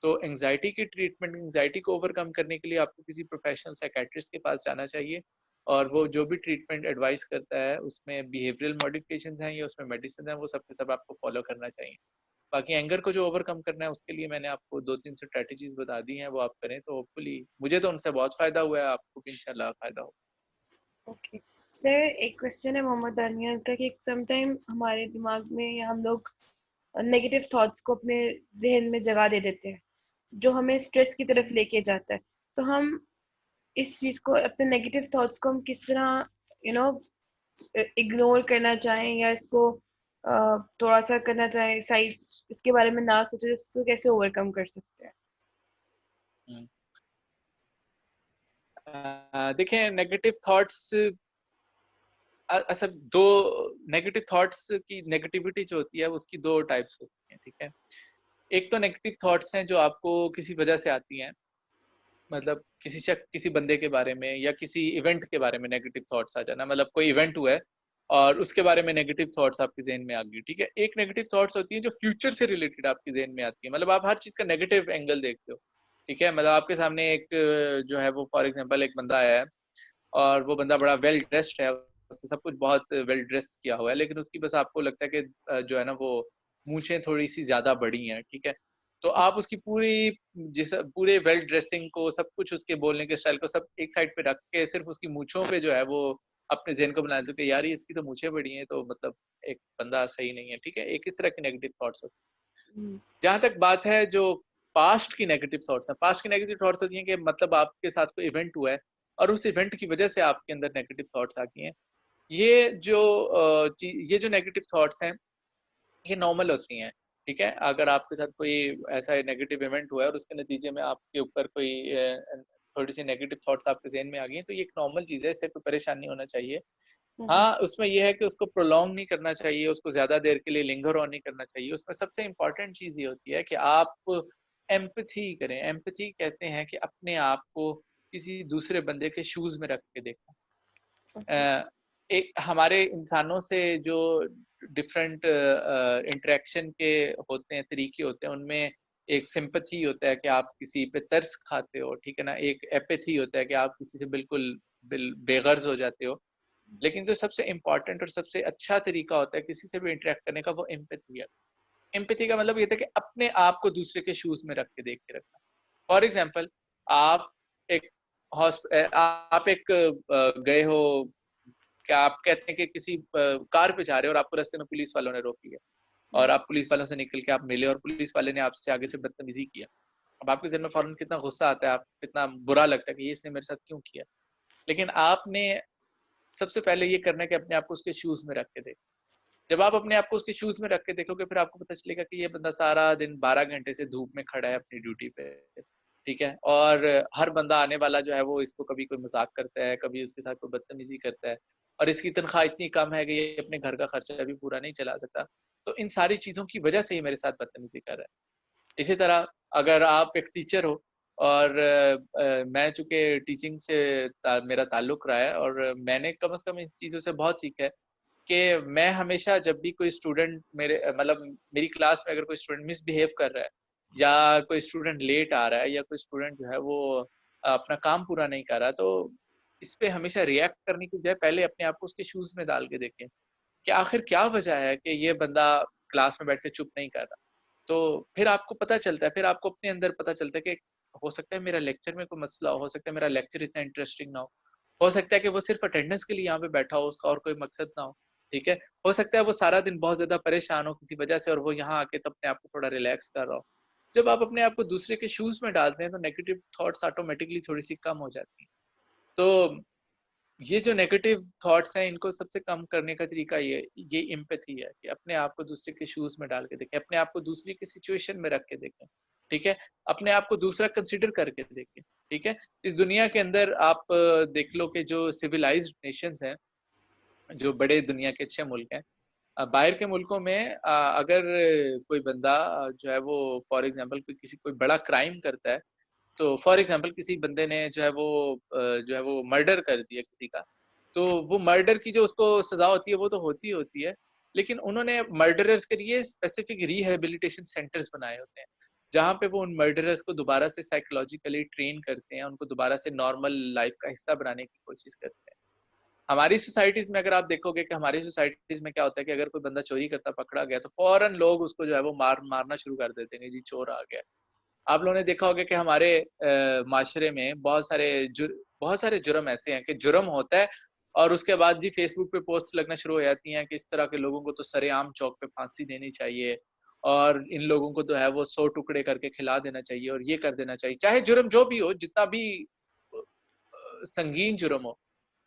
तो एंग्जाइटी की ट्रीटमेंट, एंग्जाइटी को ओवरकम करने के लिए आपको किसी प्रोफेशनल साइकेट्रिस्ट के पास जाना चाहिए, और वो जो भी ट्रीटमेंट एडवाइस करता है उसमें बिहेवियरल मॉडिफिकेशन हैं या उसमें मेडिसिन है, वो सब के सब आपको फॉलो करना चाहिए। बाकी एंगर को जो ओवरकम करना है उसके लिए मैंने आपको 2-3 स्ट्रेटजीज बता दी हैं, वो आप करें तो होपफुली, मुझे तो उनसे बहुत फायदा हुआ है, आपको भी इंशाल्लाह फायदा हो। ओके सर, एक क्वेश्चन है मोहम्मद दानियल का कि समटाइम हमारे दिमाग में या हम लोग नेगेटिव थॉट्स को अपने जहन में जगह दे देते हैं जो हमें स्ट्रेस की तरफ लेके जाता है। तो हम इस चीज को, अपने नेगेटिव थॉट्स को हम किस तरह इग्नोर करना चाहें या इसको थोड़ा सा करना चाहें साइड, इसके बारे में ना सोचे, इसको कैसे ओवरकम कर सकते हैं? देखें नेगेटिव थॉट्स, असल दो नेगेटिव थॉट्स की नेगेटिविटी जो होती है उसकी दो टाइप्स होती हैं, ठीक है। एक तो नेगेटिव थॉट्स हैं जो आपको किसी वजह से आती हैं, मतलब किसी शख्स, किसी बंदे के बारे में या किसी इवेंट के बारे में नेगेटिव थॉट्स आ जाना, मतलब कोई इवेंट हुआ है और उसके बारे में नेगेटिव थॉट्स आपके ज़हन में आ गई, ठीक है। एक नेगेटिव थॉट्स होती है जो फ्यूचर से रिलेटेड आपके ज़हन में आती है, मतलब आप हर चीज़ का नेगेटिव एंगल देखते हो, ठीक है। मतलब आपके सामने एक जो है वो फॉर एग्जांपल एक बंदा आया है और वो बंदा बड़ा वेल ड्रेस्ड है, उससे सब कुछ बहुत वेल ड्रेस किया हुआ है, लेकिन उसकी बस आपको लगता है कि जो है ना वो मूंछें थोड़ी सी ज्यादा बड़ी हैं, ठीक है। तो आप उसकी पूरी जिस पूरे वेल ड्रेसिंग को, सब कुछ उसके बोलने के स्टाइल को सब एक साइड पे रख के सिर्फ उसकी मूंछों पे जो है वो अपने ज़हन को बना देते हो कि यार ये इसकी तो मूंछें बड़ी हैं, तो मतलब एक बंदा सही नहीं है, ठीक है। एक इस तरह के नेगेटिव थॉट्स होते हैं। जहां तक बात है जो पास्ट की नेगेटिव थॉट्स है, पास्ट की नेगेटिव थॉट्स होती हैं कि मतलब आपके साथ कोई इवेंट हुआ है और उस इवेंट की वजह से आपके अंदर नेगेटिव थॉट्स आ गए हैं। ये जो ये जो नेगेटिव थॉट्स हैं ये नॉर्मल होती हैं, ठीक है। अगर आपके साथ कोई ऐसा नेगेटिव इवेंट हुआ है और उसके नतीजे में आपके ऊपर कोई थोड़ी सी नेगेटिव थॉट्स आपके ज़हन में आ गई हैं, तो ये एक नॉर्मल चीज़ है, इससे कोई परेशान नहीं होना चाहिए। हाँ, उसमें ये है कि उसको प्रोलॉन्ग नहीं करना चाहिए, उसको ज़्यादा देर के लिए लिंगर ऑन नहीं करना चाहिए। उसमें सबसे इम्पोर्टेंट चीज़ ये होती है कि आप एम्पैथी करें। एम्पैथी कहते हैं कि अपने आप को किसी दूसरे बंदे के शूज़ में रख के देखें। एक हमारे इंसानों से जो डिफरेंट इंटरेक्शन के होते हैं, तरीके होते हैं, उनमें एक सिंपैथी होता है कि आप किसी पे तरस खाते हो, ठीक है ना। एक एपैथी होता है कि आप किसी से बिल्कुल बेगर्ज हो जाते हो। लेकिन जो सबसे इम्पोर्टेंट और सबसे अच्छा तरीका होता है किसी से भी इंटरेक्ट करने का, वो एम्पैथी है। एम्पैथी का मतलब ये था कि अपने आप को दूसरे के शूज में रख के देख के रखना। फॉर एग्जाम्पल, आप एक आप एक गए हो, क्या आप कहते हैं कि किसी कार पे जा रहे हो और आपको रास्ते में पुलिस वालों ने रोक लिया और आप पुलिस वालों से निकल के आप मिले और पुलिस वाले ने आपसे आगे से बदतमीजी किया। अब आपके ज़हन में फौरन कितना गुस्सा आता है, आप कितना बुरा लगता है कि ये इसने मेरे साथ क्यों किया। लेकिन आपने सबसे पहले ये करना है कि अपने आप को उसके शूज में रख के देखो। जब आप अपने आप को उसके शूज में रख के देखोगे, फिर आपको पता चलेगा कि ये बंदा सारा दिन 12 घंटे से धूप में खड़ा है अपनी ड्यूटी पे, ठीक है। और हर बंदा आने वाला जो है वो इसको कभी कोई मजाक करता है, कभी उसके साथ कोई बदतमीजी करता है, और इसकी तनख्वाह इतनी कम है कि ये अपने घर का खर्चा भी पूरा नहीं चला सकता। तो इन सारी चीज़ों की वजह से ही मेरे साथ बदतमीजी कर रहा है। इसी तरह अगर आप एक टीचर हो और मैं चूँकि टीचिंग से मेरा ताल्लुक रहा है और मैंने कम से कम इन चीज़ों से बहुत सीखा है कि मैं हमेशा जब भी कोई स्टूडेंट मेरे मतलब मेरी क्लास में अगर कोई स्टूडेंट मिसबिहेव कर रहा है या कोई स्टूडेंट लेट आ रहा है या कोई स्टूडेंट जो है वो अपना काम पूरा नहीं कर रहा, तो इस पे हमेशा रिएक्ट करने की बजाय पहले अपने आप को उसके शूज़ में डाल के देखें कि आखिर क्या वजह है कि ये बंदा क्लास में बैठ के चुप नहीं कर रहा। तो फिर आपको पता चलता है, फिर आपको अपने अंदर पता चलता है कि हो सकता है मेरा लेक्चर में कोई मसला हो सकता है मेरा लेक्चर इतना इंटरेस्टिंग ना हो सकता है कि वो सिर्फ अटेंडेंस के लिए यहाँ पे बैठा हो, उसका और कोई मकसद ना हो, ठीक है। हो सकता है वो सारा दिन बहुत ज़्यादा परेशान हो किसी वजह से और वो यहाँ आके तो अपने आप को थोड़ा रिलैक्स कर रहा हो। जब आप अपने आप को दूसरे के शूज़ में डालते हैं तो नेगेटिव थॉट्स ऑटोमेटिकली थोड़ी-सी कम हो जाती हैं। तो ये जो नेगेटिव थॉट्स हैं इनको सबसे कम करने का तरीका ये एम्पैथी है कि अपने आप को दूसरे के शूज में डाल के देखें, अपने आप को दूसरी की सिचुएशन में रख के देखें, ठीक है। अपने आप को दूसरा कंसिडर करके देखें, ठीक है। इस दुनिया के अंदर आप देख लो कि जो सिविलाइज्ड नेशंस हैं, जो बड़े दुनिया के अच्छे मुल्क हैं, बाहर के मुल्कों में अगर कोई बंदा जो है वो फॉर एग्जांपल कोई बड़ा क्राइम करता है, तो फॉर एग्जांपल किसी बंदे ने जो है वो मर्डर कर दिया किसी का, तो वो मर्डर की जो उसको सजा होती है वो तो होती है, लेकिन उन्होंने मर्डरर्स के लिए स्पेसिफिक रिहेबिलिटेशन सेंटर्स बनाए होते हैं, जहाँ पे वो उन मर्डरर्स को दोबारा से साइकोलॉजिकली ट्रेन करते हैं, उनको दोबारा से नॉर्मल लाइफ का हिस्सा बनाने की कोशिश करते हैं। हमारी सोसाइटीज में अगर आप देखोगे कि हमारी सोसाइटीज में क्या होता है कि अगर कोई बंदा चोरी करता पकड़ा गया तो फौरन लोग उसको जो है वो मारना शुरू कर देते हैं, जी चोर आ गया। आप लोगों ने देखा होगा कि हमारे माशरे में बहुत सारे जुर्म ऐसे हैं कि जुर्म होता है और उसके बाद जी फेसबुक पे पोस्ट लगना शुरू हो जाती हैं कि इस तरह के लोगों को तो सरेआम चौक पे फांसी देनी चाहिए और इन लोगों को तो है वो 100 टुकड़े करके खिला देना चाहिए और ये कर देना चाहिए, चाहे जुर्म जो भी हो, जितना भी संगीन जुर्म हो।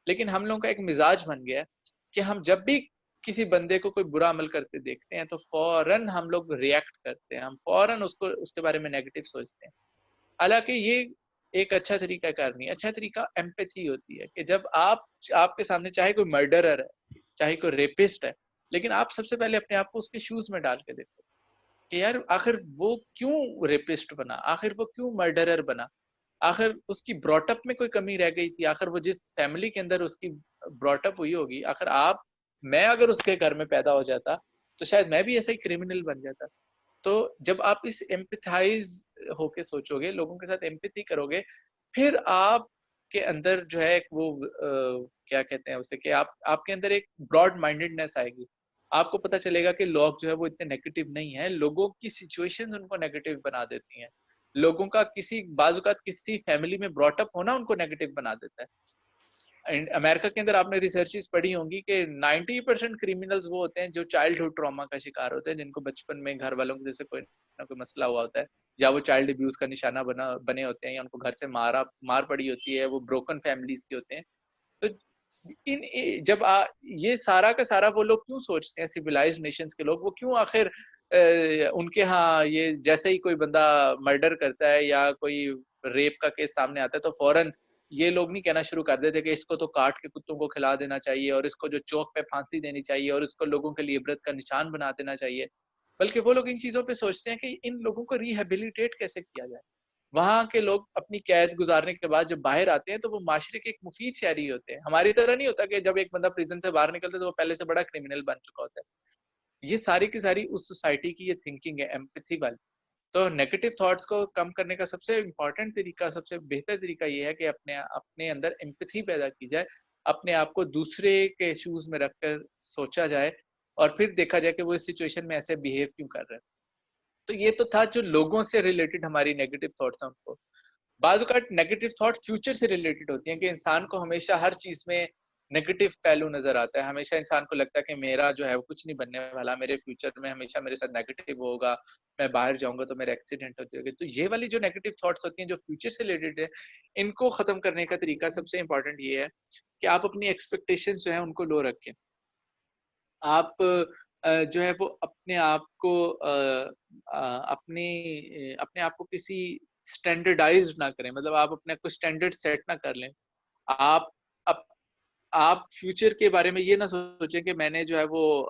लेकिन हम लोगों का एक मिजाज बन गया है कि हम जब भी किसी बंदे को कोई बुरा अमल करते देखते हैं तो फौरन हम लोग रिएक्ट करते हैं, हम फौरन उसको उसके बारे में नेगेटिव सोचते हैं। हालांकि ये एक अच्छा तरीका कार नहीं है। अच्छा तरीका एम्पैथी होती है कि जब आपके सामने चाहे कोई मर्डरर है, चाहे कोई रेपिस्ट है, लेकिन आप सबसे पहले अपने आप को उसके शूज में डाल के देखो कि यार आखिर वो क्यों रेपिस्ट बना, आखिर वो क्यों मर्डरर बना, आखिर उसकी ब्रॉटअप में कोई कमी रह गई थी, आखिर वो जिस फैमिली के अंदर उसकी ब्रॉटअप हुई होगी, आखिर मैं अगर उसके घर में पैदा हो जाता तो शायद मैं भी ऐसा ही क्रिमिनल बन जाता। तो जब आप इस एम्पैथाइज होके सोचोगे, लोगों के साथ एम्पैथी करोगे, फिर आपके अंदर जो है वो क्या कहते हैं उसे, कि आपके अंदर एक ब्रॉड माइंडेडनेस आएगी। आपको पता चलेगा कि लोग जो है वो इतने नेगेटिव नहीं है, लोगों की सिचुएशंस उनको नेगेटिव बना देती हैं, लोगों का किसी बाजुकात किसी फैमिली में ब्रॉटअप होना उनको नेगेटिव बना देता है। अमेरिका के अंदर आपने रिसर्चेस पढ़ी होंगी कि 90% क्रिमिनल्स वो होते हैं जो चाइल्डहुड ट्रॉमा का शिकार होते हैं, जिनको बचपन में घर वालों की जैसे कोई ना कोई मसला हुआ होता है, या वो चाइल्ड अब्यूज का निशाना बने होते हैं, या उनको घर से मार पड़ी होती है, वो ब्रोकन फैमिलीज के होते हैं। तो जब ये सारा का सारा वो लोग क्यों सोचते हैं, सिविलाइज्ड नेशंस के लोग, वो क्यों आखिर उनके यहाँ ये जैसे ही कोई बंदा मर्डर करता है या कोई रेप का केस सामने आता है तो फौरन ये लोग नहीं कहना शुरू कर देते कि इसको तो काट के कुत्तों को खिला देना चाहिए, और इसको जो चौक पे फांसी देनी चाहिए, और इसको लोगों के लिए इबरत का निशान बना देना चाहिए। बल्कि वो लोग इन चीजों पे सोचते हैं कि इन लोगों को रिहेबिलिटेट कैसे किया जाए। वहाँ के लोग अपनी कैद गुजारने के बाद जब बाहर आते हैं तो वो माशरे के एक मुफीद शहरी होते हैं। हमारी तरह नहीं होता कि जब एक बंदा प्रिजन से बाहर निकलता है तो वो पहले से बड़ा क्रिमिनल बन चुका होता है। ये सारी की सारी उस सोसाइटी की ये थिंकिंग है, एम्पैथी वाली। तो नेगेटिव थॉट्स को कम करने का सबसे इम्पोर्टेंट तरीका, सबसे बेहतर तरीका ये है कि अपने अपने अंदर एम्पैथी पैदा की जाए, अपने आप को दूसरे के शूज में रखकर सोचा जाए, और फिर देखा जाए कि वो इस सिचुएशन में ऐसे बिहेव क्यों कर रहे हैं। तो ये तो था जो लोगों से रिलेटेड हमारी नेगेटिव थॉट्स हैं उनको। बाज़-औक़ात नेगेटिव थॉट फ्यूचर से रिलेटेड होती हैं कि इंसान को हमेशा हर चीज़ में नेगेटिव पहलू नज़र आता है। हमेशा इंसान को लगता है कि मेरा जो है वो कुछ नहीं बनने वाला, मेरे फ्यूचर में हमेशा मेरे साथ नेगेटिव होगा, मैं बाहर जाऊँगा तो मेरा एक्सीडेंट हो जाएगा। तो ये वाली जो नेगेटिव थॉट्स होती हैं जो फ्यूचर से रिलेटेड है, इनको ख़त्म करने का तरीका सबसे इम्पोर्टेंट ये है कि आप अपनी एक्सपेक्टेशंस जो है उनको लो रखें। आप जो है वो अपने आप को अपने आप को किसी स्टैंडर्डाइज्ड ना करें, मतलब आप अपने को स्टैंडर्ड सेट ना कर लें। आप अप आप फ्यूचर के बारे में ये ना सोचें कि मैंने जो है वो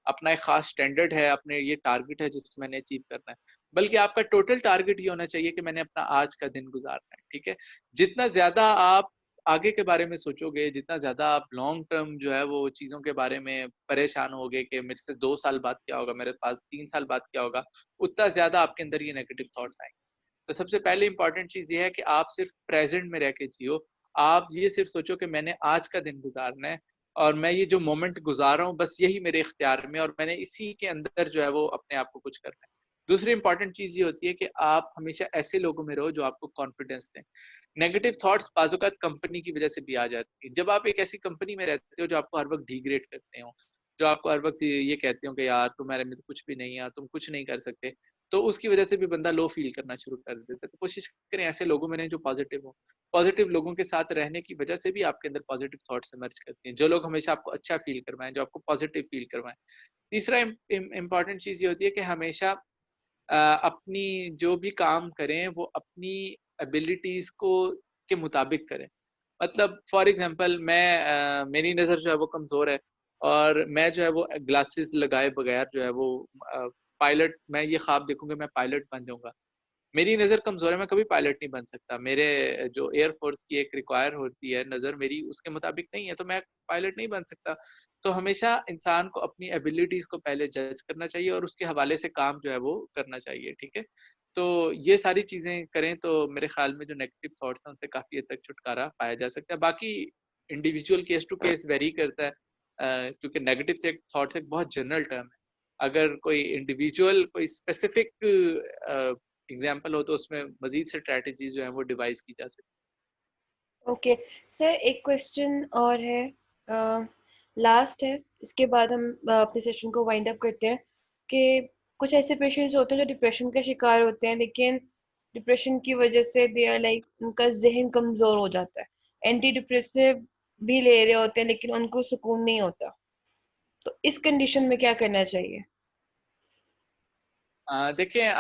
अपना एक खास स्टैंडर्ड है, अपने ये टारगेट है जिसको मैंने अचीव करना है। बल्कि आपका टोटल टारगेट ये होना चाहिए कि मैंने अपना आज का दिन गुजारना है, ठीक है? जितना ज़्यादा आप आगे के बारे में सोचोगे, जितना ज़्यादा आप लॉन्ग टर्म जो है वो चीज़ों के बारे में परेशान होगे कि मेरे से 2 साल बाद क्या होगा, मेरे पास 3 साल बाद क्या होगा, उतना ज़्यादा आपके अंदर ये नेगेटिव थॉट्स आएँगे। तो सबसे पहले इम्पोर्टेंट चीज़ ये है कि आप सिर्फ प्रेज़ेंट में रह के जियो। आप ये सिर्फ सोचो कि मैंने आज का दिन गुज़ारना है, और मैं ये जो मोमेंट गुज़ार रहा हूँ बस यही मेरे इख्तियार में, और मैंने इसी के अंदर जो है वो अपने आप को कुछ करना है। दूसरी इम्पोर्टेंट चीज़ ये होती है कि आप हमेशा ऐसे लोगों में रहो जो आपको कॉन्फिडेंस दें। नेगेटिव थॉट्स बाज़-औक़ात कंपनी की वज़ह से भी आ जाती है। जब आप एक ऐसी कंपनी में रहते हो जो आपको हर वक़्त डिग्रेड करते हो, जो आपको हर वक़्त ये कहते हो कि यार तुम्हारे में तो कुछ भी नहीं है, तुम कुछ नहीं कर सकते, तो उसकी वज़ह से भी बंदा लो फ़ील करना शुरू कर देता है। तो कोशिश करें ऐसे लोगों में रहें जो पॉज़िटिव हों। पॉज़िटिव लोगों के साथ रहने की वज़ह से भी आपके अंदर पॉज़िटिव थॉट्स इमर्ज करती हैं। जो लोग हमेशा आपको अच्छा फ़ील करवाएँ, जो आपको पॉज़िटिव फ़ील करवाएँ। तीसरा इम्पोर्टेंट चीज़ ये होती है कि हमेशा अपनी जो भी काम करें वो अपनी एबिलिटीज़ को के मुताबिक करें। मतलब फॉर एग्ज़ाम्पल मेरी नज़र जो है वो कमज़ोर है, और मैं जो है वो ग्लासेस लगाए बगैर जो है वो मैं ये ख्वाब देखूँ कि मैं पायलट बन जाऊँगा। मेरी नज़र कमज़ोर है, मैं कभी पायलट नहीं बन सकता। मेरे जो एयर फ़ोर्स की एक रिक्वायर होती है नज़र, मेरी उसके मुताबिक नहीं है, तो मैं पायलट नहीं बन सकता। तो हमेशा इंसान को अपनी एबिलिटीज़ को पहले जज करना चाहिए और उसके हवाले से काम जो है वो करना चाहिए, ठीक है? तो ये सारी चीज़ें करें तो मेरे ख़्याल में जो नेगेटिव थॉट्स हैं उनसे काफ़ी हद तक छुटकारा पाया जा सकता है। बाकी individual case to case vary करता है, क्योंकि नेगेटिव थॉट्स एक बहुत जनरल टर्म है। अगर कोई इंडिविजुअल कोई स्पेसिफिक एग्जाम्पल हो तो उसमें मजीद से स्ट्रैटेजीज जो है वो डिवाइस की जा सकती। ओके सर, एक क्वेश्चन और है, लास्ट है, इसके बाद हम अपने सेशन को वाइंड अप करते हैं कि कुछ ऐसे पेशेंट्स होते हैं जो डिप्रेशन का शिकार होते हैं, लेकिन डिप्रेशन की वजह से दे आर लाइक उनका जहन कमजोर हो जाता है, एंटी डिप्रेसिव भी ले रहे होते हैं लेकिन उनको सुकून नहीं होता, तो इस कंडीशन में क्या करना चाहिए? देखिए,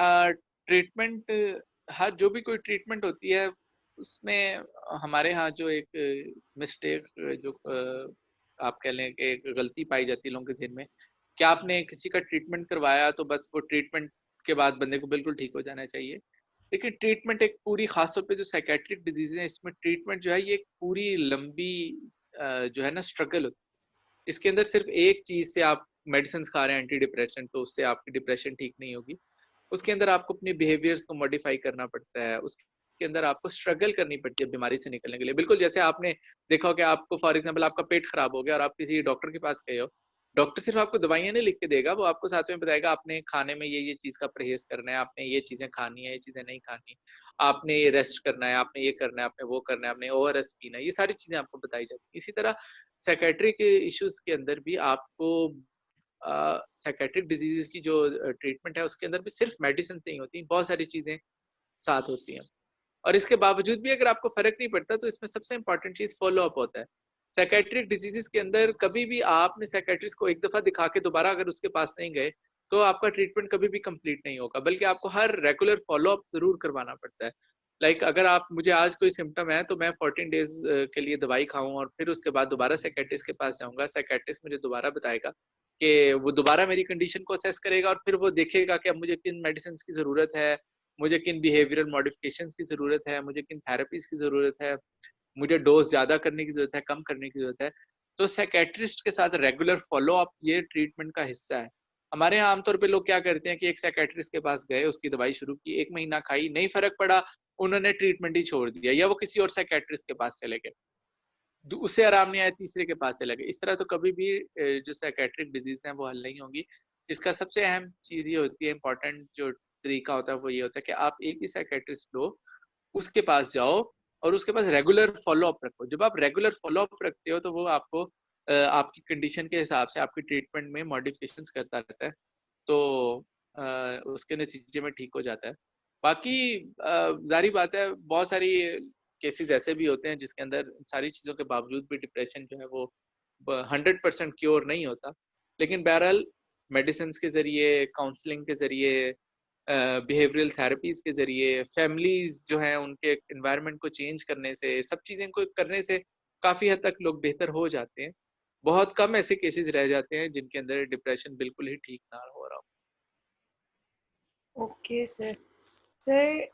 ट्रीटमेंट, हर जो भी कोई ट्रीटमेंट होती है उसमें हमारे यहाँ जो एक मिस्टेक जो आप कह लें कि एक गलती पाई जाती है लोगों के ज़हन में, कि आपने किसी का ट्रीटमेंट करवाया तो बस वो ट्रीटमेंट के बाद बंदे को बिल्कुल ठीक हो जाना चाहिए। लेकिन ट्रीटमेंट एक पूरी, खासतौर पे जो साइकेट्रिक डिजीज है इसमें ट्रीटमेंट जो है ये एक पूरी लंबी जो है ना स्ट्रगल होती है। इसके अंदर सिर्फ एक चीज से आप मेडिसिन खा रहे हैं एंटी डिप्रेशन, तो उससे आपकी डिप्रेशन ठीक नहीं होगी। उसके अंदर आपको अपने बिहेवियर्स को मॉडिफाई करना पड़ता है, उसके अंदर आपको स्ट्रगल करनी पड़ती है बीमारी से निकलने के लिए। बिल्कुल जैसे आपने देखा हो कि आपको फॉर एग्जांपल आपका पेट खराब हो गया और आप किसी डॉक्टर के पास गए हो, डॉक्टर सिर्फ आपको दवाइयां नहीं लिख के देगा, वो आपको साथ में बताएगा आपने खाने में ये चीज का परहेज करना है, आपने ये चीजें खानी है, ये चीजें नहीं खानी, आपने ये रेस्ट करना है, आपने ये करना है, आपने वो करना है, आपने ORS पीना है, ये सारी चीजें आपको बताई जाती है। इसी तरह साइकेट्री के इश्यूज के अंदर भी आपको साइकेट्रिक डिजीजेस की जो ट्रीटमेंट है उसके अंदर भी सिर्फ मेडिसिन नहीं होती, बहुत सारी चीजें साथ होती हैं। और इसके बावजूद भी अगर आपको फर्क नहीं पड़ता तो इसमें सबसे इंपॉर्टेंट चीज फॉलो अप होता है। साइकेट्रिक डिजीजेस के अंदर कभी भी आपने साइकेट्रिस्ट को एक दफा दिखा के दोबारा अगर उसके पास नहीं गए तो आपका ट्रीटमेंट कभी भी कंप्लीट नहीं होगा, बल्कि आपको हर रेगुलर फॉलो अप जरूर करवाना पड़ता है। अगर आप मुझे आज कोई सिम्टम है तो मैं 14 डेज के लिए दवाई खाऊं और फिर उसके बाद दोबारा साइकेट्रिस्ट के पास जाऊंगा, साइकेट्रिस्ट मुझे दोबारा बताएगा कि वो दोबारा मेरी कंडीशन को असेस करेगा और फिर वो देखेगा कि अब मुझे किन मेडिसिन की जरूरत है, मुझे किन बिहेवियरल मॉडिफिकेशंस की ज़रूरत है, मुझे किन थेरेपीज़ की ज़रूरत है, मुझे डोज ज़्यादा करने की ज़रूरत है, कम करने की ज़रूरत है। तो साइकियाट्रिस्ट के साथ रेगुलर फ़ॉलो अप ये ट्रीटमेंट का हिस्सा है। हमारे यहाँ आमतौर पे लोग क्या करते हैं कि एक साइकियाट्रिस्ट के पास गए, उसकी दवाई शुरू की, 1 महीना खाई, नहीं फ़र्क पड़ा, उन्होंने ट्रीटमेंट ही छोड़ दिया या वो किसी और साइकियाट्रिस्ट के पास चले गए। उससे आराम नहीं आया, तीसरे के पास चले गए। इस तरह तो कभी भी जो साइकियाट्रिक डिजीज़ हैं वो हल नहीं होंगी। इसका सबसे अहम चीज़ ये होती है, इम्पोर्टेंट जो तरीका होता है वो ये होता है कि आप एक ही साइकियाट्रिस्ट लो, उसके पास जाओ और उसके पास रेगुलर फ़ॉलो अप रखो। जब आप रेगुलर फ़ॉलो अप रखते हो तो वो आपको आपकी कंडीशन के हिसाब से आपकी ट्रीटमेंट में मॉडिफिकेशंस करता रहता है। तो उसके नतीजे में ठीक हो जाता है। बाकी ज़ाहिर बात है बहुत सारी केसेस ऐसे भी होते हैं जिसके अंदर सारी चीज़ों के बावजूद भी डिप्रेशन जो है वो 100% क्योर नहीं होता। लेकिन बहरहाल मेडिसिन के ज़रिए, काउंसलिंग के ज़रिए, बिहेवियरल थेरेपीज़ के ज़रिए, फैमिलीज़ जो हैं उनके एनवायरनमेंट को चेंज करने से, सब चीज़ें को करने से काफ़ी हद तक लोग बेहतर हो जाते हैं। बहुत कम ऐसे केसेस रह जाते हैं जिनके अंदर डिप्रेशन बिल्कुल ही ठीक ना हो रहा हो। Okay sir. सर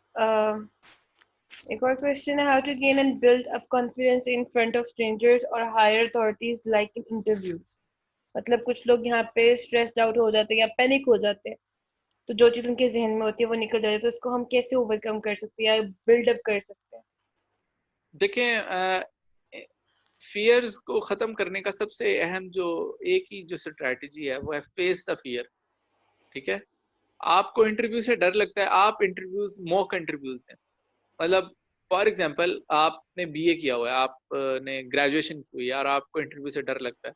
एक और क्वेश्चन है, how to gain and build up confidence in front of strangers और higher authorities like in interviews. मतलब कुछ लोग यहाँ पे स्ट्रेस्ड आउट हो जाते हैं या पैनिक हो जाते हैं, तो जो चीज उनके जहन में होती है वो निकल जाती है, तो उसको हम कैसे ओवरकम कर सकते हैं या बिल्ड अप कर सकते हैं? देखें, फियर्स को ख़त्म करने का सबसे अहम जो एक ही जो स्ट्रैटेजी है वो है फेस द फियर। ठीक है, आपको इंटरव्यू से डर लगता है, आप इंटरव्यूज मॉक इंटरव्यूज दें। मतलब फॉर एग्जांपल आपने BA किया हुआ है, आपने ग्रेजुएशन की हुई है और आपको इंटरव्यू से डर लगता है,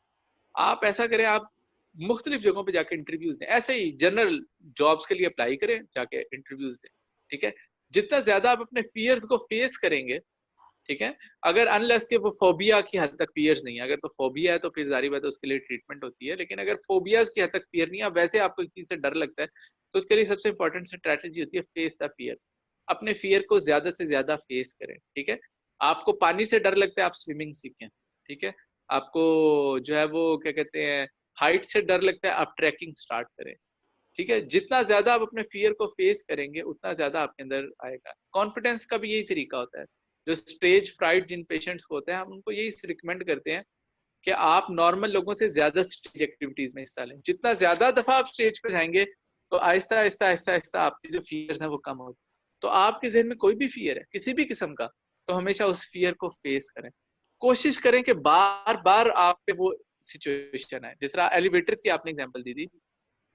आप ऐसा करें, आप मुख्तलिफ जगहों पे जाके इंटरव्यूज दें। ऐसे ही जनरल जॉब्स के लिए अप्लाई करें, जाके इंटरव्यूज दें। ठीक है, जितना ज्यादा आप अपने फियर्स को फेस करेंगे, ठीक है, अगर अनलेस के वो फोबिया की हद तक फियर्स नहीं है, अगर तो फोबिया है तो फिर जारी बात है उसके लिए ट्रीटमेंट होती है, लेकिन अगर फोबियाज की हद तक फियर नहीं है, वैसे आपको एक चीज से डर लगता है, तो उसके लिए सबसे इंपॉर्टेंट स्ट्रैटेजी होती है फेस द फियर। अपने फियर को ज्यादा से ज्यादा फेस करें। ठीक है, आपको पानी से डर लगता है, आप स्विमिंग सीखें। ठीक है, आपको जो है वो क्या कहते हैं हाइट से डर लगता है, आप ट्रैकिंग स्टार्ट करें। ठीक है, जितना ज्यादा आप अपने फियर को फेस करेंगे उतना ज्यादा आपके अंदर आएगा। कॉन्फिडेंस का भी यही तरीका होता है। जो स्टेज फ्राइट जिन पेशेंट्स को होता है, हम उनको यही रिकमेंड करते हैं कि आप नॉर्मल लोगों से ज्यादा स्टेज एक्टिविटीज में हिस्सा लें। जितना ज्यादा दफा आप स्टेज पे जाएंगे तो आहिस्ता आहिस्ता आहिस्ता आहिस्ता आपके जो फियर्स हैं वो कम होते। तो आपके जहन में कोई भी फियर है किसी भी किस्म का, तो हमेशा उस फियर को फेस करें। कोशिश करें कि बार बार आप पे वो सिचुएशन है, जिस तरह एलिवेटर्स की आपने एग्जांपल दी थी,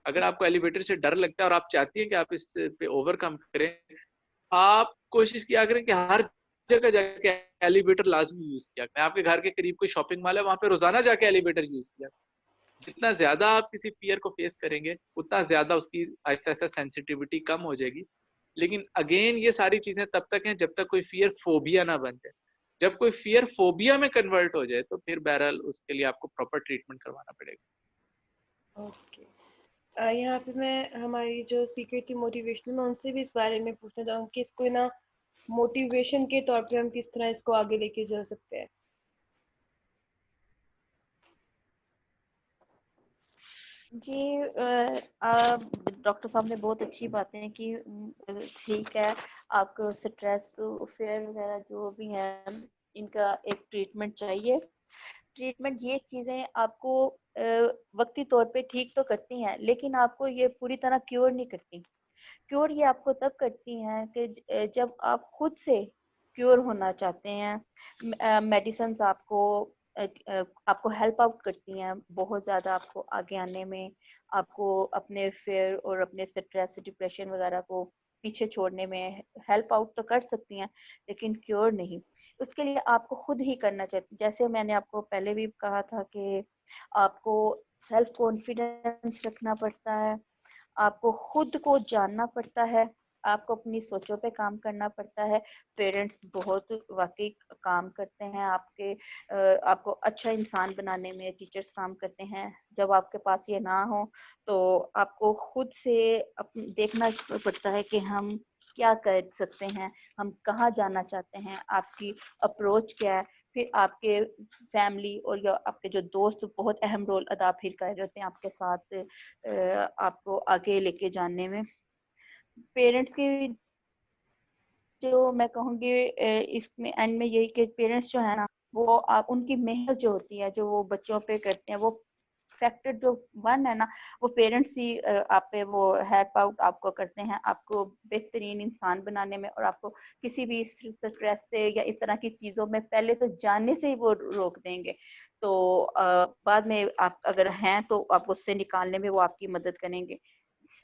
अगर आपको एलिवेटर से डर लगता है और आप चाहती हैं कि आप इस पे ओवरकम करें, आप कोशिश किया करें कि हर जगह जाके एलिवेटर लाजमी यूज किया करें। आपके घर के करीब कोई शॉपिंग मॉल है, वहां पे रोजाना जाके एलिवेटर यूज किया। जितना ज्यादा आप किसी फियर को फेस करेंगे उतना ज्यादा उसकी आहिस्ता आहिस्ता सेंसिटिविटी कम हो जाएगी। लेकिन अगेन ये सारी चीजें तब तक हैं जब तक कोई फियर फोबिया ना बन जाए। जब कोई फियर फोबिया में कन्वर्ट हो जाए तो फिर बहरहाल उसके लिए आपको प्रॉपर ट्रीटमेंट करवाना पड़ेगा। ओके। यहाँ पे मैं हमारी जो स्पीकर थी मोटिवेशनल, मैं उनसे भी इस बारे में पूछना चाहूँगी कि इसको ना मोटिवेशन के तौर पे हम किस तरह इसको आगे लेके चल सकते हैं। जी, डॉक्टर साहब ने बहुत अच्छी बातें की। ठीक है, आपको स्ट्रेस फेयर वगैरह जो भी है इनका एक ट्रीटमेंट चाहिए। ट्रीटमेंट, ये चीजें आपको वक्ती तौर पे ठीक तो करती हैं, लेकिन आपको ये पूरी तरह क्योर नहीं करती। क्योर ये आपको तब करती हैं कि जब आप खुद से क्योर होना चाहते हैं। मेडिसिन आपको आपको हेल्प आउट करती हैं बहुत ज़्यादा, आपको आगे आने में, आपको अपने फेयर और अपने स्ट्रेस डिप्रेशन वगैरह को पीछे छोड़ने में हेल्प आउट तो कर सकती हैं, लेकिन क्योर नहीं। उसके लिए आपको खुद ही करना चाहिए। जैसे मैंने आपको पहले भी कहा था कि आपको सेल्फ कॉन्फिडेंस रखना पड़ता है, आपको खुद को जानना पड़ता है, आपको अपनी सोचों पे काम करना पड़ता है। पेरेंट्स बहुत वाकई काम करते हैं आपके आपको अच्छा इंसान बनाने में, टीचर्स काम करते हैं। जब आपके पास ये ना हो तो आपको खुद से देखना पड़ता है कि हम क्या कर सकते हैं, हम कहाँ जाना चाहते हैं, आपकी अप्रोच क्या है। फिर आपके फैमिली और या आपके जो दोस्त बहुत अहम रोल अदा फिर कर रहे होते हैं आपके साथ आपको आगे लेके जाने में। पेरेंट्स की जो मैं कहूँगी इसमें एंड में यही कि पेरेंट्स जो है ना, वो आप उनकी मेहनत जो होती है जो वो बच्चों पे करते हैं, वो फैक्टर जो वन है ना, वो पेरेंट्स ही आप पे वो हेल्प आउट आपको करते हैं, आपको बेहतरीन इंसान बनाने में, और आपको किसी भी स्ट्रेस से या इस तरह की चीजों में पहले तो जानने से ही वो रोक देंगे। तो बाद में आप अगर हैं तो आप उससे निकालने में वो आपकी मदद करेंगे।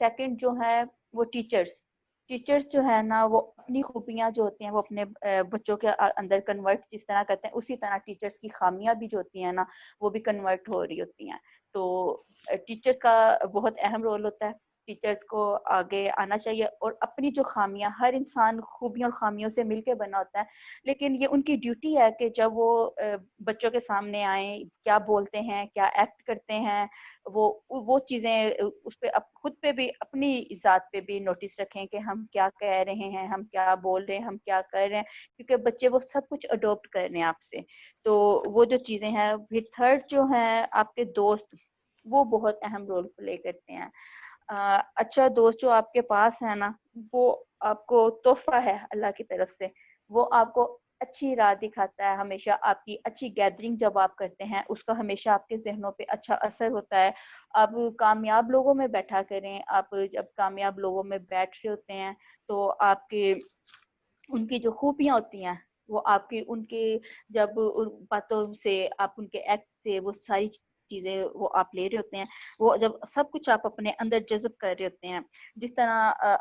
सेकंड जो है वो टीचर्स। टीचर्स जो है ना, वो अपनी खूबियां जो होती हैं वो अपने बच्चों के अंदर कन्वर्ट जिस तरह करते हैं, उसी तरह टीचर्स की खामियां भी जो होती हैं ना, वो भी कन्वर्ट हो रही होती हैं। तो टीचर्स का बहुत अहम रोल होता है। टीचर्स को आगे आना चाहिए, और अपनी जो खामियां, हर इंसान खूबियों और खामियों से मिलके बना होता है, लेकिन ये उनकी ड्यूटी है कि जब वो बच्चों के सामने आए, क्या बोलते हैं, क्या एक्ट करते हैं, वो चीजें उस पे खुद पे भी, अपनी जात पे भी नोटिस रखें कि हम क्या कह रहे हैं, हम क्या बोल रहे हैं, हम क्या कर रहे हैं, क्योंकि बच्चे वो सब कुछ अडॉप्ट कर रहे हैं आपसे। तो वो जो चीजें हैं। फिर थर्ड जो है आपके दोस्त, वो बहुत अहम रोल प्ले करते हैं। अच्छा दोस्त जो आपके पास है ना, वो आपको तोहफा है अल्लाह की तरफ से। वो आपको अच्छी राह दिखाता है हमेशा। आपकी अच्छी गैदरिंग जब आप करते हैं, उसका हमेशा आपके जहनों पे अच्छा असर होता है। आप कामयाब लोगों में बैठा करें, आप जब कामयाब लोगों में बैठ रहे होते हैं तो आपके उनकी जो खूबियां होती हैं, वो आपकी उनके जब उन बातों से, आप उनके एक्ट से, वो सारी चीजें वो आप ले रहे होते हैं, वो जब सब कुछ आप अपने अंदर जज्ब कर रहे होते हैं। जिस तरह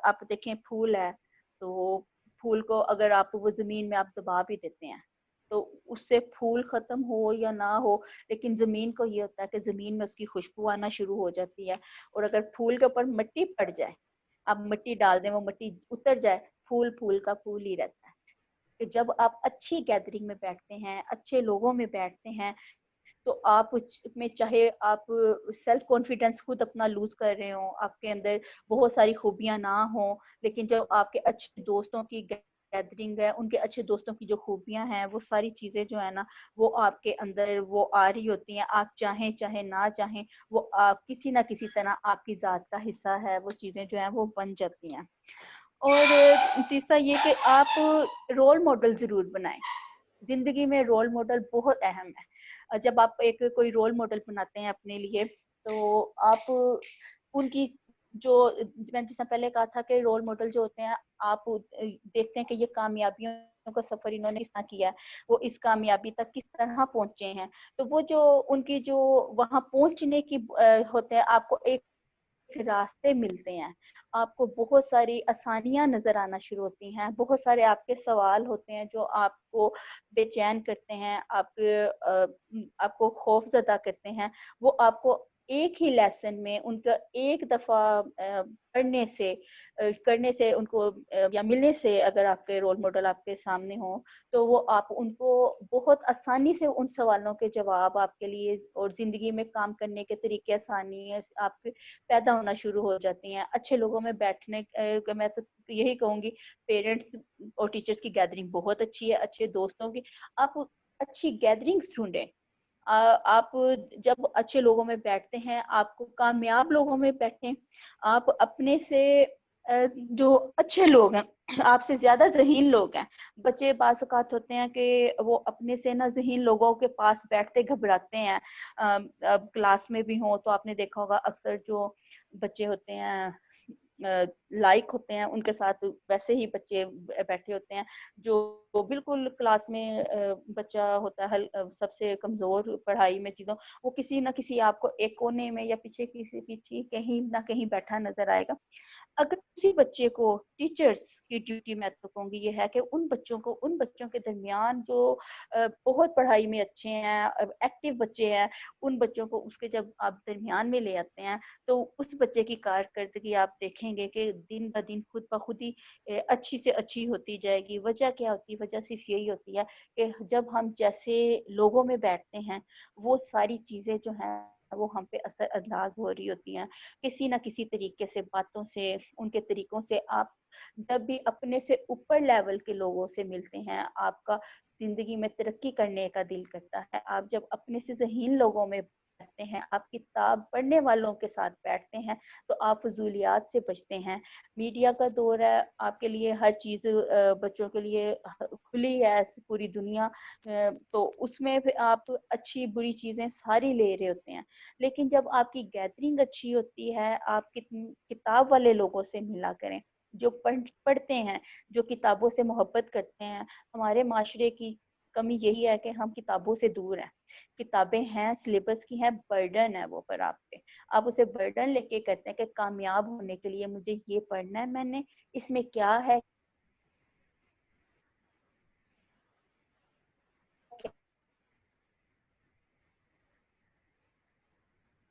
आप देखें फूल है, तो फूल को अगर आप वो जमीन में आप दबा भी देते हैं, तो उससे फूल खत्म हो या ना हो, लेकिन जमीन को ये होता है कि जमीन में उसकी खुशबू आना शुरू हो जाती है। और अगर फूल के ऊपर मिट्टी पड़ जाए, आप मिट्टी डाल दें, वो मिट्टी उतर जाए, फूल फूल का फूल ही रहता है। कि जब आप अच्छी गैदरिंग में बैठते हैं, अच्छे लोगों में बैठते हैं, तो आप उसमें चाहे आप सेल्फ कॉन्फिडेंस खुद अपना लूज कर रहे हो, आपके अंदर बहुत सारी खूबियां ना हो, लेकिन जब आपके अच्छे दोस्तों की गैदरिंग है, उनके अच्छे दोस्तों की जो खूबियां हैं, वो सारी चीजें जो है ना, वो आपके अंदर वो आ रही होती हैं। आप चाहें चाहे ना चाहें, वो आप किसी ना किसी तरह आपकी जात का हिस्सा है, वो चीजें जो है वो बन जाती हैं। और तीसरा ये कि आप रोल मॉडल जरूर बनाएं। जिंदगी में रोल मॉडल बहुत अहम है। जब आप एक कोई रोल मॉडल बनाते हैं अपने लिए, तो आप उनकी जो, मैंने जिस पहले कहा था कि रोल मॉडल जो होते हैं, आप देखते हैं कि ये कामयाबियों का सफर इन्होंने किस तरह किया है, वो इस कामयाबी तक किस तरह पहुंचे हैं। तो वो जो उनकी जो वहां पहुंचने की होते हैं, आपको एक रास्ते मिलते हैं, आपको बहुत सारी आसानियां नजर आना शुरू होती हैं, बहुत सारे आपके सवाल होते हैं जो आपको बेचैन करते हैं, आपको खौफजदा करते हैं, वो आपको एक ही लेसन में, उनका एक दफा करने से उनको या मिलने से, अगर आपके रोल मॉडल आपके सामने हो, तो वो आप उनको बहुत आसानी से उन सवालों के जवाब आपके लिए और जिंदगी में काम करने के तरीके आसानी आपके पैदा होना शुरू हो जाती हैं। अच्छे लोगों में बैठने मैं तो यही कहूंगी, पेरेंट्स और टीचर्स की गैदरिंग बहुत अच्छी है, अच्छे दोस्तों की आप अच्छी गैदरिंग्स ढूंढें। आप जब अच्छे लोगों में बैठते हैं, आपको कामयाब लोगों में बैठें, आप अपने से जो अच्छे लोग हैं, आपसे ज्यादा ज़हीन लोग हैं। बच्चे बाज़ औक़ात होते हैं कि वो अपने से ना ज़हीन लोगों के पास बैठते घबराते हैं। अब क्लास में भी हों तो आपने देखा होगा अक्सर जो बच्चे होते हैं लाइक होते हैं, उनके साथ वैसे ही बच्चे बैठे होते हैं जो बिल्कुल क्लास में बच्चा होता है सबसे कमजोर पढ़ाई में चीजों, वो किसी ना किसी आपको एक कोने में या पीछे किसी पीछे कहीं ना कहीं बैठा नजर आएगा। अगर किसी बच्चे को टीचर्स की ड्यूटी, मैं तो कहूँगी ये है कि उन बच्चों के दरमियान जो बहुत पढ़ाई में अच्छे हैं, एक्टिव बच्चे हैं, उन बच्चों को उसके जब आप दरमियान में ले आते हैं तो उस बच्चे की कारकर्दगी आप देखेंगे कि दिन ब दिन खुद ब खुद ही अच्छी से अच्छी होती जाएगी। वजह क्या होती है? वजह सिर्फ यही होती है कि जब हम जैसे लोगों में बैठते हैं, वो सारी चीजें जो हैं वो हम पे असर अंदाज हो रही होती हैं। किसी ना किसी तरीके से, बातों से, उनके तरीकों से। आप जब भी अपने से ऊपर लेवल के लोगों से मिलते हैं, आपका जिंदगी में तरक्की करने का दिल करता है। आप जब अपने से ज़हीन लोगों में बैठते हैं, आप किताब पढ़ने वालों के साथ बैठते हैं, तो आप फजूलियात से बचते हैं। मीडिया का दौर है, आपके लिए हर चीज़ बच्चों के लिए खुली है, पूरी दुनिया, तो उसमें भी आप अच्छी बुरी चीज़ें सारी ले रहे होते हैं। लेकिन जब आपकी गैदरिंग अच्छी होती है, आप किताब वाले लोगों से मिला करें, जो पढ़ते हैं, जो किताबों से मोहब्बत करते हैं। हमारे माशरे की कमी यही है कि हम किताबों से दूर हैं। किताबें हैं, सिलेबस की हैं, बर्डन है वो पर आप पे। आप उसे बर्डन लेके करते हैं कि कामयाब होने के लिए मुझे ये पढ़ना है, मैंने इसमें क्या है,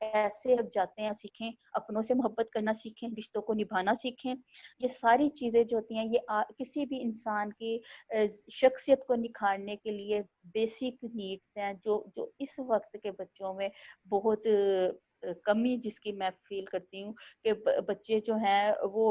कैसे अब जाते हैं सीखें, अपनों से मोहब्बत करना सीखें, रिश्तों को निभाना सीखें। ये सारी चीज़ें जो होती हैं ये किसी भी इंसान की शख्सियत को निखारने के लिए बेसिक नीड्स हैं, जो जो इस वक्त के बच्चों में बहुत कमी जिसकी मैं फील करती हूँ कि बच्चे जो हैं वो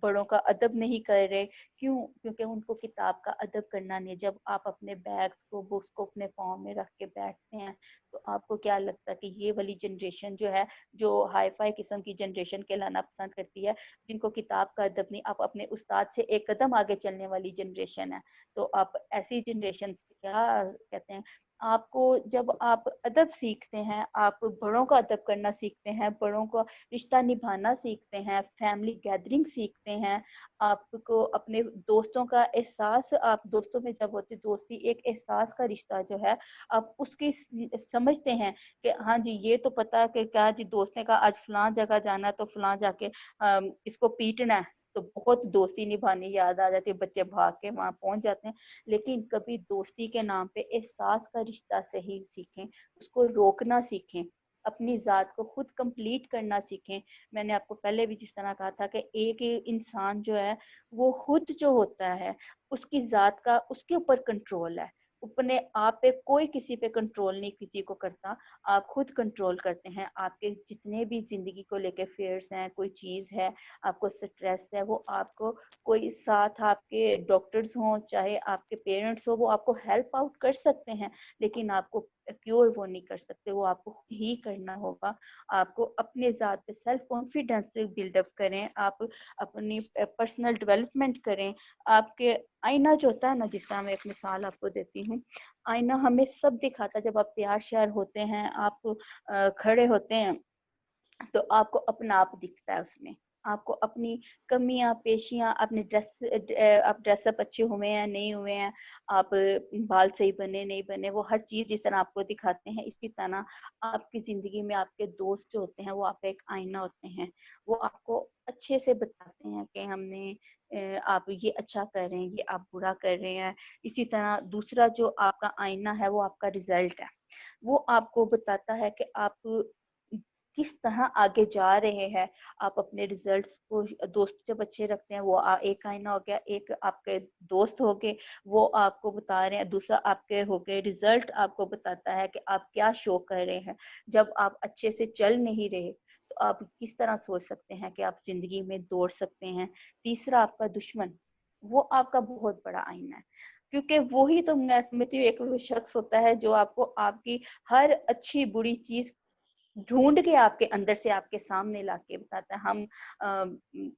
बड़ों का अदब नहीं कर रहे। क्यों? क्योंकि उनको किताब का अदब करना नहीं। जब आप अपने बैग्स को, बुक्स को अपने पाँव में रख के बैठते हैं, तो आपको क्या लगता है कि ये वाली जनरेशन जो है, जो हाई फाई किस्म की जनरेशन कहलाना पसंद करती है, जिनको किताब का अदब नहीं, आप अपने उस्ताद से एक कदम आगे चलने वाली जनरेशन है, तो आप ऐसी जनरेशन से क्या कहते हैं? आपको जब आप अदब सीखते हैं, आप बड़ों का अदब करना सीखते हैं, बड़ों का रिश्ता निभाना सीखते हैं, फैमिली गैदरिंग सीखते हैं, आपको अपने दोस्तों का एहसास, आप दोस्तों में जब होते, दोस्ती एक एहसास का रिश्ता जो है, आप उसकी समझते हैं कि हाँ जी, ये तो पता है कि क्या जी, दोस्त ने कहा आज फलां जगह जाना है तो फलां जाके इसको पीटना है, तो बहुत दोस्ती निभानी याद आ जाती है, बच्चे भाग के वहां पहुंच जाते हैं। लेकिन कभी दोस्ती के नाम पे एहसास का रिश्ता सही सीखें, उसको रोकना सीखें, अपनी जात को खुद कंप्लीट करना सीखें। मैंने आपको पहले भी जिस तरह कहा था कि एक इंसान जो है वो खुद जो होता है, उसकी जात का उसके ऊपर कंट्रोल है। अपने आप पे कोई किसी पे कंट्रोल नहीं किसी को करता, आप खुद कंट्रोल करते हैं। आपके जितने भी जिंदगी को लेके फेयर्स हैं, कोई चीज है, आपको स्ट्रेस है, वो आपको कोई साथ आपके डॉक्टर्स हों, चाहे आपके पेरेंट्स हो, वो आपको हेल्प आउट कर सकते हैं, लेकिन आपको क्योर वो नहीं कर सकते, वो आपको खुद ही करना होगा। आपको अपने ज़ात पे सेल्फ कॉन्फिडेंस से बिल्डअप करें, आप अपनी पर्सनल डेवलपमेंट करें। आपके आईना जो होता है ना, जिस तरह मैं एक मिसाल आपको देती हूँ, आईना हमें सब दिखाता है। जब आप तैयार श्यार होते हैं, आप खड़े होते हैं, तो आपको अपना आप दिखता है उसमें। आपको अपनी कमियां पेशियां, अपने आप ड्रेसअप अच्छे हुए हैं नहीं हुए हैं, आप बाल सही बने नहीं बने, वो हर चीज जिस तरह आपको दिखाते हैं, इसी तरह आपकी जिंदगी में आपके दोस्त जो होते हैं वो आपका एक आईना होते हैं। वो आपको अच्छे से बताते हैं कि आप ये अच्छा कर रहे हैं, ये आप बुरा कर रहे हैं। इसी तरह दूसरा जो आपका आईना है वो आपका रिजल्ट है। वो आपको बताता है कि आप किस तरह आगे जा रहे हैं। आप अपने रिजल्ट्स को, दोस्त जब अच्छे रखते हैं, वो एक आईना हो गया, एक आपके दोस्त हो गए, वो आपको बता रहे हैं, दूसरा आपके हो गए रिजल्ट, आपको बताता है कि आप क्या शो कर रहे हैं। जब आप अच्छे से चल नहीं रहे, तो आप किस तरह सोच सकते हैं कि आप जिंदगी में दौड़ सकते हैं। तीसरा आपका दुश्मन, वो आपका बहुत बड़ा आईना है। क्योंकि वही तो मैं समझती हूँ एक वो शख्स होता है जो आपको आपकी हर अच्छी बुरी चीज ढूंढ के आपके अंदर से आपके सामने ला के बताता है।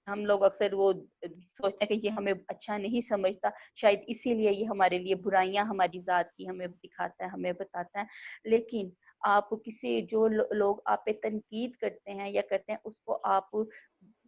हम लोग अक्सर वो सोचते हैं कि ये हमें अच्छा नहीं समझता, शायद इसीलिए ये हमारे लिए बुराइयां हमारी जात की हमें दिखाता है, हमें बताता है। लेकिन आप किसी जो लोग आप पे तनकीद करते हैं या करते हैं, उसको आप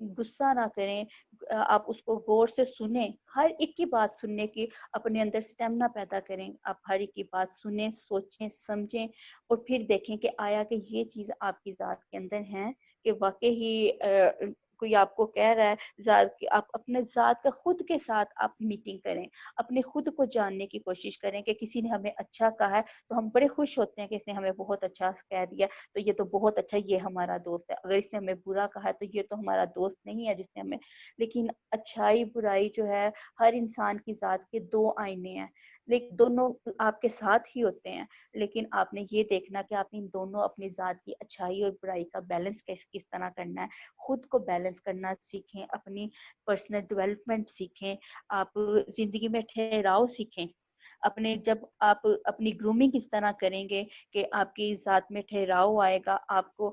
गुस्सा ना करें, आप उसको गौर से सुने, हर एक की बात सुनने की अपने अंदर स्टेमिना पैदा करें। आप हर एक की बात सुने, सोचें, समझें और फिर देखें कि आया कि ये चीज आपकी जात के अंदर है, कि वाकई ही कोई आपको कह रहा है जात की, आप अपने जात का खुद के साथ आप मीटिंग करें, अपने खुद को जानने की कोशिश करें कि किसी ने हमें अच्छा कहा है तो हम बड़े खुश होते हैं कि इसने हमें बहुत अच्छा कह दिया, तो ये तो बहुत अच्छा, ये हमारा दोस्त है। अगर इसने हमें बुरा कहा है तो ये तो हमारा दोस्त नहीं है जिसने हमें। लेकिन अच्छाई बुराई जो है, हर इंसान की जात के दो आईने हैं, लेकिन दोनों आपके साथ ही होते हैं। लेकिन आपने ये देखना कि आपने इन दोनों अपनी जात की अच्छाई और बुराई का बैलेंस किस किस तरह करना है। खुद को बैलेंस करना सीखें, अपनी पर्सनल डेवलपमेंट सीखें, आप जिंदगी में ठहराव सीखें। अपने जब आप अपनी ग्रूमिंग किस तरह करेंगे कि आपकी जात में ठहराव आएगा, आपको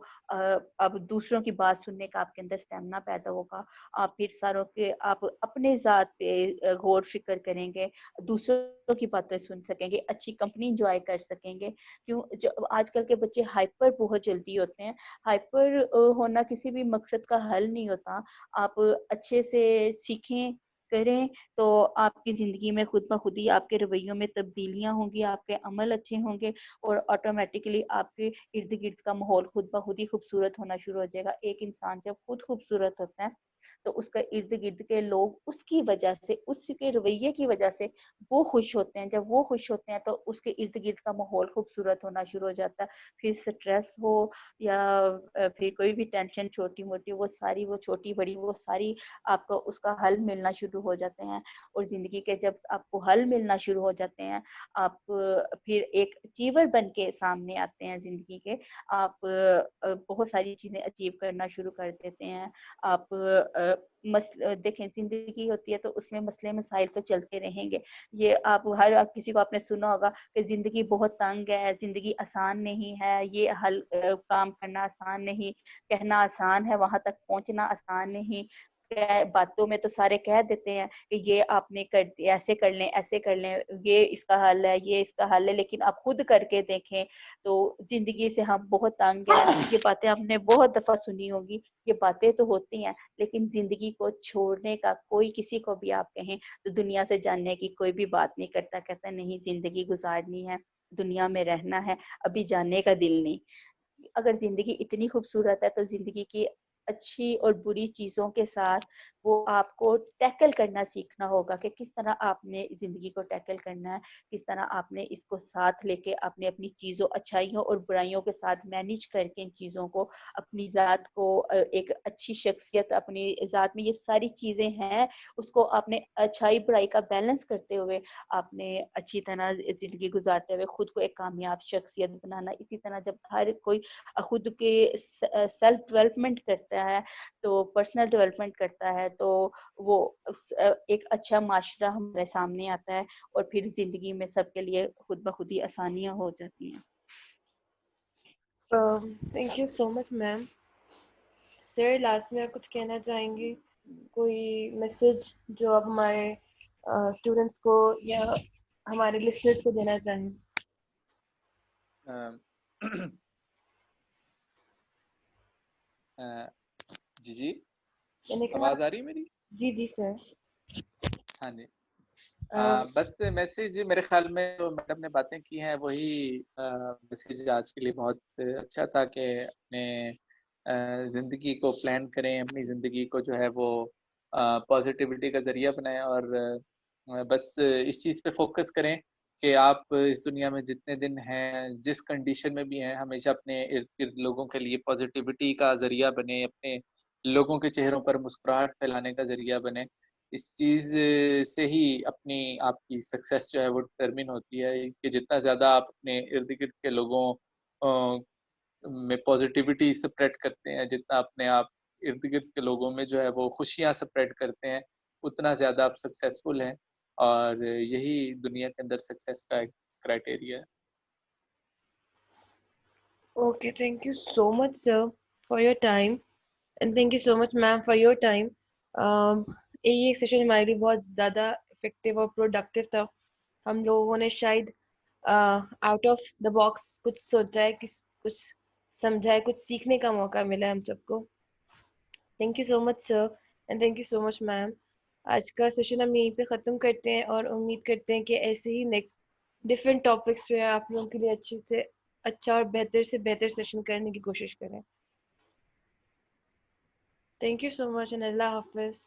अब दूसरों की बात सुनने का आपके अंदर स्टेमिना पैदा होगा। आप फिर सारों के आप अपने जात पे गौर फिक्र करेंगे, दूसरों की बातें सुन सकेंगे, अच्छी कंपनी इंजॉय कर सकेंगे। क्यों जो आजकल के बच्चे हाइपर बहुत जल्दी होते हैं। हाइपर होना किसी भी मकसद का हल नहीं होता। आप अच्छे से सीखें, करें, तो आपकी जिंदगी में खुद ब खुद ही आपके रवैयों में तब्दीलियां होंगी, आपके अमल अच्छे होंगे और ऑटोमेटिकली आपके इर्द गिर्द का माहौल खुद ब खुद ही खूबसूरत होना शुरू हो जाएगा। एक इंसान जब खुद खूबसूरत होता है तो उसका इर्द गिर्द के लोग उसकी वजह से, उसके रवैये की वजह से वो खुश होते हैं। जब वो खुश होते हैं तो उसके इर्द गिर्द का माहौल खूबसूरत होना शुरू हो जाता है। फिर स्ट्रेस हो या फिर कोई भी टेंशन छोटी मोटी, वो सारी, वो छोटी बड़ी, वो सारी आपको उसका हल मिलना शुरू हो जाते हैं। और जिंदगी के जब आपको हल मिलना शुरू हो जाते हैं, आप फिर एक अचीवर बन के सामने आते हैं जिंदगी के। आप बहुत सारी चीजें अचीव करना शुरू कर देते हैं। आप देखें, जिंदगी होती है तो उसमें मसले मसाइल तो चलते रहेंगे। ये आप किसी को आपने सुना होगा कि जिंदगी बहुत तंग है, जिंदगी आसान नहीं है, ये काम करना आसान नहीं, कहना आसान है, वहां तक पहुंचना आसान नहीं। बातों में तो सारे कह देते हैं कि ये आपने कर दिया, ऐसे कर लें, ऐसे कर लें, ये इसका हल है, ये इसका हल है। लेकिन आप खुद करके देखें तो जिंदगी से हम बहुत तंग हैं। ये बातें आपने बहुत दफा सुनी होगी, ये बातें तो होती हैं, लेकिन जिंदगी को छोड़ने का कोई, किसी को भी आप कहें तो दुनिया से जानने की कोई भी बात नहीं करता। कहता नहीं, जिंदगी गुजारनी है, दुनिया में रहना है, अभी जाने का दिल नहीं। अगर जिंदगी इतनी खूबसूरत है तो जिंदगी की अच्छी और बुरी चीजों के साथ वो आपको टैकल करना सीखना होगा कि किस तरह आपने जिंदगी को टैकल करना है, किस तरह आपने इसको साथ लेके अपने अपनी चीजों, अच्छाइयों और बुराइयों के साथ मैनेज करके इन चीजों को, अपनी जात को एक अच्छी शख्सियत, अपनी जात में ये सारी चीजें हैं, उसको आपने अच्छाई बुराई का बैलेंस करते हुए आपने अच्छी तरह जिंदगी गुजारते हुए खुद को एक कामयाब शख्सियत बनाना। इसी तरह जब हर कोई खुद के सेल्फ डेवलपमेंट करता है, तो पर्सनल डेवलपमेंट करता है, तो वो एक अच्छा माशरा हमारे सामने आता है और फिर जिंदगी में सबके लिए खुद ब खुद ही आसानियां हो जाती हैं। Thank you so much ma'am. Sir, last में आप कुछ कहना चाहेंगे, कोई मैसेज जो आप हमारे स्टूडेंट्स को या हमारे लिसनर्स को देना चाहें? जी जी, मैंने कहा आवाज आ रही है मेरी? जी जी सर। हाँ जी। बस मैसेज, मेरे ख्याल में जो मैडम ने बातें की हैं वही मैसेज आज के लिए बहुत अच्छा था कि अपने ज़िंदगी को प्लान करें, अपनी ज़िंदगी को जो है वो पॉजिटिविटी का ज़रिया बनाएं और बस इस चीज़ पे फोकस करें कि आप इस दुनिया में जितने दिन हैं, जिस कंडीशन में भी हैं, हमेशा अपने इर्द-गिर्द लोगों के लिए पॉजिटिविटी का ज़रिया बने, अपने लोगों के चेहरों पर मुस्कुराहट फैलाने का ज़रिया बने। इस चीज़ से ही अपनी आपकी सक्सेस जो है वो डिटरमिन होती है कि जितना ज़्यादा आप अपने इर्द-गिर्द के लोगों अ, में पॉजिटिविटी स्प्रेड करते हैं, जितना अपने आप इर्द-गिर्द के लोगों में जो है वो खुशियाँ स्प्रेड करते हैं, उतना ज़्यादा आप सक्सेसफुल हैं। और यही दुनिया के अंदर सक्सेस का एक क्राइटेरिया है। Okay, thank you so much, sir, for your time, and thank you so much, ma'am, for your time. ये सेशन हमारे लिए बहुत ज़्यादा इफेक्टिव और प्रोडक्टिव था। हम लोगों ने शायद आउट ऑफ द बॉक्स कुछ सोचा है, कुछ समझा है, कुछ सीखने का मौका मिला है हम सबको। Thank you so much sir, and thank you so much ma'am. आज का सेशन हम यहीं पे ख़त्म करते हैं और उम्मीद करते हैं कि ऐसे ही नेक्स्ट डिफरेंट टॉपिक्स पे आप लोगों के लिए अच्छे से अच्छा और बेहतर से बेहतर सेशन करने की कोशिश करें। Thank you so much and अल्लाह हाफिज़।